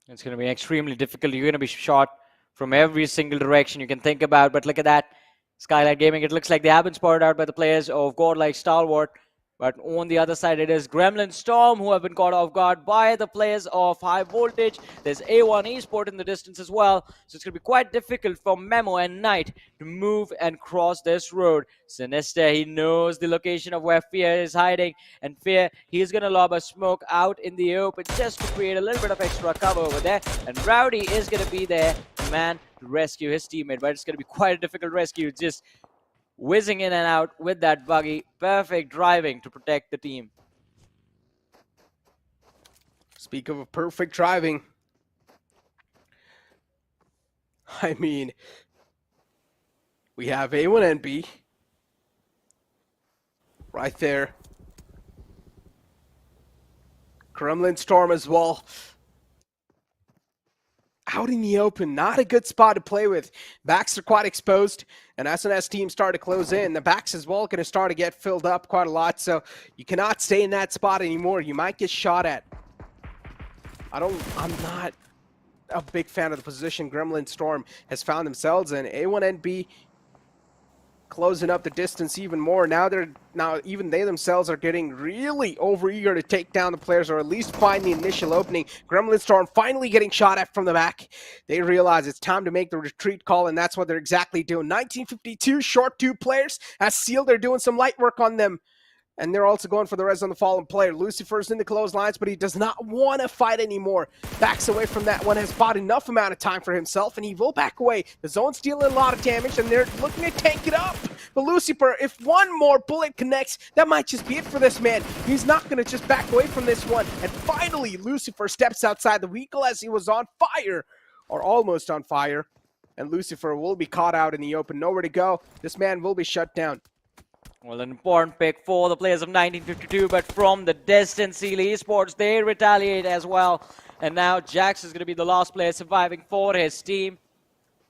It's going to be extremely difficult. You're going to be shot from every single direction you can think about. But look at that. Skylight Gaming, it looks like they have been spotted out by the players of Godlike Stalwart. But on the other side, it is Gremlin Storm who have been caught off guard by the players of High Voltage. There's A1 Esport in the distance as well. So it's going to be quite difficult for Memo and Knight to move and cross this road. Sinister, he knows the location of where Fear is hiding. And Fear, he's going to lob a smoke out in the open just to create a little bit of extra cover over there. And Rowdy is going to be there, man, to rescue his teammate. But it's going to be quite a difficult rescue. Just whizzing in and out with that buggy. Perfect driving to protect the team. Speak of a perfect driving. I mean, we have A1 and B right there. Gremlin Storm as well. Out in the open, not a good spot to play with. Backs are quite exposed, and as soon as teams start to close in, the backs as well going to start to get filled up quite a lot, so you cannot stay in that spot anymore. You might get shot at. I'm not a big fan of the position Gremlin Storm has found themselves in. A1 and B closing up the distance even more. Now even they themselves are getting really overeager to take down the players, or at least find the initial opening. Gremlin Storm finally getting shot at from the back. They realize it's time to make the retreat call, and that's what they're exactly doing. 1952 short 2 players. As Seal, they're doing some light work on them. And they're also going for the res on the fallen player. Lucifer's in the clotheslines, but he does not want to fight anymore. Backs away from that one, has bought enough amount of time for himself, and he will back away. The zone's dealing a lot of damage, and they're looking to tank it up. But Lucifer, if one more bullet connects, that might just be it for this man. He's not going to just back away from this one. And finally, Lucifer steps outside the vehicle as he was on fire, or almost on fire. And Lucifer will be caught out in the open. Nowhere to go. This man will be shut down. Well, an important pick for the players of 1952, but from the distance, Seal Esports, they retaliate as well. And now Jax is going to be the last player surviving for his team.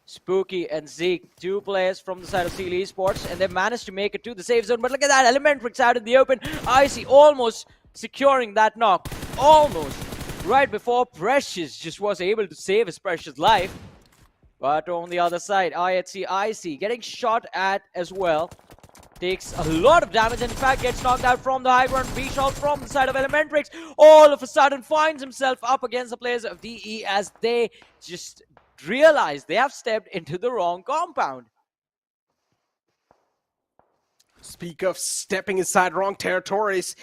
Spooky and Zeke, 2 players from the side of Seal Esports, and they managed to make it to the safe zone. But look at that, Elementrix out in the open. Icy almost securing that knock. Almost. Right before Precious just was able to save his precious life. But on the other side, IHC Icy getting shot at as well. Takes a lot of damage, and in fact gets knocked out from the high ground. B-shot from the side of Elementrix. All of a sudden finds himself up against the players of DE as they just realize they have stepped into the wrong compound. Speak of stepping inside wrong territories.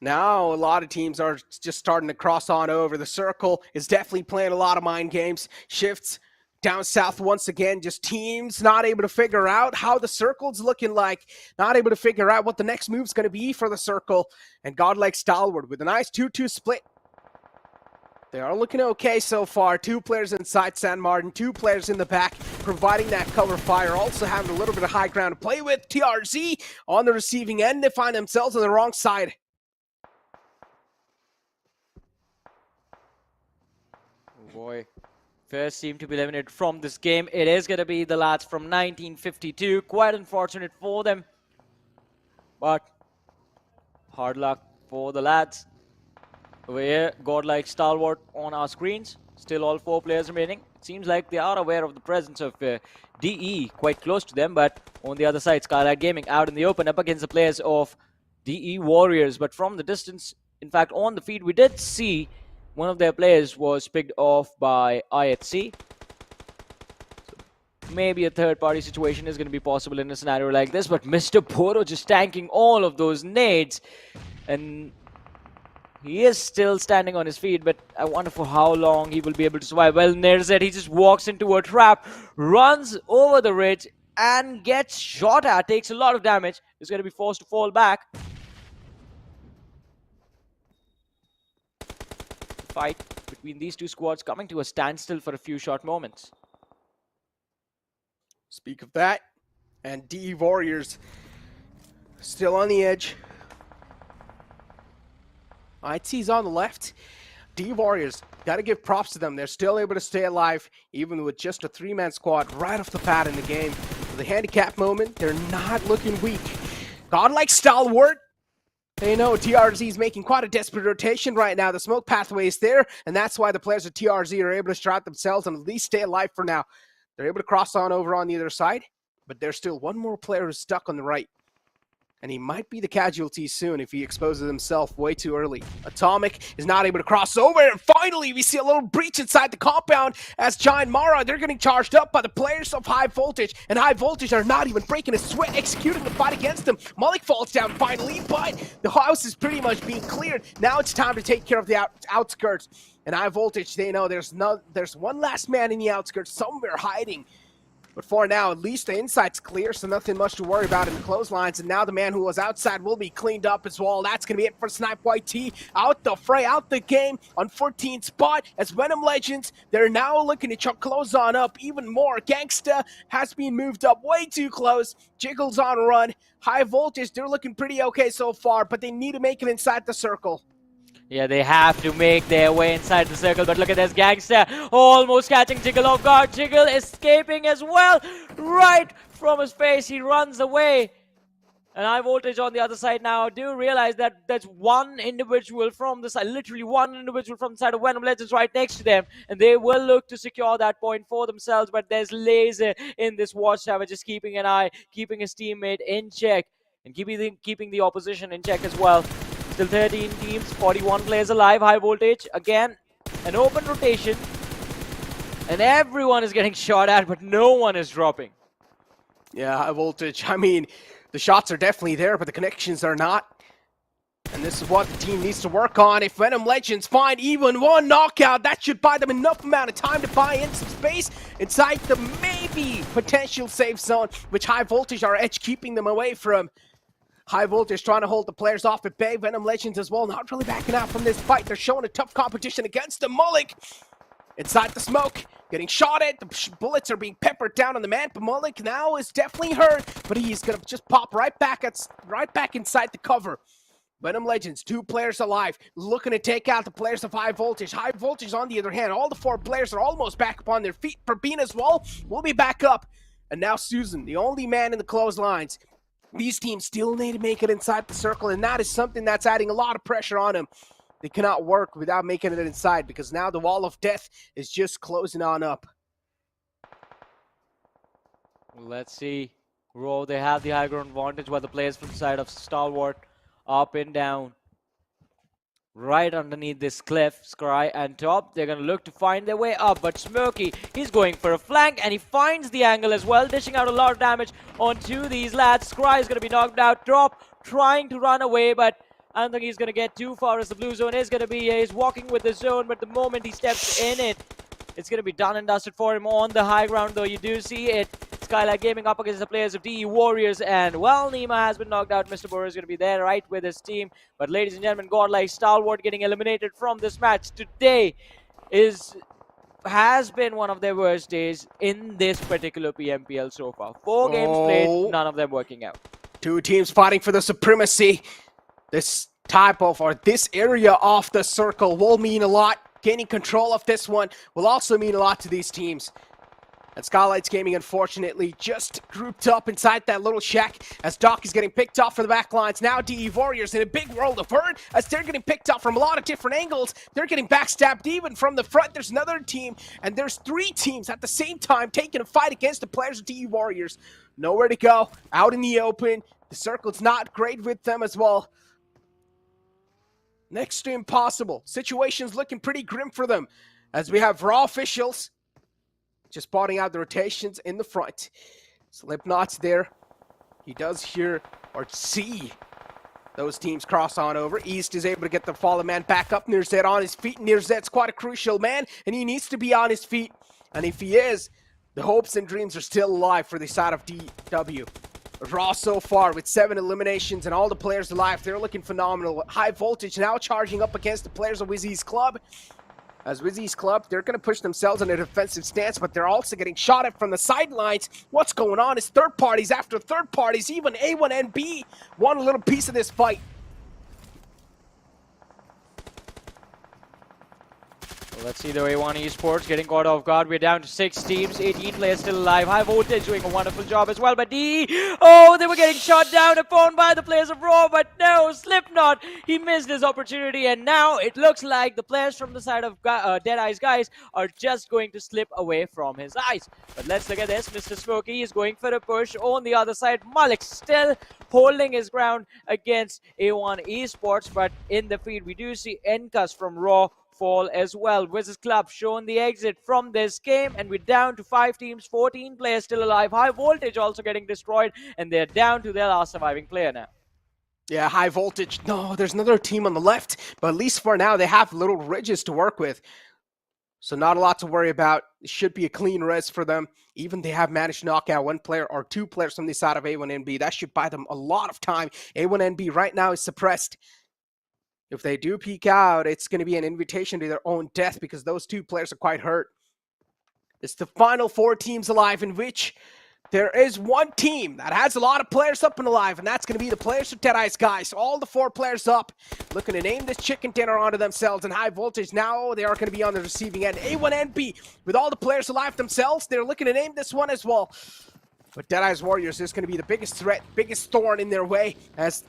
Now a lot of teams are just starting to cross on over. The Circle is definitely playing a lot of mind games. Shifts down south once again, just teams not able to figure out how the Circle's looking like, not able to figure out what the next move's going to be for the Circle. And Godlike Stalwart with a nice 2-2 split. They are looking okay so far. 2 players inside San Martin, 2 players in the back, providing that cover fire, also having a little bit of high ground to play with. TRZ on the receiving end, they find themselves on the wrong side. Oh boy. First team to be eliminated from this game. It is going to be the lads from 1952. Quite unfortunate for them. But hard luck for the lads. Over here, Godlike Stalwart on our screens. Still all 4 players remaining. It seems like they are aware of the presence of DE quite close to them. But on the other side, Godlike Gaming out in the open up against the players of DE Warriors. But from the distance, in fact, on the feed, we did see one of their players was picked off by IHC. So maybe a third-party situation is going to be possible in a scenario like this. But Mr. Boro just tanking all of those nades. And he is still standing on his feet, but I wonder for how long he will be able to survive. Well, Nerzet, he just walks into a trap, runs over the ridge, and gets shot at. Takes a lot of damage. He's going to be forced to fall back. Fight between these 2 squads coming to a standstill for a few short moments. Speak of that, and DE Warriors still on the edge. IT's on the left. DE Warriors, got to give props to them. They're still able to stay alive, even with just a 3-man squad right off the bat in the game. For the handicap moment, they're not looking weak. Godlike Stalwart. They know TRZ is making quite a desperate rotation right now. The smoke pathway is there, and that's why the players of TRZ are able to strap themselves and at least stay alive for now. They're able to cross on over on the other side, but there's still one more player who's stuck on the right. And he might be the casualty soon if he exposes himself way too early. Atomic is not able to cross over, and finally we see a little breach inside the compound as Giant Mara, they're getting charged up by the players of High Voltage, and High Voltage are not even breaking a sweat executing the fight against them. Malik falls down finally, but the house is pretty much being cleared. Now it's time to take care of the outskirts. And High Voltage, they know there's one last man in the outskirts somewhere hiding. But for now, at least the inside's clear, so nothing much to worry about in the clotheslines. And now the man who was outside will be cleaned up as well. That's going to be it for Snipe YT. Out the fray, out the game on 14th spot as Venom Legends. They're now looking to close on up even more. Gangsta has been moved up way too close. Jiggles on run. High Voltage, they're looking pretty okay so far, but they need to make it inside the circle. Yeah, they have to make their way inside the circle, but look at this Gangster almost catching Jiggle off guard. Jiggle escaping as well, right from his face. He runs away. And High Voltage on the other side now do realize that there's one individual from the side, literally one individual from the side of Venom Legends right next to them, and they will look to secure that point for themselves. But there's Laser in this Watchtower, just keeping an eye, keeping his teammate in check, and keeping the opposition in check as well. Still 13 teams, 41 players alive. High Voltage, again, an open rotation. And everyone is getting shot at, but no one is dropping. Yeah, High Voltage, I mean, the shots are definitely there, but the connections are not. And this is what the team needs to work on. If Venom Legends find even one knockout, that should buy them enough amount of time to buy in some space inside the maybe potential safe zone, which High Voltage are edge keeping them away from. High Voltage trying to hold the players off at bay. Venom Legends as well, not really backing out from this fight. They're showing a tough competition against the Mullik. Inside the smoke, getting shot at. The bullets are being peppered down on the man. But Mullik now is definitely hurt, but he's gonna just pop right back inside the cover. Venom Legends, 2 players alive, looking to take out the players of High Voltage. High Voltage, on the other hand, all the 4 players are almost back up on their feet. Perbina as well will be back up. And now Susan, the only man in the clotheslines. These teams still need to make it inside the circle, and that is something that's adding a lot of pressure on them. They cannot work without making it inside, because now the wall of death is just closing on up. Let's see. Raw, they have the high ground advantage, while the players from the side of Stalwart up and down. Right underneath this cliff, Scry and Top, they're going to look to find their way up, but Smokey, he's going for a flank, and he finds the angle as well, dishing out a lot of damage onto these lads. Scry is going to be knocked out. Top trying to run away, but I don't think he's going to get too far, as the blue zone is going to be, he's walking with the zone, but the moment he steps in it, it's going to be done and dusted for him on the high ground, though. You do see it. Godlike Gaming up against the players of DE Warriors, and well, Nima has been knocked out. Mr. Boer is going to be there right with his team. But ladies and gentlemen, Godlike Stalwart getting eliminated from this match today has been one of their worst days in this particular PMPL so far. 4 games played, none of them working out. 2 teams fighting for the supremacy. This type of, or this area of the circle will mean a lot. Gaining control of this one will also mean a lot to these teams. And Godlike Gaming, unfortunately, just grouped up inside that little shack as Doc is getting picked off for the back lines. Now DE Warriors in a big world of hurt as they're getting picked off from a lot of different angles. They're getting backstabbed even from the front. There's another team, and there's 3 teams at the same time taking a fight against the players of DE Warriors. Nowhere to go, out in the open. The circle's not great with them as well. Next to impossible. Situation's looking pretty grim for them as we have raw officials just spotting out the rotations in the front. Slipknot's there. He does hear or see those teams cross on over. East is able to get the fallen man back up. Nirzet on his feet. Nirzet's quite a crucial man, and he needs to be on his feet. And if he is, the hopes and dreams are still alive for the side of DW. Raw so far with 7 eliminations and all the players alive. They're looking phenomenal. High Voltage now charging up against the players of WIZZES Club. As WIZZES Club, they're going to push themselves in a defensive stance, but they're also getting shot at from the sidelines. What's going on is third parties after third parties. Even A1NB want a little piece of this fight. Let's see the A1 Esports getting caught off guard. We're down to 6 teams, 18 players still alive. High Voltage doing a wonderful job as well. But DE, oh, they were getting shot down upon by the players of Raw. But no, Slipknot, he missed his opportunity. And now it looks like the players from the side of Deadeye's guys are just going to slip away from his eyes. But let's look at this. Mr. Smokey is going for a push on the other side. Malik still holding his ground against A1 Esports. But in the feed, we do see Enkas from Raw fall as well. WIZZES Club showing the exit from this game, and we're down to 5 teams, 14 players still alive. High Voltage also getting destroyed, and they're down to their last surviving player now. Yeah, High Voltage. No, there's another team on the left, but at least for now, they have little ridges to work with. So not a lot to worry about. It should be a clean res for them. Even they have managed to knock out 1 player or 2 players from the side of A1NB. That should buy them a lot of time. A1NB right now is suppressed. If they do peek out, it's going to be an invitation to their own death because those 2 players are quite hurt. It's the final 4 teams alive, in which there is 1 team that has a lot of players up and alive, and that's going to be the players of Deadeye's guys. All the 4 players up, looking to name this chicken dinner onto themselves. And High Voltage now, they are going to be on the receiving end. A1NB, with all the players alive themselves, they're looking to name this one as well. But Deadeye's Warriors is going to be the biggest threat, biggest thorn in their way, as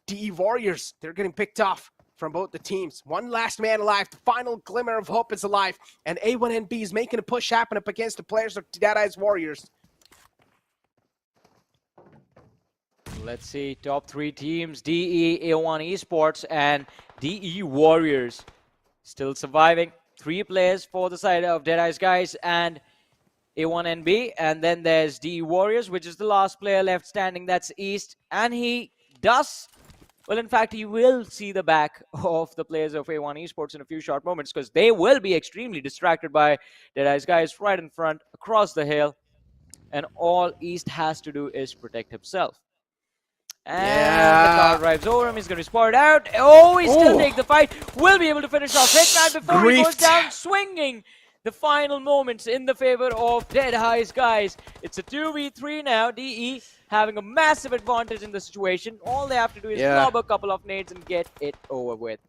DE Warriors, they're getting picked off from both the teams. 1 last man alive. The final glimmer of hope is alive. And A1NB is making a push happen up against the players of Deadeye's Warriors. Let's see, top 3 teams, DE, A1 Esports, and DE Warriors. Still surviving. 3 players for the side of Deadeye's guys and A1NB. And then there's DE Warriors, which is the last player left standing. That's East. And he does... Well, in fact, you will see the back of the players of A1 Esports in a few short moments because they will be extremely distracted by Deadeye's guys right in front, across the hill. And all East has to do is protect himself. And the car drives over him. He's going to be spotted out. Oh, he still takes the fight. Will be able to finish off Hitman before he goes down swinging. The final moments in the favor of Deadeye's guys. It's a 2v3 now. DE having a massive advantage in the situation. All they have to do is lob a couple of nades and get it over with.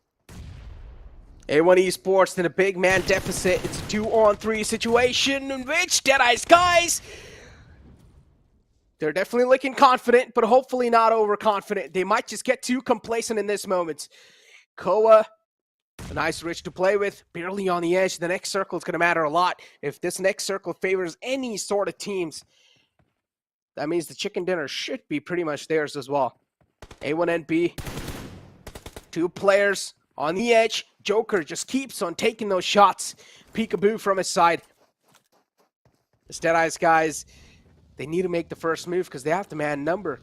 A1 Esports in a big man deficit. It's a 2-on-3 situation in which Deadeye's guys, they're definitely looking confident, but hopefully not overconfident. They might just get too complacent in this moment. Koa, a nice Rich to play with, barely on the edge. The next circle is going to matter a lot. If this next circle favors any sort of teams, that means the chicken dinner should be pretty much theirs as well. A1NB, 2 players on the edge. Joker just keeps on taking those shots. Peekaboo from his side. The Deadeye's guys, they need to make the first move because they have the man number.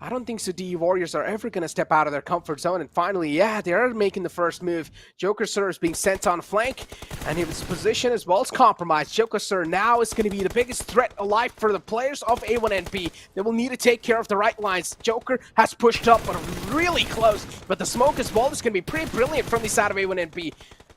I don't think so DE Warriors are ever going to step out of their comfort zone. And finally, yeah, they are making the first move. Joker Sir is being sent on flank, and his position as well as compromised. Joker Sir now is going to be the biggest threat alive for the players of A1NB. They will need to take care of the right lines. Joker has pushed up, but really close. But the smoke as well is going to be pretty brilliant from the side of A1NB.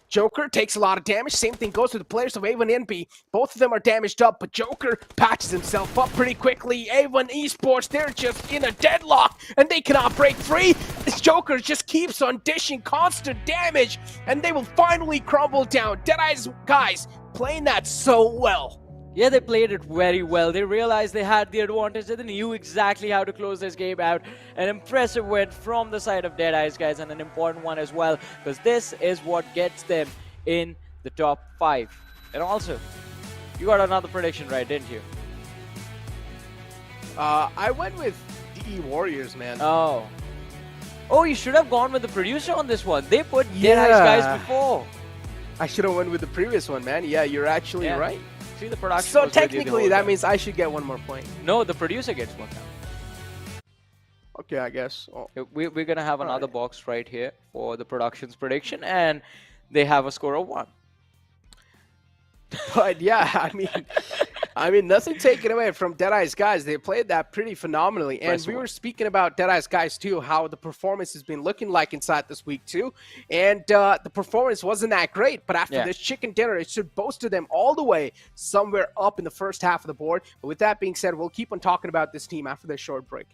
Joker takes a lot of damage. Same thing goes with the players of A1NB. Both of them are damaged up, but Joker patches himself up pretty quickly. A1 Esports, they're just in a deadlock, and they cannot break free. This Joker just keeps on dishing constant damage, and they will finally crumble down. Deadeye's guys playing that so well. Yeah, they played it very well. They realized they had the advantage. They knew exactly how to close this game out. An impressive win from the side of Deadeye's guys, and an important one as well, because this is what gets them in the top 5. And also, you got another prediction right, didn't you? I went with DE Warriors, man. Oh, you should have gone with the producer on this one. They put Deadeye's guys before. I should have went with the previous one, man. Yeah, you're actually right. See, the production so technically, that means I should get 1 more point. No, the producer gets 1 now. Okay, I guess. We're going to have another box right here for the production's prediction, and they have a score of 1. But yeah, I mean, nothing taken away from Deadeye's guys. They played that pretty phenomenally. And we were speaking about Deadeye's guys too, how the performance has been looking like inside this week too. And the performance wasn't that great. But after this chicken dinner, it should boast them all the way somewhere up in the first half of the board. But with that being said, we'll keep on talking about this team after this short break.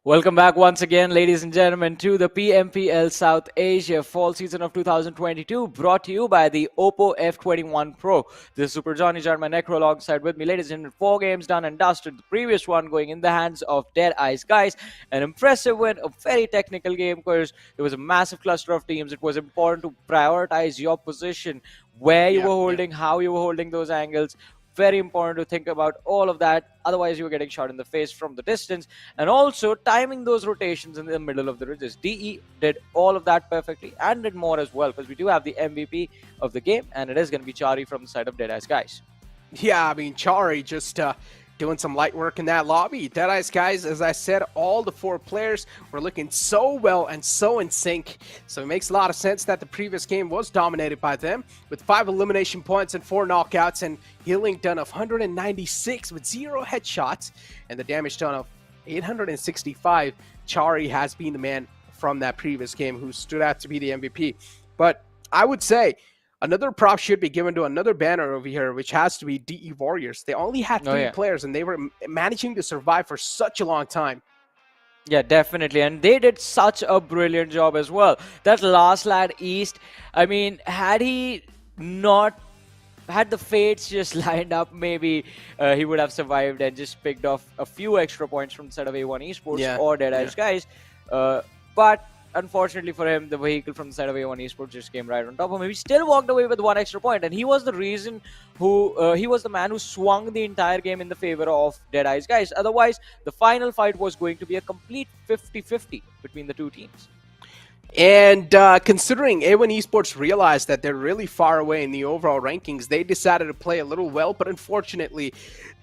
Welcome back once again, ladies and gentlemen, to the PMPL South Asia Fall Season of 2022, brought to you by the Oppo F21 Pro. This is Super Johnny Jarma Necro alongside with me, ladies and gentlemen. 4 games done and dusted. The previous one going in the hands of Dead Eyes guys. An impressive win, a very technical game because there was a massive cluster of teams. It was important to prioritize your position, where you were holding, how you were holding those angles. Very important to think about all of that. Otherwise, you were getting shot in the face from the distance. And also timing those rotations in the middle of the ridges. DE did all of that perfectly and did more as well, because we do have the MVP of the game, and it is going to be Chari from the side of Dead Eyes guys. Yeah, I mean, Chari just doing some light work in that lobby. Dead Eyes guys, as I said, all the 4 players were looking so well and so in sync. So it makes a lot of sense that the previous game was dominated by them, with 5 elimination points and 4 knockouts, and healing done of 196 with 0 headshots, and the damage done of 865. Chari has been the man from that previous game who stood out to be the MVP. But I would say another prop should be given to another banner over here, which has to be DE Warriors. They only had 3 players, and they were managing to survive for such a long time. Yeah, definitely. And they did such a brilliant job as well. That last lad East, I mean, had he not had the fates just lined up, maybe he would have survived and just picked off a few extra points from the side of A1 Esports or Dead Eyes guys. But unfortunately for him, the vehicle from the side of A1 Esports just came right on top of him. He still walked away with 1 extra point, and he was the reason who he was the man who swung the entire game in the favor of Dead Eyes guys. Otherwise, the final fight was going to be a complete 50-50 between the 2 teams. And considering A1 Esports realized that they're really far away in the overall rankings, they decided to play a little well, but unfortunately,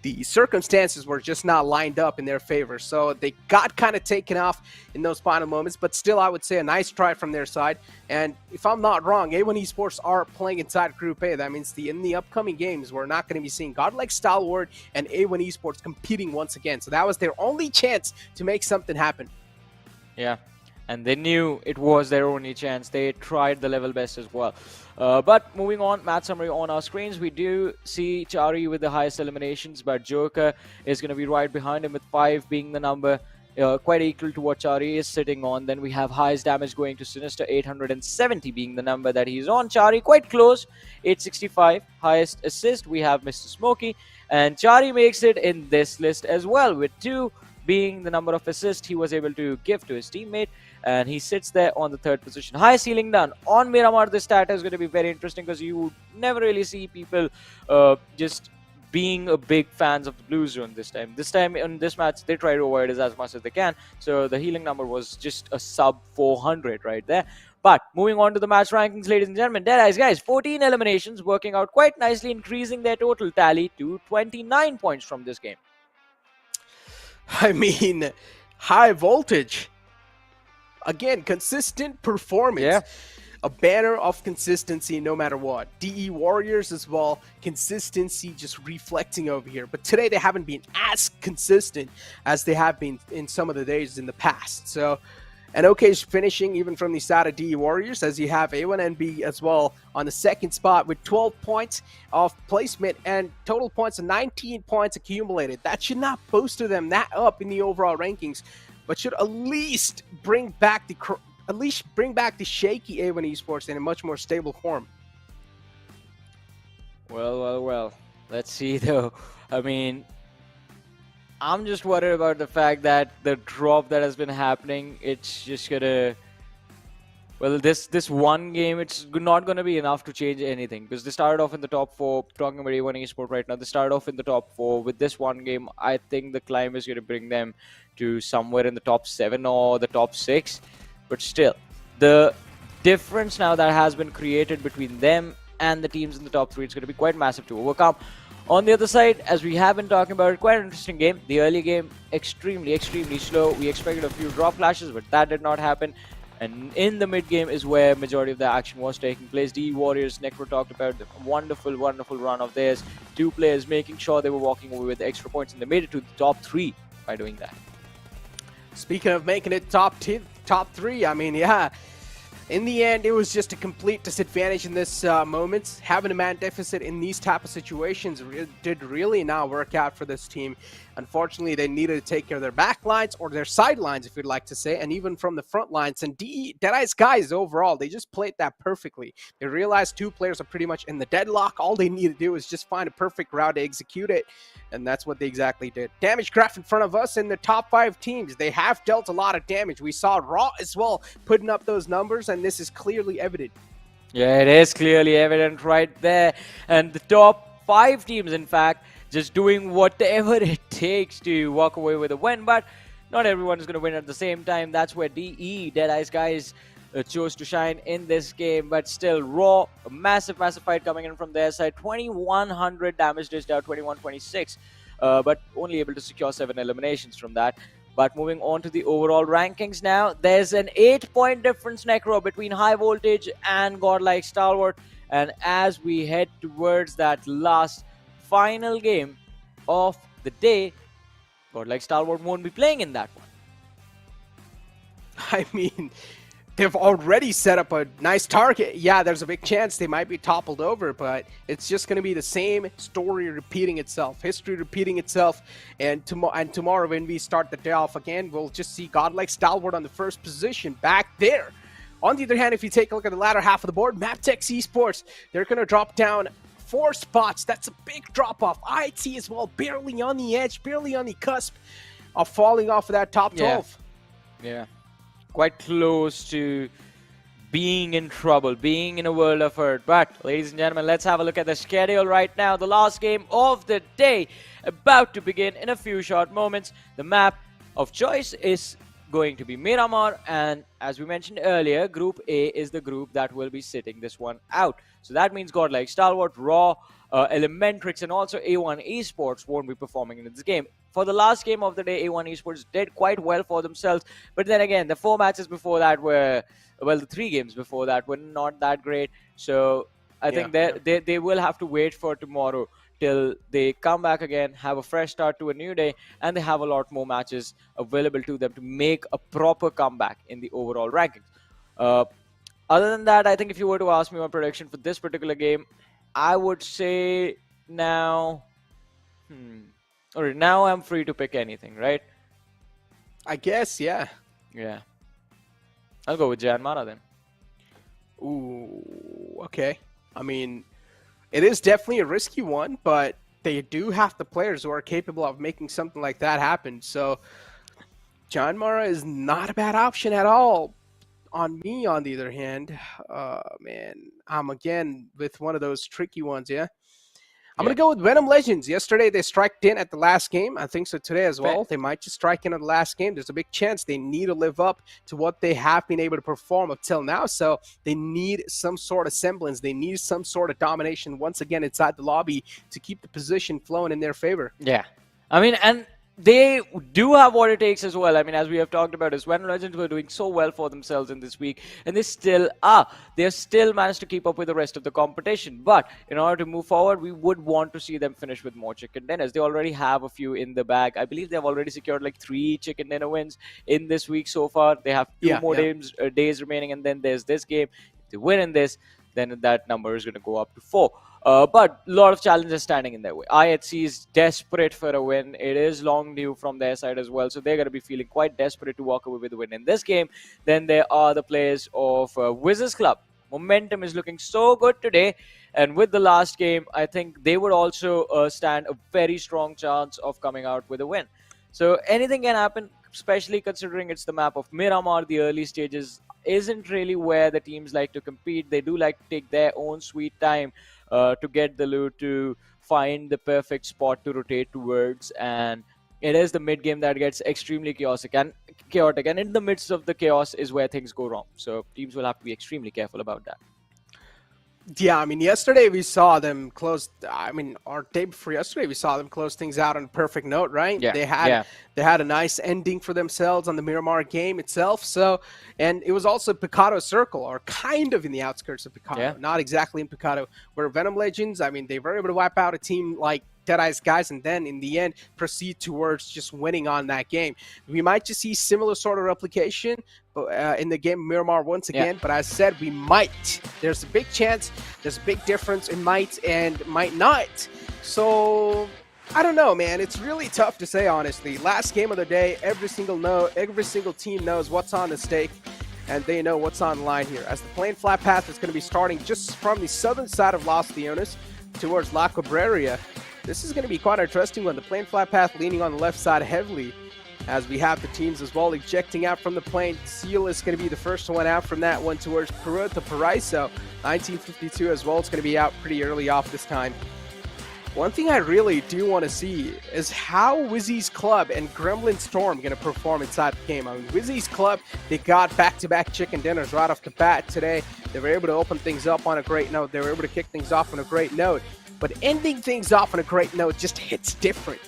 the circumstances were just not lined up in their favor. So they got kind of taken off in those final moments, but still, I would say a nice try from their side. And if I'm not wrong, A1 Esports are playing inside Group A. That means in the upcoming games, we're not going to be seeing Godlike Stalwart and A1 Esports competing once again. So that was their only chance to make something happen. Yeah. And they knew it was their only chance. They tried the level best as well. But moving on, match summary on our screens. We do see Chari with the highest eliminations, but Joker is going to be right behind him with 5 being the number, quite equal to what Chari is sitting on. Then we have highest damage going to Sinister, 870 being the number that he's on. Chari quite close, 865. Highest assist, we have Mr. Smokey. And Chari makes it in this list as well, with 2 being the number of assists he was able to give to his teammate, and he sits there on the 3rd position. High ceiling done on Miramar. This stat is going to be very interesting because you would never really see people just being a big fans of the blue zone this time. This time in this match, they try to avoid it as much as they can. So the healing number was just a sub 400 right there. But moving on to the match rankings, ladies and gentlemen, Dead Eyes guys, 14 eliminations, working out quite nicely, increasing their total tally to 29 points from this game. I mean, high voltage. Again, consistent performance. Yeah. A banner of consistency no matter what. DE Warriors as well. Consistency just reflecting over here. But today they haven't been as consistent as they have been in some of the days in the past. So an okay finishing even from the side of DE Warriors, as you have A1NB as well on the 2nd spot with 12 points of placement and total points of 19 points accumulated. That should not bolster them that up in the overall rankings, but should at least bring back the shaky A1 Esports in a much more stable form. Well. Let's see though. I mean, I'm just worried about the fact that the drop that has been happening, it's just gonna... Well, this one game, it's not going to be enough to change anything, because they started off in the top 4, talking about A1 Esport right now, they started off in the top 4. With this one game, I think the climb is going to bring them to somewhere in the top 7 or the top 6. But still, the difference now that has been created between them and the teams in the top 3, it's going to be quite massive to overcome. On the other side, as we have been talking about, quite an interesting game. The early game, extremely slow. We expected a few drop flashes, but that did not happen. And in the mid game is where majority of the action was taking place. DE Warriors, Necro talked about the wonderful run of theirs. 2 players making sure they were walking away with the extra points, and they made it to the top 3 by doing that. Speaking of making it top 3, I mean, yeah, In the end, it was just a complete disadvantage in this moment. Having a man deficit in these type of situations did really not work out for this team. Unfortunately, they needed to take care of their back lines, or their sidelines, if you'd like to say, and even from the front lines. And Deadeye's guys overall, they just played that perfectly. They realized two players are pretty much in the deadlock. All they need to do is just find a perfect route to execute it, and that's what they exactly did. Damage graph in front of us in the top 5 teams. They have dealt a lot of damage. We saw Raw as well putting up those numbers, and this is clearly evident. Yeah, it is clearly evident right there. And the top 5 teams, in fact, just doing whatever it takes to walk away with a win. But not everyone is going to win at the same time. That's where Deadeye's guys chose to shine in this game. But still, Raw, a massive fight coming in from their side. 2100 damage dished out, 2126. But only able to secure 7 eliminations from that. But moving on to the overall rankings now, there's an 8-point difference, Necro, between High Voltage and Godlike Stalwart. And as we head towards that last final game of the day, Godlike Stalwart won't be playing in that one. I mean, they've already set up a nice target. Yeah, there's a big chance they might be toppled over, but it's just going to be the same story repeating itself, history repeating itself. And tomorrow when we start the day off again, we'll just see Godlike Stalwart on the first position back there. On the other hand, if you take a look at the latter half of the board, MABETEX Esports, they're going to drop down 4 spots. That's a big drop off. IT as well, barely on the edge, barely on the cusp of falling off of that top 12. Yeah. Quite close to being in trouble, being in a world of hurt. But, ladies and gentlemen, let's have a look at the schedule right now. The last game of the day about to begin in a few short moments. The map of choice is going to be Miramar, and as we mentioned earlier, Group A is the group that will be sitting this one out. So that means Godlike Stalwart, Raw, Elementrix, and also A1 Esports won't be performing in this game. For the last game of the day, A1 Esports did quite well for themselves, but then again, the 4 matches before that were, well, the 3 games before that were not that great. So I think they will have to wait for tomorrow till they come back again, have a fresh start to a new day, and they have a lot more matches available to them to make a proper comeback in the overall rankings. Other than that, I think if you were to ask me my prediction for this particular game, I would say now... Alright, now I'm free to pick anything, right? I guess, yeah. Yeah. I'll go with Janmara then. Ooh, okay. I mean, it is definitely a risky one, but they do have the players who are capable of making something like that happen. So, Janmara is not a bad option at all. On me, on the other hand, man, I'm again with one of those tricky ones, yeah? I'm going to go with Venom Legends. Yesterday, they striked in at the last game. I think so today as well. They might just strike in at the last game. There's a big chance they need to live up to what they have been able to perform up till now. So they need some sort of semblance. They need some sort of domination once again inside the lobby to keep the position flowing in their favor. Yeah. I mean, and they do have what it takes as well. I mean, as we have talked about, is when Legends were doing so well for themselves in this week, and they still are. They have still managed to keep up with the rest of the competition. But in order to move forward, we would want to see them finish with more chicken dinners. They already have a few in the bag. I believe they've already secured like 3 chicken dinner wins in this week so far. They have 2 more days remaining, and then there's this game. If they win in this, then that number is going to go up to 4. But a lot of challenges standing in their way. IHC is desperate for a win. It is long due from their side as well. So they're going to be feeling quite desperate to walk away with a win in this game. Then there are the players of WIZZES Club. Momentum is looking so good today. And with the last game, I think they would also stand a very strong chance of coming out with a win. So anything can happen, especially considering it's the map of Miramar. The early stages isn't really where the teams like to compete. They do like to take their own sweet time to get the loot, to find the perfect spot to rotate towards, and it is the mid game that gets extremely chaotic, and in the midst of the chaos is where things go wrong. So teams will have to be extremely careful about that. Yeah, I mean, yesterday we saw them close. I mean, our day before yesterday, we saw them close things out on a perfect note, right? Yeah. They had a nice ending for themselves on the Miramar game itself. So, and it was also Picado Circle, or kind of in the outskirts of Picado, not exactly in Picado. Where Venom Legends, I mean, they were able to wipe out a team like Deadeye's guys, and then in the end proceed towards just winning on that game. We might just see similar sort of replication in the game Miramar once again, but as I said, we might. There's a big chance, there's a big difference in might and might not. So I don't know, man. It's really tough to say, honestly. Last game of the day, every single team knows what's on the stake, and they know what's on the line here. As the plane flat path is going to be starting just from the southern side of Los Leones towards La Cabrera. This is going to be quite interesting when the plane flat path leaning on the left side heavily, as we have the teams as well ejecting out from the plane. Seal is going to be the first one out from that one towards Puerto Paraiso. 1952 as well. It's going to be out pretty early off this time. One thing I really do want to see is how WIZZES Club and Gremlin Storm going to perform inside the game. I mean, WIZZES Club, they got back-to-back chicken dinners right off the bat today. They were able to open things up on a great note. They were able to kick things off on a great note. But ending things off on a great note just hits different.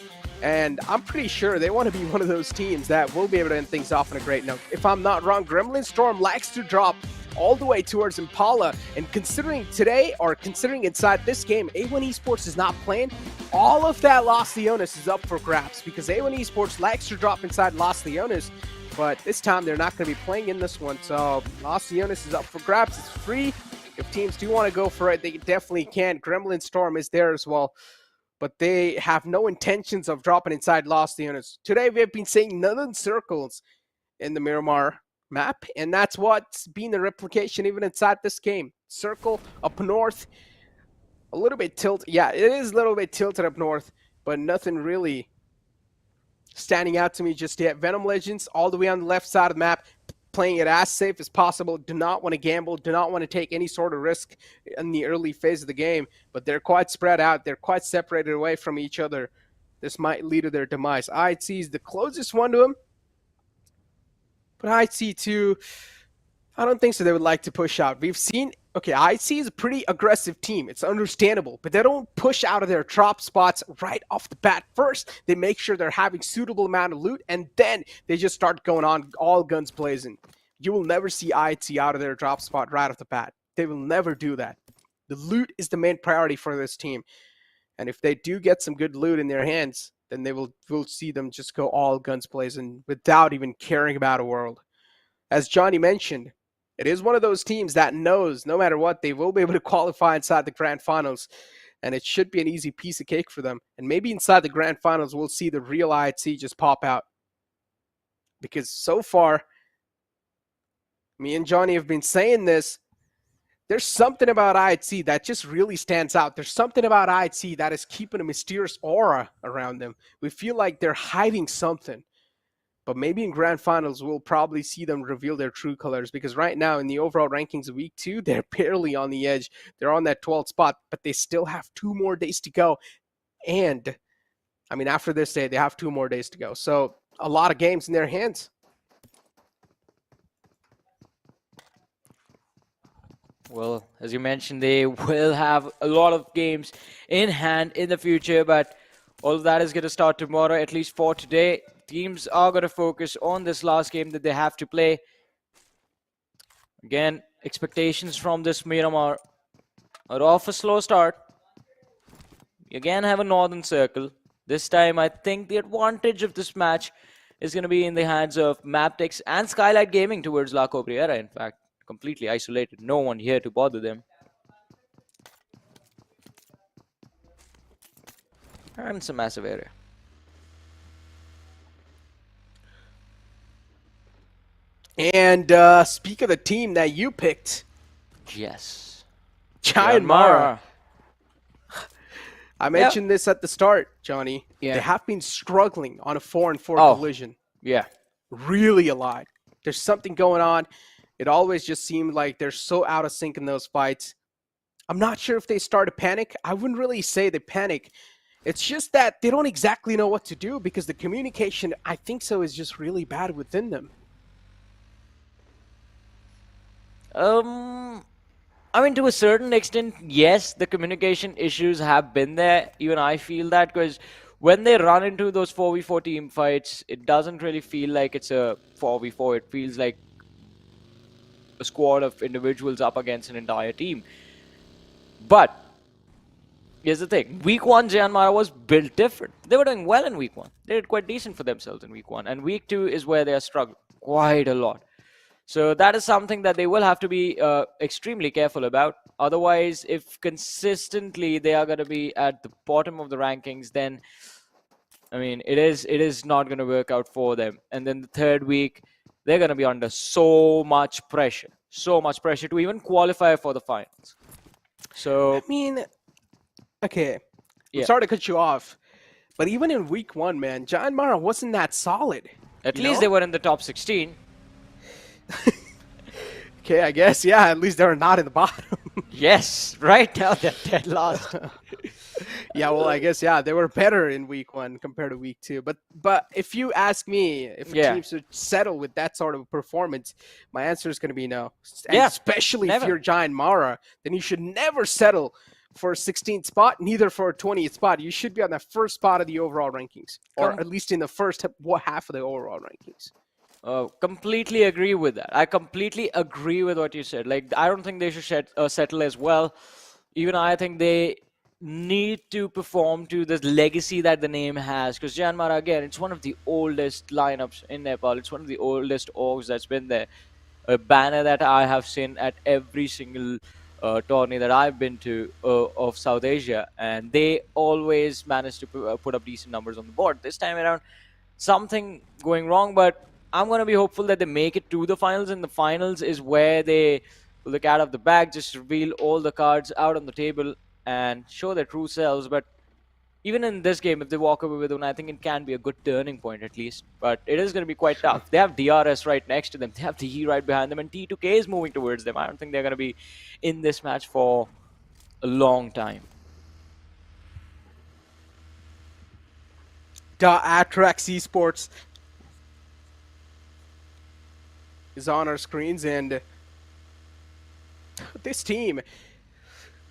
And I'm pretty sure they want to be one of those teams that will be able to end things off on a great note. If I'm not wrong, Gremlin Storm likes to drop all the way towards Impala, and considering today, or considering inside this game, A1 Esports is not playing, all of that Los Leones is up for grabs, because A1 Esports likes to drop inside Los Leones, but this time they're not going to be playing in this one, so Los Leones is up for grabs. It's free. If teams do want to go for it, they definitely can. Gremlin Storm is there as well, but they have no intentions of dropping inside Los Leones. Today we have been seeing none circles in the Miramar map, and that's what's been the replication even inside this game. Circle up north, a little bit tilted. Yeah, it is a little bit tilted up north, but nothing really standing out to me just yet. Venom Legends all the way on the left side of the map, playing it as safe as possible. Do not want to gamble, do not want to take any sort of risk in the early phase of the game, but they're quite spread out. They're quite separated away from each other. This might lead to their demise. IC is the closest one to him, but IC2, I don't think so. They would like to push out. We've seen, okay, IC is a pretty aggressive team. It's understandable, but they don't push out of their drop spots right off the bat. First, they make sure they're having suitable amount of loot, and then they just start going on all guns blazing. You will never see IC out of their drop spot right off the bat. They will never do that. The loot is the main priority for this team. And if they do get some good loot in their hands, then we'll see them just go all guns blazing without even caring about a world. As Johnny mentioned, it is one of those teams that knows no matter what, they will be able to qualify inside the grand finals, and it should be an easy piece of cake for them. And maybe inside the grand finals, we'll see the real IC just pop out. Because so far, me and Johnny have been saying this, there's something about IC that just really stands out. There's something about IC that is keeping a mysterious aura around them. We feel like they're hiding something. But maybe in grand finals, we'll probably see them reveal their true colors, because right now in the overall rankings of week 2, they're barely on the edge. They're on that 12th spot, but they still have 2 more days to go. And I mean, after this day, they have 2 more days to go. So a lot of games in their hands. Well, as you mentioned, they will have a lot of games in hand in the future, but all of that is going to start tomorrow, at least for today. Teams are going to focus on this last game that they have to play. Again, expectations from this Miramar are off a slow start. We again have a northern circle. This time, I think the advantage of this match is going to be in the hands of MABETEX and Skylight Gaming towards La Cabrera, in fact. Completely isolated. No one here to bother them. And it's a massive area. And speak of the team that you picked. Yes. Giant Mara. I mentioned this at the start, Johnny. Yeah. They have been struggling on a 4-4 collision. Yeah. Really a lot. There's something going on. It always just seemed like they're so out of sync in those fights. I'm not sure if they start to panic. I wouldn't really say they panic. It's just that they don't exactly know what to do, because the communication, I think so, is just really bad within them. I mean, to a certain extent, yes, the communication issues have been there. Even I feel that, because when they run into those 4v4 team fights, it doesn't really feel like it's a 4v4. It feels like a squad of individuals up against an entire team. But Here's the thing. Week 1, Myanmar was built different. They were doing well in week 1. They did quite decent for themselves in week 1. And week 2 is where they are struggling quite a lot. So that is something that they will have to be extremely careful about. Otherwise, if consistently they are going to be at the bottom of the rankings, then, I mean, it is not going to work out for them. And then the third week, they're going to be under so much pressure to even qualify for the finals. So, I mean, okay, yeah. I'm sorry to cut you off, but even in week 1, man, Myanmar wasn't that solid. At least they were in the top 16. Okay, I guess, yeah, at least they were not in the bottom. Yes, right now they're dead last. Yeah, well, I guess, yeah, they were better in week 1 compared to week 2. But if you ask me if a team should settle with that sort of performance, my answer is going to be no. And especially if you're Giant Mara, then you should never settle for a 16th spot, neither for a 20th spot. You should be on the first spot of the overall rankings, or at least in the first half of the overall rankings. Completely agree with that. I completely agree with what you said. Like, I don't think they should settle as well. Even I think they need to perform to the legacy that the name has. Because Myanmar, again, it's one of the oldest lineups in Nepal. It's one of the oldest orgs that's been there. A banner that I have seen at every single tourney that I've been to of South Asia. And they always manage to put up decent numbers on the board. This time around, something going wrong, but I'm going to be hopeful that they make it to the finals, and the finals is where they pull the cat out of the bag, just reveal all the cards out on the table and show their true selves. But even in this game, if they walk away with one, I think it can be a good turning point at least. But it is going to be quite tough. They have DRS right next to them. They have the E right behind them, and T2K is moving towards them. I don't think they're going to be in this match for a long time. ATRAX Esports is on our screens, and this team,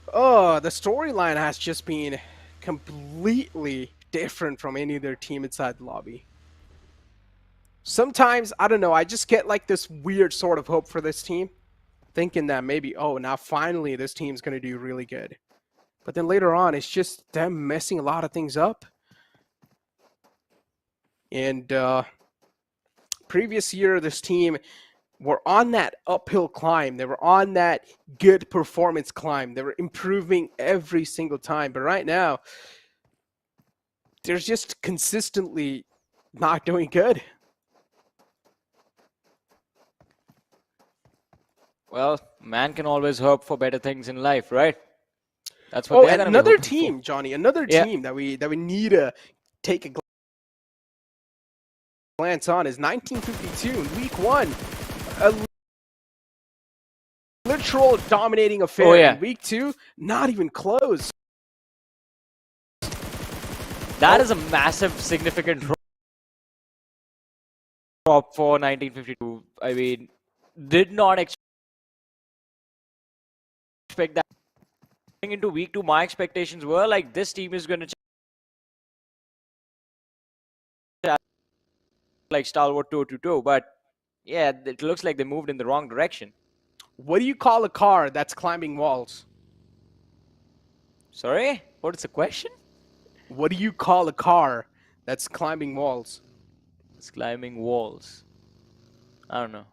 the storyline has just been completely different from any other team inside the lobby. Sometimes, I don't know, I just get like this weird sort of hope for this team, thinking that maybe, oh, now finally this team's going to do really good. But then later on, it's just them messing a lot of things up. And previous year, this team were on that uphill climb. They were on that good performance climb. They were improving every single time. But right now, they're just consistently not doing good. Well, man can always hope for better things in life, right? That's what they're another team, Johnny, another team that we need to take a glance on is 1952 in week 1. A literal dominating affair. In week 2, not even close. That is a massive, significant drop for 1952. I mean, did not expect that. Going into week 2, my expectations were like this team is going to like Stalwart toe-to-toe, but yeah, it looks like they moved in the wrong direction. What do you call a car that's climbing walls? Sorry? What is the question? What do you call a car that's climbing walls? It's climbing walls. I don't know.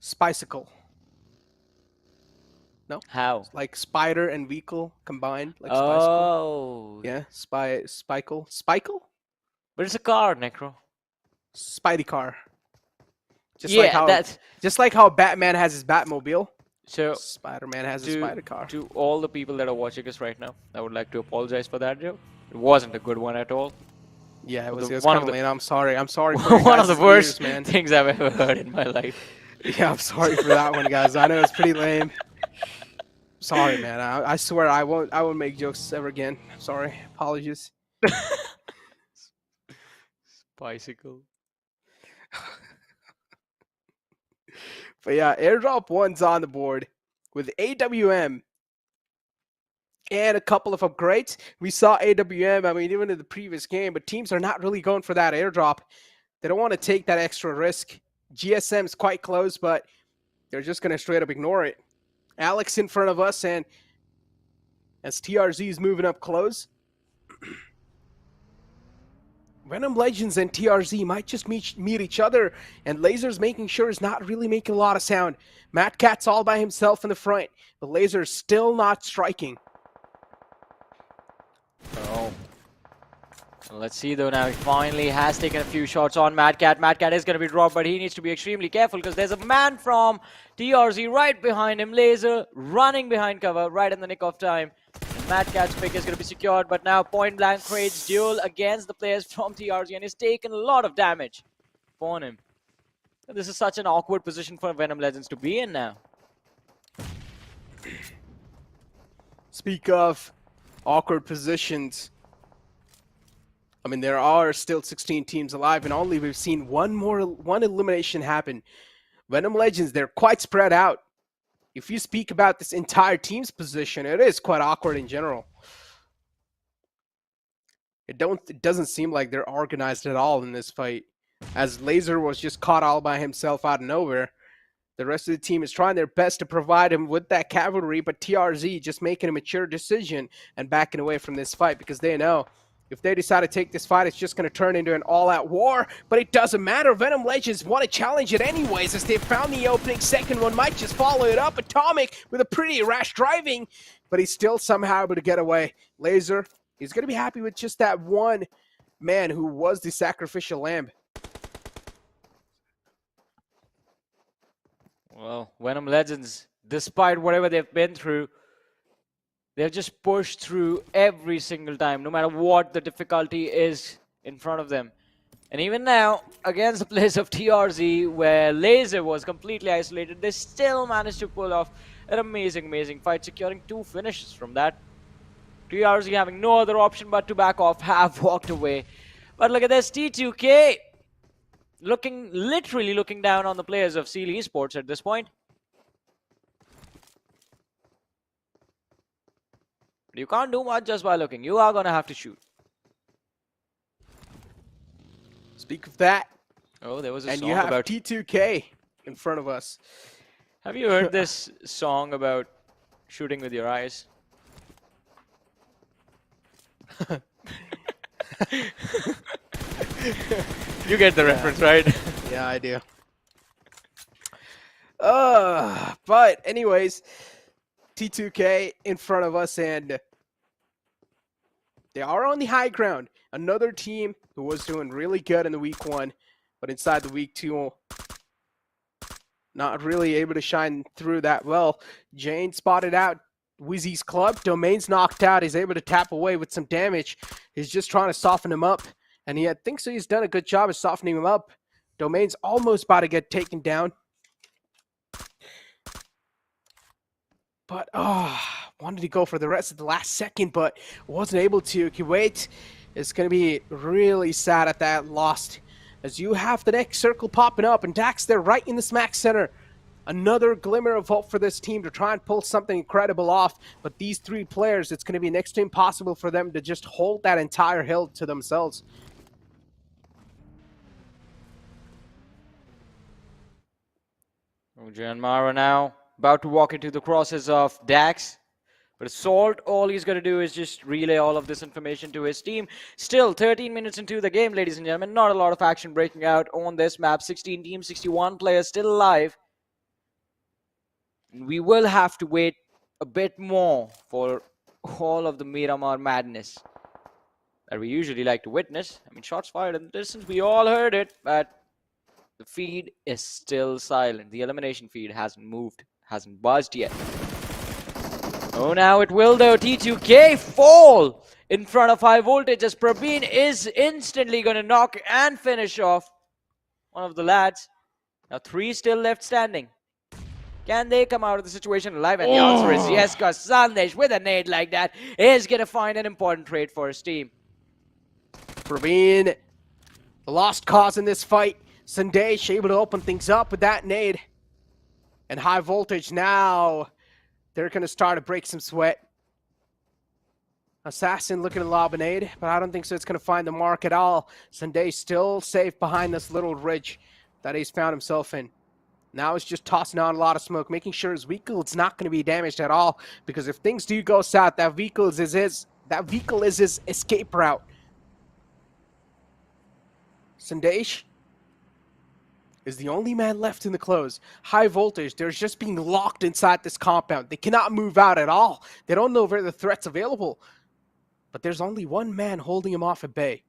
Spicycle. No? How? Like spider and vehicle combined, like oh. Spicycle. Yeah, Spicycle. Spicycle? But it's a car, Necro. Spidey car. Just like how Batman has his Batmobile. So Spider-Man has his Spider car. To all the people that are watching us right now, I would like to apologize for that joke. It wasn't a good one at all. Yeah, it was kind of lame. I'm sorry. I'm sorry for one of the worst man. things I've ever heard in my life. Yeah, I'm sorry for that one, guys. I know it's pretty lame. Sorry, man. I swear I won't make jokes ever again. Sorry. Apologies. Bicycle. But yeah, airdrop 1's on the board with AWM and a couple of upgrades. We saw AWM, I mean, even in the previous game, but teams are not really going for that airdrop. They don't want to take that extra risk. GSM's quite close, but they're just going to straight up ignore it. Alex in front of us, and as TRZ is moving up close, Venom Legends and TRZ might just meet each other, and Laser's making sure he's not really making a lot of sound. Matt Cat's all by himself in the front, but Laser's still not striking. Oh. Let's see though now, he finally has taken a few shots on Mad Cat. Mad Cat is going to be dropped, but he needs to be extremely careful because there's a man from TRZ right behind him. Laser running behind cover right in the nick of time. And Mad Cat's pick is going to be secured, but now Point Blank creates duel against the players from TRZ and he's taken a lot of damage upon him. This is such an awkward position for Venom Legends to be in now. Speak of awkward positions, I mean, there are still 16 teams alive, and only we've seen one elimination happen. Venom Legends, they're quite spread out. If you speak about this entire team's position, it is quite awkward in general. It doesn't seem like they're organized at all in this fight, as Laser was just caught all by himself out of nowhere. The rest of the team is trying their best to provide him with that cavalry, but TRZ just making a mature decision and backing away from this fight because they know if they decide to take this fight, it's just going to turn into an all-out war. But it doesn't matter. Venom Legends want to challenge it anyways, as they found the opening. Second one might just follow it up. Atomic with a pretty rash driving, but he's still somehow able to get away. Laser, he's going to be happy with just that one man who was the sacrificial lamb. Well, Venom Legends, despite whatever they've been through, they've just pushed through every single time, no matter what the difficulty is in front of them. And even now, against the players of TRZ, where Laser was completely isolated, they still managed to pull off an amazing fight, securing 2 finishes from that. TRZ, having no other option but to back off, have walked away. But look at this, T2K literally looking down on the players of Seal Esports at this point. You can't do much just by looking. You are going to have to shoot. Speak of that. Oh, there was a and song you have about T2K in front of us. Have you heard this song about shooting with your eyes? You get the reference, right? Yeah, I do. But anyways, T2K in front of us, and they are on the high ground. Another team who was doing really good in the week 1, but inside the week 2, not really able to shine through that well. Jane spotted out WIZZES club. Domain's knocked out. He's able to tap away with some damage. He's just trying to soften him up, and he thinks he's done a good job of softening him up. Domain's almost about to get taken down. But, wanted to go for the rest of the last second, but wasn't able to. Kuwait is going to be really sad at that loss, as you have the next circle popping up, and Dax, they're right in the smack center. Another glimmer of hope for this team to try and pull something incredible off, but these 3 players, it's going to be next to impossible for them to just hold that entire hill to themselves. Miramar now about to walk into the crosses of Dax. But Assault, all he's going to do is just relay all of this information to his team. Still, 13 minutes into the game, ladies and gentlemen. Not a lot of action breaking out on this map. 16 teams, 61 players still alive. We will have to wait a bit more for all of the Miramar madness that we usually like to witness. I mean, shots fired in the distance, we all heard it, but the feed is still silent. The elimination feed hasn't moved, hasn't buzzed yet. Oh, now it will though. T2K fall in front of high voltage as Praveen is instantly going to knock and finish off one of the lads. Now 3 still left standing. Can they come out of the situation alive? And the answer is yes, because Sandesh with a nade like that is going to find an important trade for his team. Praveen, the lost cause in this fight. Sandesh able to open things up with that nade. And high voltage now, they're going to start to break some sweat. Assassin looking to lob a nade, but I don't think so it's going to find the mark at all. Sandesh still safe behind this little ridge that he's found himself in. Now it's just tossing out a lot of smoke, making sure his vehicle is not going to be damaged at all. Because if things do go south, that vehicle is his escape route. Sandesh is the only man left in the close. High voltage, they're just being locked inside this compound. They cannot move out at all. They don't know where the threat's available. But there's only one man holding him off at bay.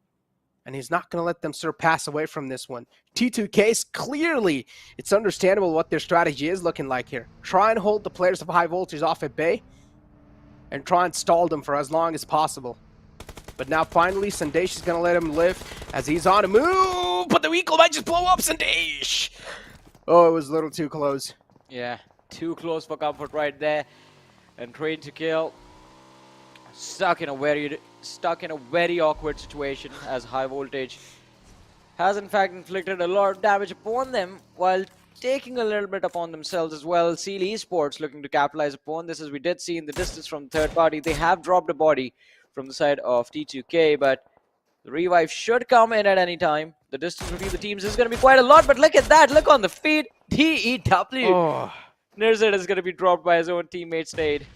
And he's not going to let them surpass away from this one. T2K's clearly, it's understandable what their strategy is looking like here. Try and hold the players of high voltage off at bay. And try and stall them for as long as possible. But now finally, Sandesh is going to let him live as he's on a move. But the vehicle might just blow up Sandesh. Oh, it was a little too close. Yeah, too close for comfort right there. And trained to kill. Stuck in a very awkward situation as high voltage has in fact inflicted a lot of damage upon them while taking a little bit upon themselves as well. Seal Esports looking to capitalize upon this, as we did see in the distance from the third party. They have dropped a body from the side of T2K, but the revive should come in at any time. The distance between the teams is going to be quite a lot, but look at that. Look on the feed. DEW. Oh. Nirzit is going to be dropped by his own teammate Stade.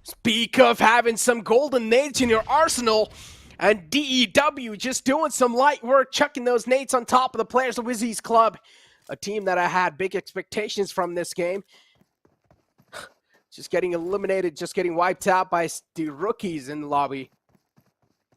Speak of having some golden nades in your arsenal, and DEW just doing some light work, chucking those nades on top of the players of WIZZES Club. A team that I had big expectations from this game. Just getting eliminated, just getting wiped out by the rookies in the lobby.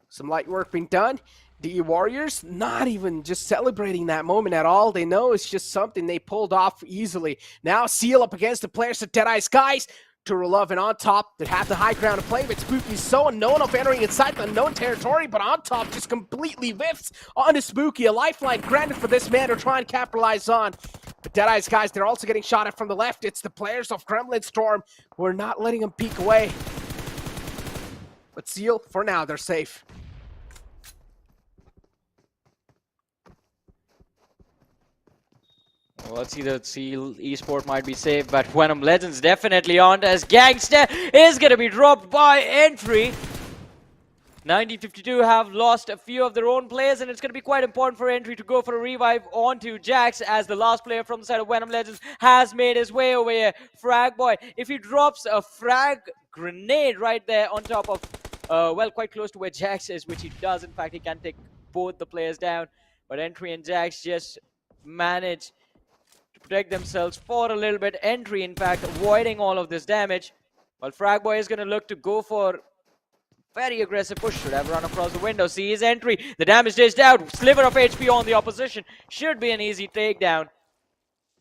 Some light work being done. DE Warriors not even just celebrating that moment at all. They know it's just something they pulled off easily. Now Seal up against the players of Deadeye Skies. Turulov and on top, they have the high ground to play, but Spooky so unknown of entering inside the unknown territory, but on top just completely whiffs onto Spooky. A lifeline granted for this man to try and capitalize on. But Deadeye's guys, they're also getting shot at from the left. It's the players of Gremlin Storm who are not letting them peek away. But Seal, for now, they're safe. Well, let's see, the Seal Esport might be safe, but Venom Legends definitely aren't, as Gangster is going to be dropped by Entry. 1952 have lost a few of their own players, and it's going to be quite important for Entry to go for a revive onto Jax, as the last player from the side of Venom Legends has made his way over here. Frag Boy, if he drops a frag grenade right there on top of, well, quite close to where Jax is, which he does, in fact, he can take both the players down. But Entry and Jax just manage to protect themselves for a little bit. Entry, in fact, avoiding all of this damage, while Frag Boy is going to look to go for very aggressive push. Should have run across the window. See his Entry. The damage dished out. Sliver of HP on the opposition. Should be an easy takedown.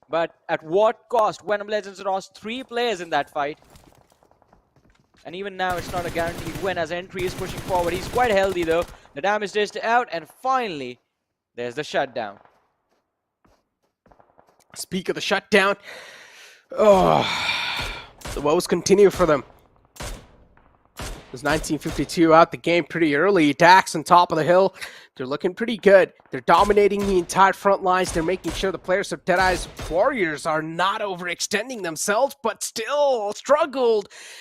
But at what cost? Venom Legends lost 3 players in that fight. And even now, it's not a guaranteed win, as Entry is pushing forward. He's quite healthy, though. The damage dished out. And finally, there's the shutdown. Speak of the shutdown. Oh, the woes continue for them. It was 1952 out the game pretty early. Dax on top of the hill. They're looking pretty good. They're dominating the entire front lines. They're making sure the players of Deadeye's Warriors are not overextending themselves, but still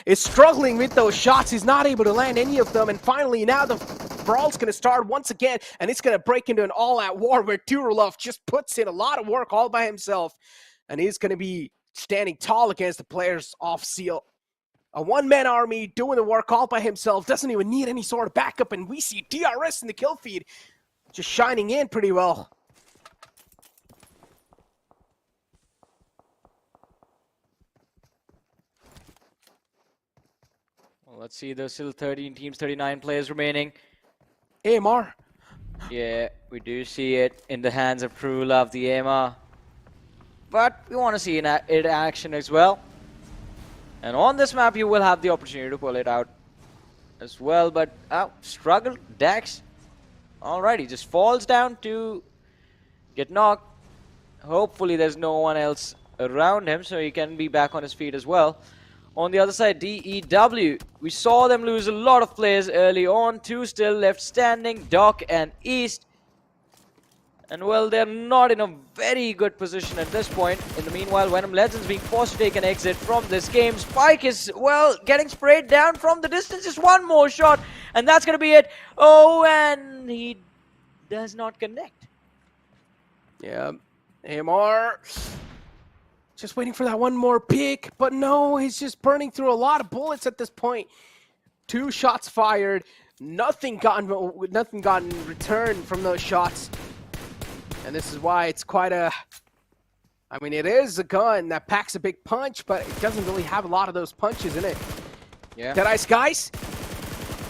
is struggling with those shots. He's not able to land any of them. And finally, now the brawl's going to start once again, and it's going to break into an all-out war where Turulov just puts in a lot of work all by himself. And he's going to be standing tall against the players off Seal. A one-man army doing the work all by himself, doesn't even need any sort of backup, and we see DRS in the kill feed just shining in pretty well. Well, let's see, there's still 13 teams, 39 players remaining. AMR. Yeah, we do see it in the hands of Turulov, the AMR. But we want to see it in action as well. And on this map, you will have the opportunity to pull it out as well. But, struggle, Dax. Alright, he just falls down to get knocked. Hopefully, there's no one else around him, so he can be back on his feet as well. On the other side, DEW. We saw them lose a lot of players early on. 2 still left standing, Doc and East. And well, they're not in a very good position at this point. In the meanwhile, Venom Legends being forced to take an exit from this game. Spike is, well, getting sprayed down from the distance. Just one more shot, and that's going to be it. Oh, and he does not connect. Yeah, AMR just waiting for that one more pick, but no, he's just burning through a lot of bullets at this point. 2 shots fired, nothing gotten returned from those shots. And this is why it's quite a, I mean, it is a gun that packs a big punch, but it doesn't really have a lot of those punches in it. Yeah. Dead Ice guys.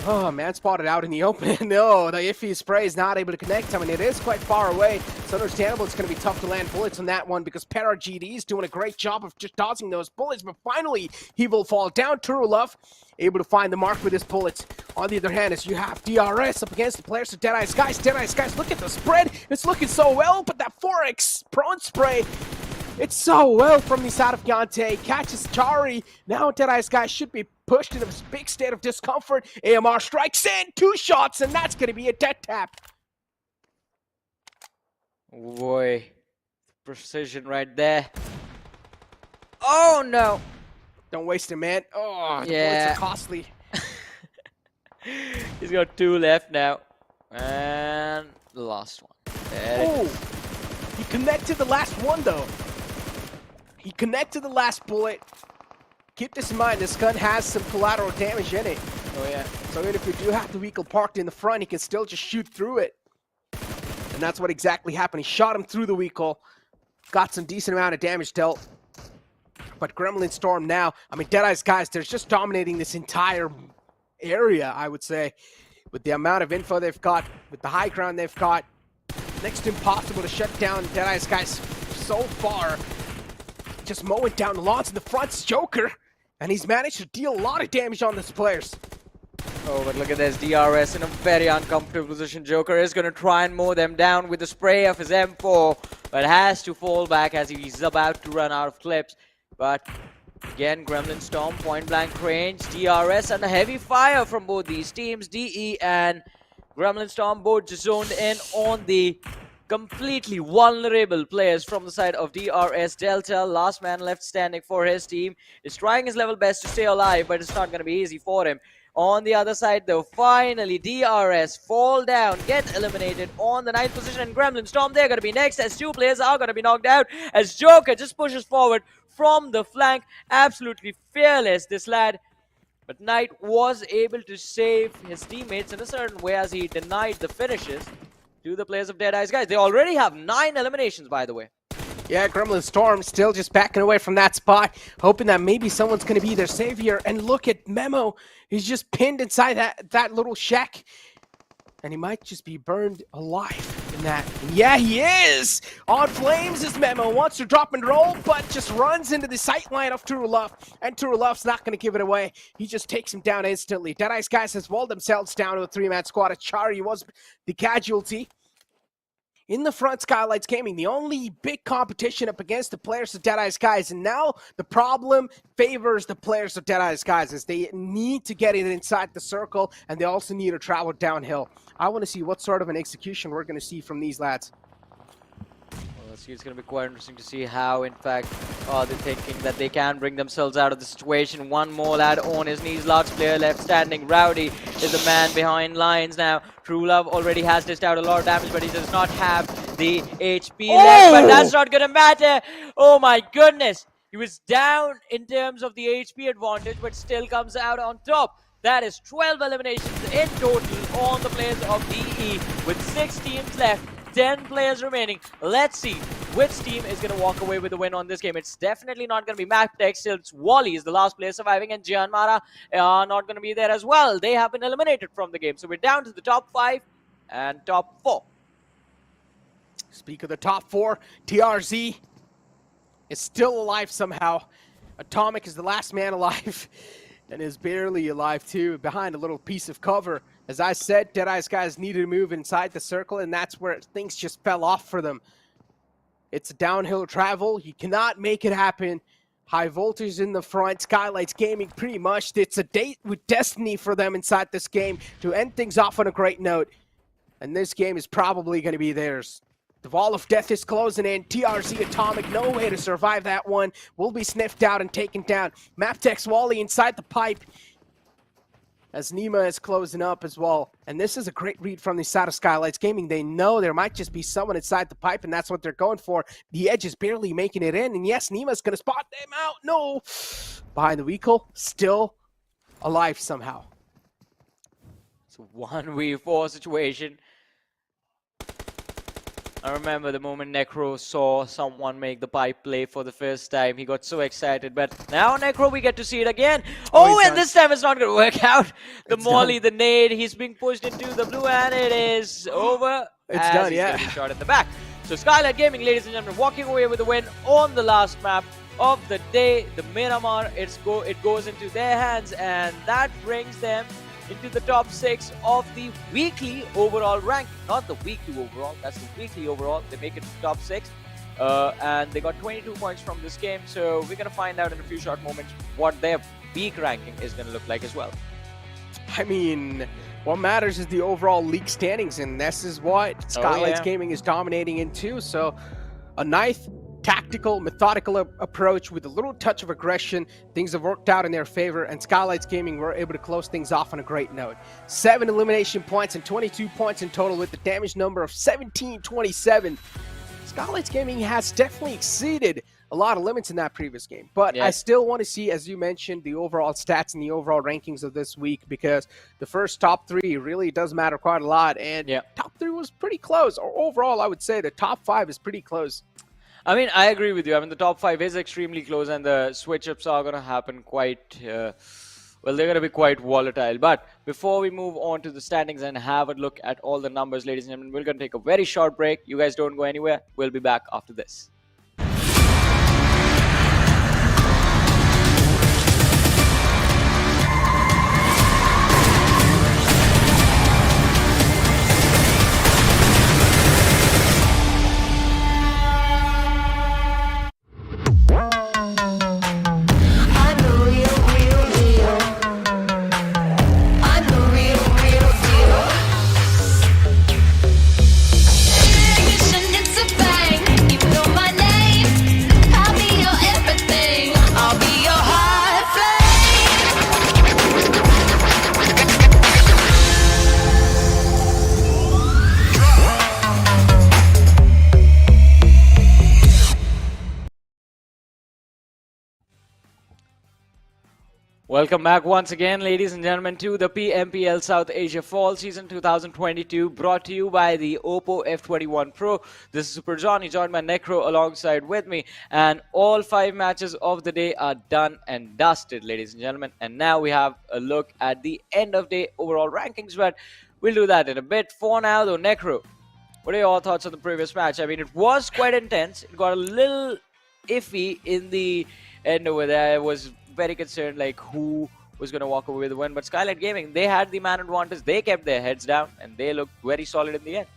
Oh, man spotted out in the open. No, the iffy spray is not able to connect. I mean, it is quite far away. It's understandable it's going to be tough to land bullets on that one because ParaGD is doing a great job of just dodging those bullets. But finally, he will fall down. Turulov able to find the mark with his bullets. On the other hand, as you have DRS up against the players of Dead Ice guys. Dead Ice guys, look at the spread. It's looking so well, but that 4x prone spray, it's so well from the side of Yante. Catches Chari. Now Dead Ice guys should be pushed in a big state of discomfort. AMR strikes in, 2 shots, and that's going to be a dead tap. Boy, precision right there. Oh no! Don't waste it, man. Oh, the Yeah. bullets are costly. He's got 2 left now. And the last one. There it is. Oh, he connected the last one, though. He connected the last bullet. Keep this in mind, this gun has some collateral damage in it. Oh yeah. So even if you do have the vehicle parked in the front, he can still just shoot through it. And that's what exactly happened. He shot him through the vehicle. Got some decent amount of damage dealt. But Gremlin Storm now, I mean, Dead Ice guys, they're just dominating this entire area, I would say. With the amount of info they've got, with the high ground they've got. Next to impossible to shut down Dead Ice guys so far. Just mowing down the lawns in the front's Joker. And he's managed to deal a lot of damage on these players. Oh, but look at this. DRS in a very uncomfortable position. Joker is going to try and mow them down with the spray of his M4, but has to fall back as he's about to run out of clips. But again, Gremlin Storm, point blank range, DRS, and a heavy fire from both these teams. DE and Gremlin Storm both just zoned in on the completely vulnerable players from the side of DRS. Delta, last man left standing for his team, is trying his level best to stay alive, but it's not going to be easy for him. On the other side, though, finally DRS fall down, get eliminated on the 9th position, and Gremlin Storm, they're going to be next as 2 players are going to be knocked out as Joker just pushes forward from the flank. Absolutely fearless, this lad. But Knight was able to save his teammates in a certain way as he denied the finishes to the players of Dead Ice guys. They already have 9 eliminations, by the way. Yeah, Gremlin Storm still just backing away from that spot, hoping that maybe someone's going to be their savior. And look at Memo. He's just pinned inside that little shack. And he might just be burned alive in that. And yeah, he is! On flames is Memo. Wants to drop and roll, but just runs into the sight line of Turulov. And Turulov's not going to give it away. He just takes him down instantly. Dead Ice guys has walled themselves down to a 3-man squad. Achari was the casualty. In the front, Skylights Gaming, the only big competition up against the players of Dead Ice guys. And now the problem favors the players of Dead Ice guys as they need to get it inside the circle, and they also need to travel downhill. I want to see what sort of an execution we're going to see from these lads. Well, let's see, it's going to be quite interesting to see how, in fact, they're thinking that they can bring themselves out of the situation. One more lad on his knees, last player left standing. Rowdy is the man behind lines now. True Love already has dished out a lot of damage, but he does not have the HP left. But that's not going to matter. Oh my goodness. He was down in terms of the HP advantage, but still comes out on top. That is 12 eliminations in total on the players of DE with 6 teams left, 10 players remaining. Let's see which team is going to walk away with the win on this game. It's definitely not going to be MABETEX. Still, it's Wally is the last player surviving, and Gianmara are not going to be there as well. They have been eliminated from the game. So we're down to the top 5 and top 4. Speak of the top 4, TRZ is still alive somehow. Atomic is the last man alive and is barely alive too, behind a little piece of cover. As I said, Dead Ice guys needed to move inside the circle, and that's where things just fell off for them. It's a downhill travel. You cannot make it happen. High voltage in the front. Skylights Gaming pretty much. It's a date with destiny for them inside this game to end things off on a great note. And this game is probably going to be theirs. The Wall of Death is closing in. TRZ Atomic, no way to survive that one. Will be sniffed out and taken down. MABETEX Wally inside the pipe. as Nima is closing up as well. And this is a great read from the side of Skylights Gaming. They know there might just be someone inside the pipe, and that's what they're going for. The edge is barely making it in, and yes, Nima's going to spot them out. No! Behind the vehicle, still alive somehow. It's a 1v4 situation. I remember the moment Necro saw someone make the pipe play for the first time. He got so excited. But now, Necro, we get to see it again. Oh, and this time it's not going to work out. The molly, the nade, he's being pushed into the blue, and it is over. It's done, he's yeah. getting shot at the back. So Skylight Gaming, ladies and gentlemen, walking away with the win on the last map of the day. The Miramar, it goes into their hands, and that brings them into the top 6 of the weekly overall rank. Not the weekly overall, that's the weekly overall. They make it to the top 6. And they got 22 points from this game. So we're going to find out in a few short moments what their week ranking is going to look like as well. I mean, what matters is the overall league standings, and this is what Skylights Gaming is dominating into. So a nice tactical, methodical approach with a little touch of aggression. Things have worked out in their favor, and Skylights Gaming were able to close things off on a great note. 7 elimination points and 22 points in total with the damage number of 1727. Skylights Gaming has definitely exceeded a lot of limits in that previous game, but I still want to see, as you mentioned, the overall stats and the overall rankings of this week, because the first top 3 really does matter quite a lot, and top 3 was pretty close. Or overall, I would say the top 5 is pretty close. I mean, I agree with you. I mean, the top 5 is extremely close, and the switch-ups are going to happen quite, well, they're going to be quite volatile. But before we move on to the standings and have a look at all the numbers, ladies and gentlemen, we're going to take a very short break. You guys don't go anywhere. We'll be back after this. Welcome back once again, ladies and gentlemen, to the PMPL South Asia Fall Season 2022, brought to you by the Oppo F21 Pro. This is Super John. He joined my Necro alongside with me, and all 5 matches of the day are done and dusted, ladies and gentlemen. And now we have a look at the end of day overall rankings, but we'll do that in a bit. For now, though, Necro, what are your thoughts on the previous match? I mean, it was quite intense. It got a little iffy in the end over there. I was very concerned like who was going to walk away with the win, but Skylight Gaming, they had the man advantage. They kept their heads down and they looked very solid in the end.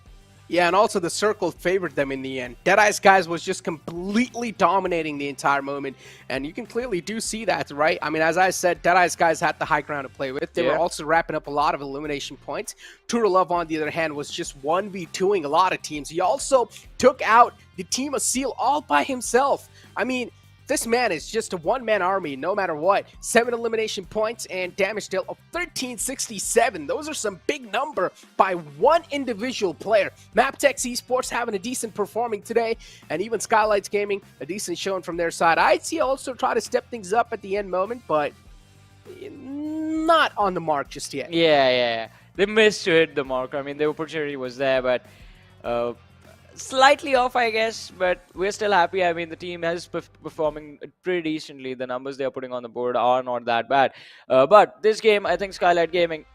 Yeah, and also the circle favored them in the end. Deadeye's guys was just completely dominating the entire moment, and you can clearly do see that, right? I mean, as I said, Deadeye's guys had the high ground to play with. They were also wrapping up a lot of elimination points. Turulov, on the other hand, was just 1v2ing a lot of teams. He also took out the team of Seal all by himself. I mean, this man is just a one-man army no matter what. 7 elimination points and damage dealt of 1367. Those are some big number by one individual player. MABETEX Esports having a decent performing today, and even Skylights Gaming, a decent showing from their side. I'd see also try to step things up at the end moment, but not on the mark just yet. Yeah. They missed to hit the mark. I mean, the opportunity was there, but slightly off, I guess, but we're still happy. I mean, the team is performing pretty decently. The numbers they're putting on the board are not that bad. But this game, I think Skylight Gaming,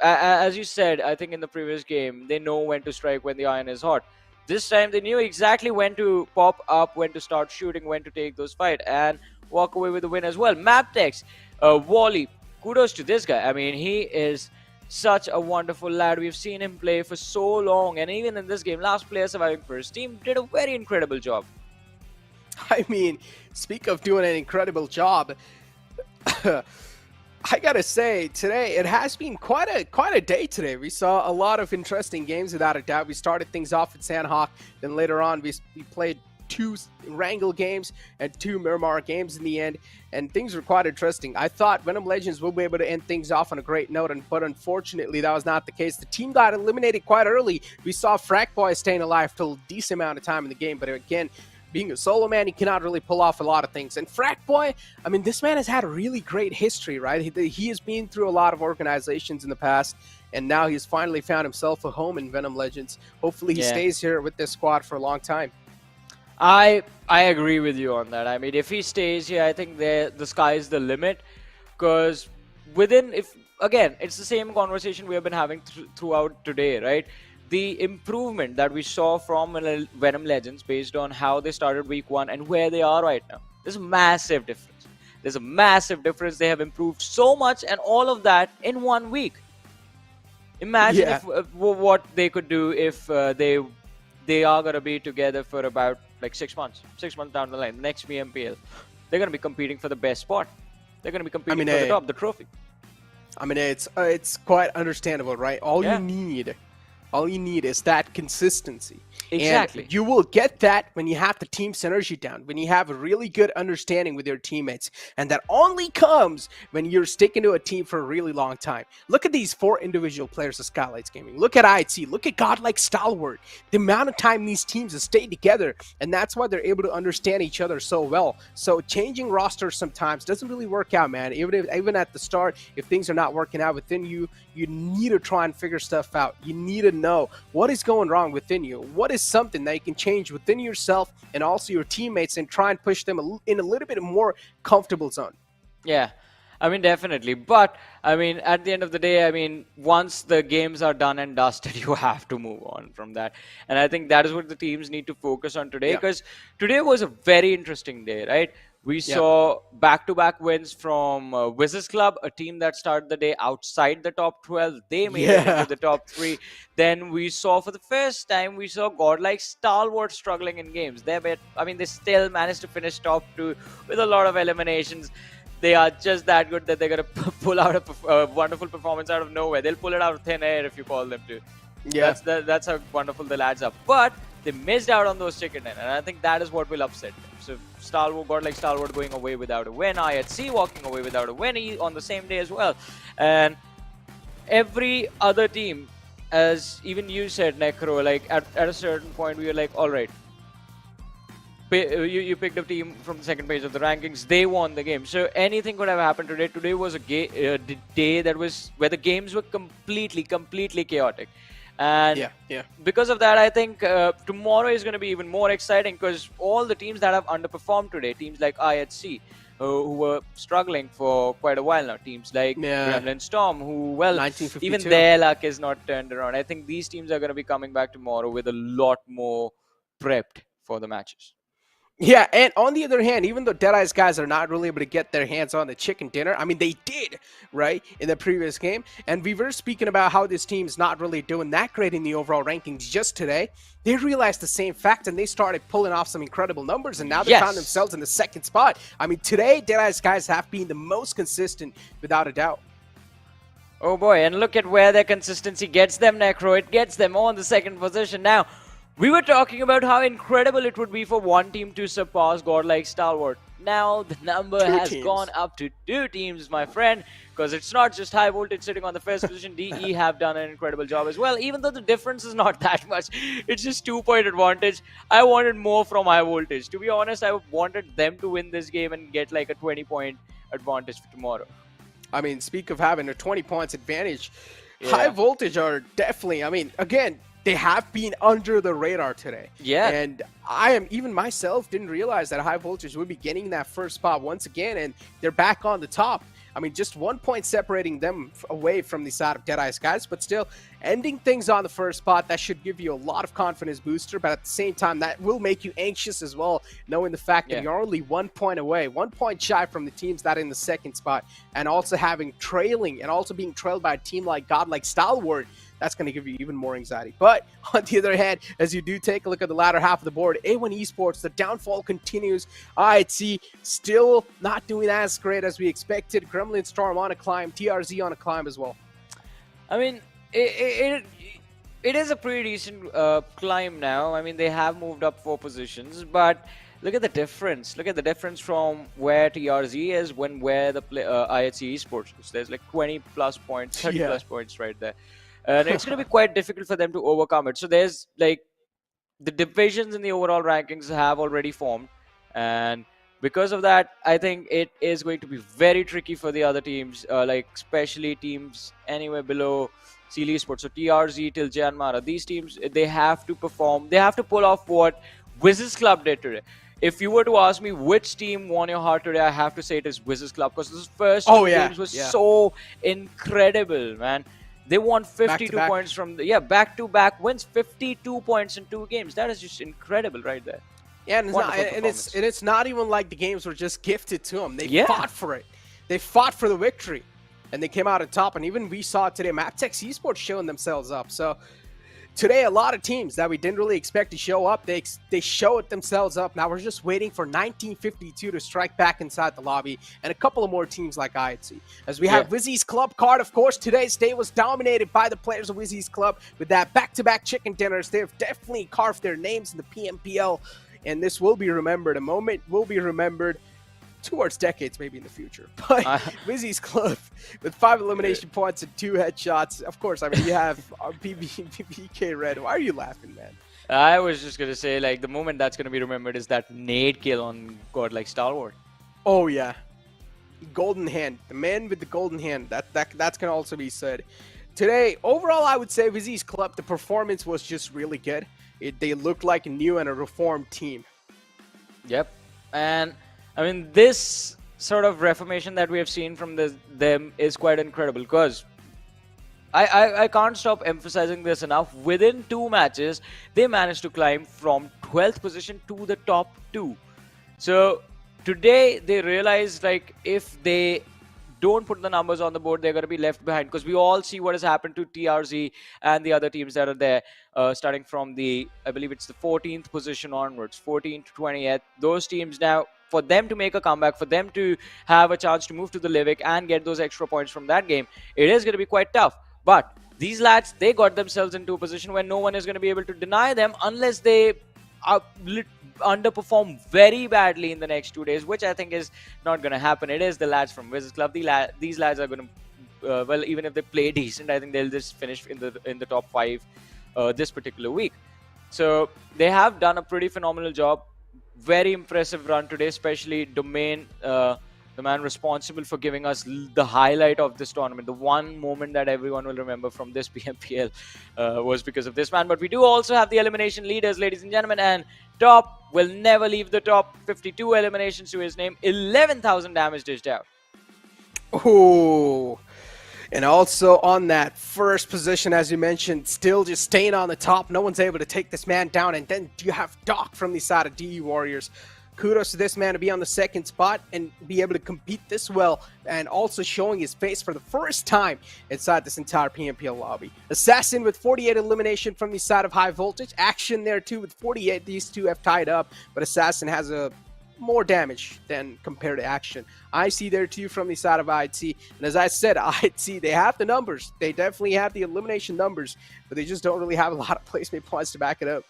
as you said, I think in the previous game, they know when to strike when the iron is hot. This time, they knew exactly when to pop up, when to start shooting, when to take those fights, and walk away with the win as well. MABETEX, Wally, kudos to this guy. I mean, he is such a wonderful lad. We've seen him play for so long, and even in this game, last player surviving for his team did a very incredible job. I mean, speak of doing an incredible job, I gotta say, today it has been quite a day today. We saw a lot of interesting games without a doubt. We started things off at Sanhok, then later on we played 2 Erangel games and 2 Miramar games in the end, and things were quite interesting. I thought Venom Legends would be able to end things off on a great note, but unfortunately that was not the case. The team got eliminated quite early. We saw Frackboy staying alive till a decent amount of time in the game, but again, being a solo man, he cannot really pull off a lot of things. And Frackboy, I mean, this man has had a really great history, right? He has been through a lot of organizations in the past, and now he's finally found himself a home in Venom Legends. Hopefully he stays here with this squad for a long time. I agree with you on that. I mean, if he stays here, I think the sky is the limit, because again, it's the same conversation we have been having throughout today, right? The improvement that we saw from Venom Legends based on how they started week 1 and where they are right now, there's a massive difference. There's a massive difference. They have improved so much, and all of that in 1 week. Imagine what they could do if they are going to be together for about like 6 months. 6 months down the line, the next PMPL, they're going to be competing for the best spot. They're going to be competing for the top, the trophy. I mean, it's quite understandable, right? All you need is that consistency. Exactly. And you will get that when you have the team synergy down, when you have a really good understanding with your teammates. And that only comes when you're sticking to a team for a really long time. Look at these 4 individual players of Godlike Gaming. Look at IC. Look at Godlike Stalwart. The amount of time these teams have stayed together, and that's why they're able to understand each other so well. So changing rosters sometimes doesn't really work out, man. Even at the start, if things are not working out within you, you need to try and figure stuff out. You need to know what is going wrong within you. What is something that you can change within yourself and also your teammates, and try and push them in a little bit more comfortable zone. Yeah, I mean, definitely. But I mean, at the end of the day, I mean, once the games are done and dusted, you have to move on from that. And I think that is what the teams need to focus on today, because today was a very interesting day, right? We saw back-to-back wins from WIZZES Club, a team that started the day outside the top 12. They made it into the top 3. Then we saw, for the first time, we saw Godlike Stalwart struggling in games. They still managed to finish top 2 with a lot of eliminations. They are just that good that they're going to pull out a wonderful performance out of nowhere. They'll pull it out of thin air if you call them to. Yeah, that's how wonderful the lads are. But they missed out on those chicken dinner, and I think that is what will upset them. So Godlike Stalwart going away without a win, IHC walking away without a win on the same day as well. And every other team, as even you said, Necro, like at a certain point we were like, all right, you picked a team from the second page of the rankings, they won the game. So anything could have happened today. Today was a day that was where the games were completely chaotic. And because of that, I think tomorrow is going to be even more exciting, because all the teams that have underperformed today, teams like IHC, who were struggling for quite a while now, teams like Gremlin Storm, who, well, even their luck is not turned around. I think these teams are going to be coming back tomorrow with a lot more prepped for the matches. Yeah, and on the other hand, even though Deadeye's guys are not really able to get their hands on the chicken dinner, I mean, they did, right, in the previous game. And we were speaking about how this team's not really doing that great in the overall rankings just today. They realized the same fact, and they started pulling off some incredible numbers, and now they found themselves in the 2nd spot. I mean, today, Deadeye's guys have been the most consistent, without a doubt. Oh boy, and look at where their consistency gets them, Necro. It gets them on the 2nd position now. We were talking about how incredible it would be for one team to surpass Godlike Stalwart. Now the number has gone up to 2 teams, my friend, because it's not just High Voltage sitting on the 1st position. DE have done an incredible job as well, even though the difference is not that much. It's just 2-point advantage. I wanted more from High Voltage. To be honest, I wanted them to win this game and get like a 20-point advantage for tomorrow. I mean, speak of having a 20 points advantage, High Voltage are definitely, I mean, again, they have been under the radar today. Yeah. And even myself didn't realize that High Voltage would be getting that 1st spot once again, and they're back on the top. I mean, just 1 point separating them away from the side of Deadeye's guys, but still ending things on the 1st spot, that should give you a lot of confidence booster, but at the same time, that will make you anxious as well, knowing the fact that you're only 1 point away, 1 point shy from the teams that are in the 2nd spot, and also being trailed by a team like Godlike Stalwart. That's going to give you even more anxiety. But on the other hand, as you do take a look at the latter half of the board, A1 Esports, the downfall continues. IHC still not doing as great as we expected. Gremlin Storm on a climb, TRZ on a climb as well. I mean, it is a pretty decent climb now. I mean, they have moved up 4 positions, but look at the difference. Look at the difference from where TRZ is where the IHC Esports is. There's like 20 plus points, 30 plus points right there. And it's going to be quite difficult for them to overcome it. So there's like the divisions in the overall rankings have already formed. And because of that, I think it is going to be very tricky for the other teams, like especially teams anywhere below Seal Esports. So TRZ till Janmara, these teams, they have to perform. They have to pull off what WIZZES Club did today. If you were to ask me which team won your heart today, I have to say it is WIZZES Club, because those first two games was so incredible, man. They won 52 points from the back-to-back wins, 52 points in 2 games. That is just incredible right there. Yeah, and it's not even like the games were just gifted to them. They fought for it. They fought for the victory, and they came out on top. And even we saw today, MABETEX Esports showing themselves up. So today, a lot of teams that we didn't really expect to show up, they showed themselves up. Now we're just waiting for 1952 to strike back inside the lobby, and a couple of more teams like IHC. As we have WIZZES Club card, of course, today's day was dominated by the players of WIZZES Club with that back-to-back chicken dinners. They've definitely carved their names in the PMPL, and this will be remembered. A moment will be remembered towards decades maybe in the future. But WIZZES Club with 5 elimination points and 2 headshots. Of course, I mean, you have PBK Red. Why are you laughing, man? I was just going to say, like, the moment that's going to be remembered is that nade kill on Godlike Stalwart. Oh, yeah. Golden hand. The man with the golden hand. That's going to also be said. Today, overall, I would say WIZZES Club, the performance was just really good. They looked like a new and a reformed team. Yep. And I mean, this sort of reformation that we have seen from them is quite incredible, because I can't stop emphasizing this enough. Within 2 matches, they managed to climb from 12th position to the top 2. So today, they realized, like, if they don't put the numbers on the board, they're going to be left behind, because we all see what has happened to TRZ and the other teams that are there, starting from I believe it's the 14th position onwards, 14th to 20th. Those teams now, for them to make a comeback, for them to have a chance to move to the Livic and get those extra points from that game, it is going to be quite tough. But these lads, they got themselves into a position where no one is going to be able to deny them unless they underperform very badly in the next 2 days, which I think is not going to happen. It is the lads from WIZZES Club. These lads are going to, well, even if they play decent, I think they'll just finish in the top 5 this particular week. So they have done a pretty phenomenal job. Very impressive run today, especially Domain, the man responsible for giving us the highlight of this tournament. The one moment that everyone will remember from this PMPL was because of this man. But we do also have the elimination leaders, ladies and gentlemen, and Top will never leave the top. 52 eliminations to his name, 11,000 damage dished out. Ooh. And also on that first position, as you mentioned, still just staying on the top. No one's able to take this man down. And then you have Doc from the side of DE Warriors. Kudos to this man to be on the 2nd spot and be able to compete this well, and also showing his face for the first time inside this entire PMPL lobby. Assassin with 48 elimination from the side of High Voltage. Action there too with 48. These two have tied up, but Assassin has a more damage than compared to Action. IC there too from the side of IHC. And as I said, IHC, they have the numbers. They definitely have the elimination numbers, but they just don't really have a lot of placement points to back it up.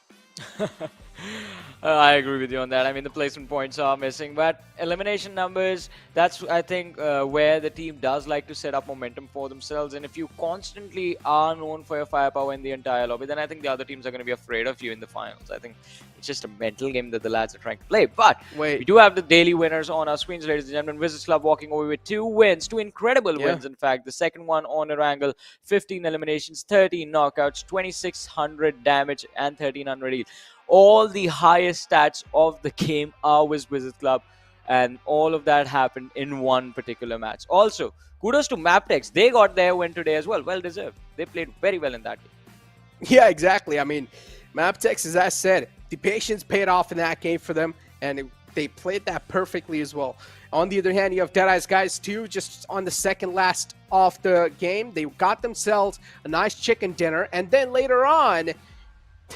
I agree with you on that. I mean, the placement points are missing, but elimination numbers, that's, I think, where the team does like to set up momentum for themselves. And if you constantly are known for your firepower in the entire lobby, then I think the other teams are going to be afraid of you in the finals. I think it's just a mental game that the lads are trying to play. But we do have the daily winners on our screens, ladies and gentlemen. WIZZES Club walking away with 2 wins, 2 incredible wins, in fact. The second one on Erangel, 15 eliminations, 13 knockouts, 2,600 damage, and 1,300 heal. All the highest stats of the game are with WIZZES Club, and all of that happened in one particular match. Also, kudos to MABETEX. They got their win today as well. Well deserved. They played very well in that game. Yeah, exactly. I mean, MABETEX, as I said, the patience paid off in that game for them, and they played that perfectly as well. On the other hand, you have Deadeye's guys too, just on the second last of the game. They got themselves a nice chicken dinner, and then later on,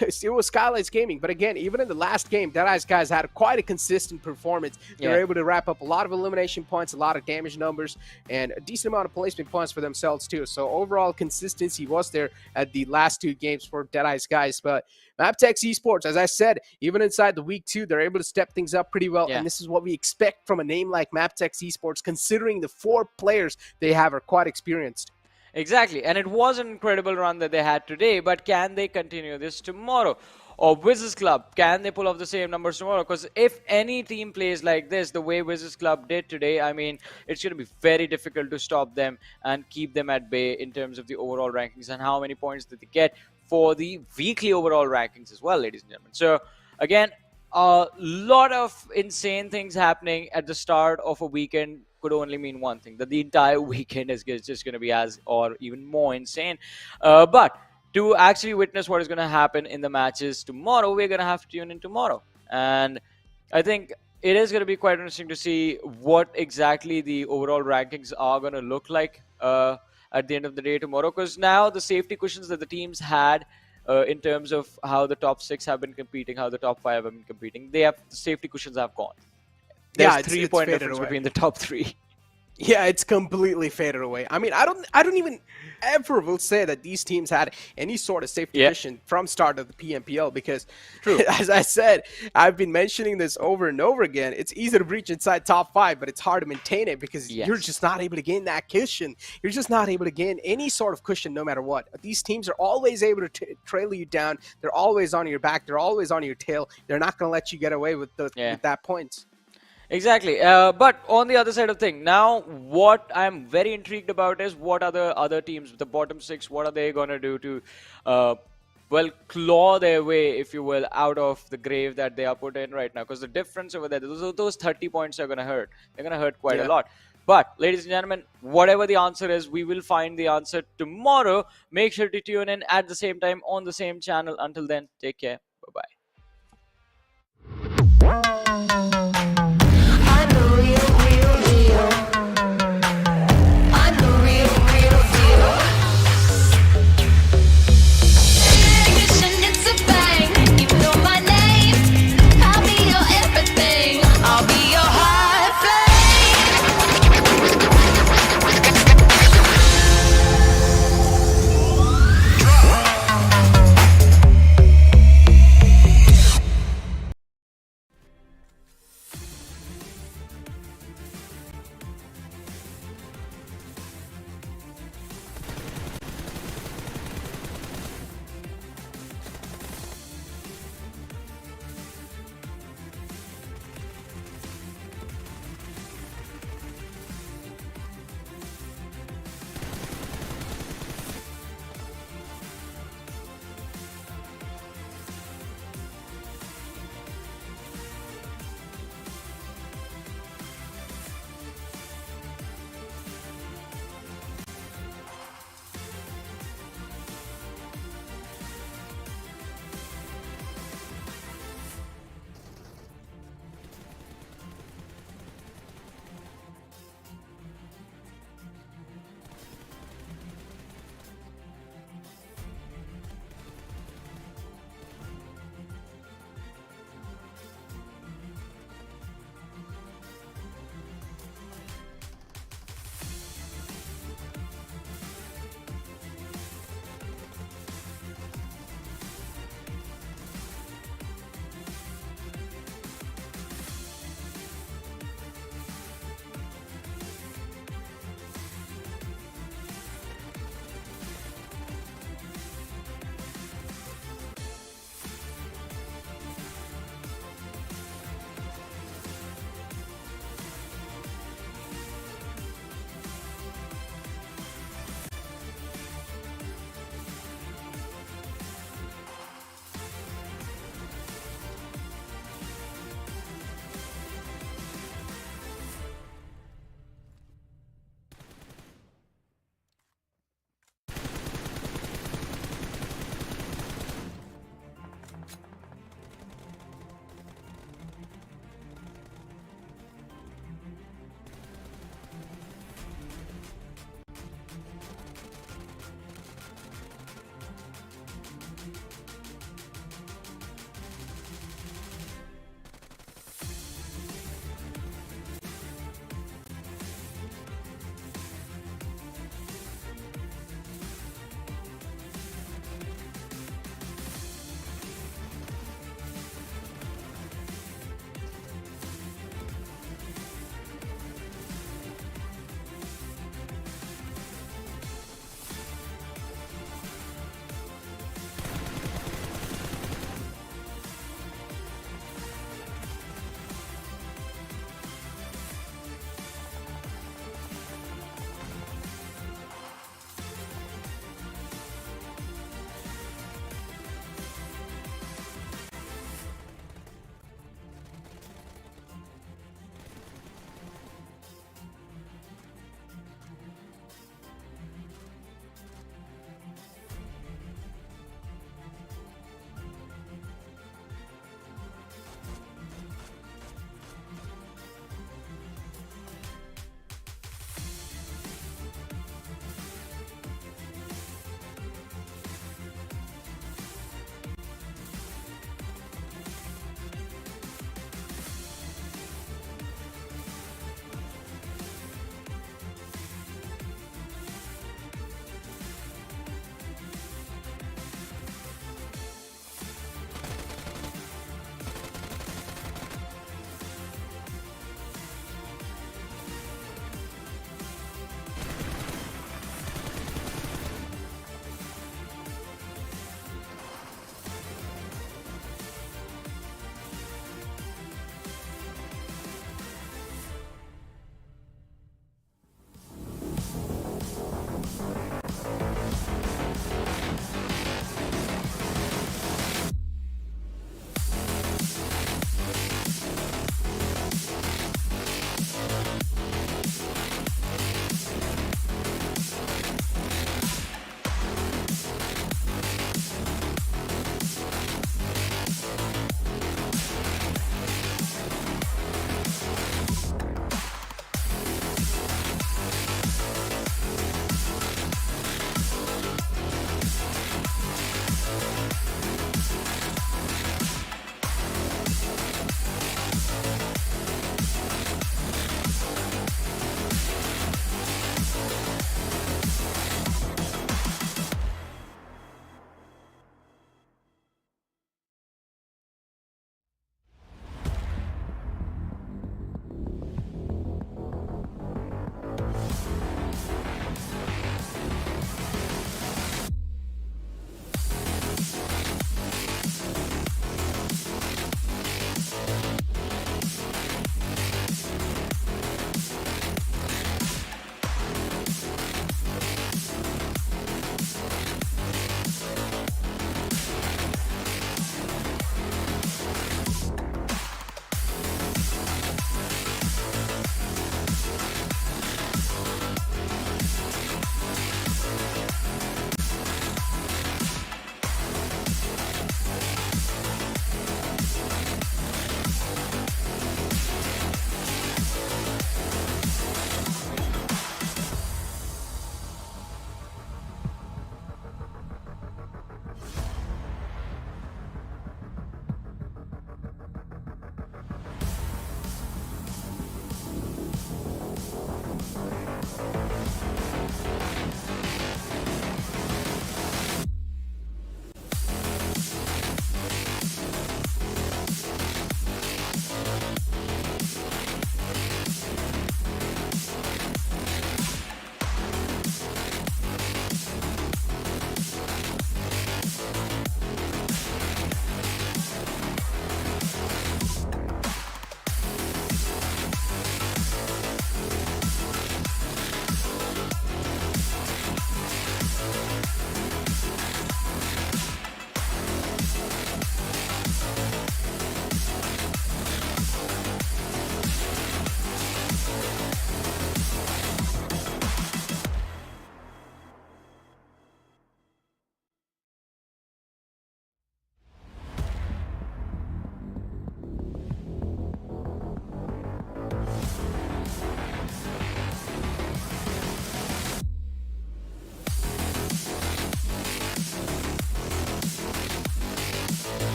it was Skylights Gaming. But again, even in the last game, DRS guys had quite a consistent performance. They were able to wrap up a lot of elimination points, a lot of damage numbers, and a decent amount of placement points for themselves too. So overall consistency was there at the last 2 games for DRS guys. But MABETEX Esports, as I said, even inside the week 2, they're able to step things up pretty well. And this is what we expect from a name like MABETEX Esports, considering the 4 players they have are quite experienced. Exactly, and it was an incredible run that they had today, but can they continue this tomorrow? Or WIZZES Club, can they pull off the same numbers tomorrow? Because if any team plays like this, the way WIZZES Club did today, I mean, it's going to be very difficult to stop them and keep them at bay in terms of the overall rankings and how many points did they get for the weekly overall rankings as well, ladies and gentlemen. So, again, a lot of insane things happening at the start of a weekend could only mean one thing, that the entire weekend is just going to be as or even more insane. But to actually witness what is going to happen in the matches tomorrow, we're going to have to tune in tomorrow. And I think it is going to be quite interesting to see what exactly the overall rankings are going to look like at the end of the day tomorrow, because now the safety cushions that the teams had in terms of how the top 6 have been competing, how the top 5 have been competing, the safety cushions have gone. There's 3-point difference between the top 3. Yeah, it's completely faded away. I mean, I don't even ever will say that these teams had any sort of safety cushion from start of the PMPL, because as I said, I've been mentioning this over and over again. It's easy to breach inside top 5, but it's hard to maintain it because you're just not able to gain that cushion. You're just not able to gain any sort of cushion no matter what. These teams are always able to trail you down. They're always on your back. They're always on your tail. They're not going to let you get away with that points. Exactly. But on the other side of thing, now what I'm very intrigued about is what are the other teams, the bottom 6, what are they going to do to, well, claw their way, if you will, out of the grave that they are put in right now? Because the difference over there, those 30 points are going to hurt. They're going to hurt quite a lot. But, ladies and gentlemen, whatever the answer is, we will find the answer tomorrow. Make sure to tune in at the same time on the same channel. Until then, take care.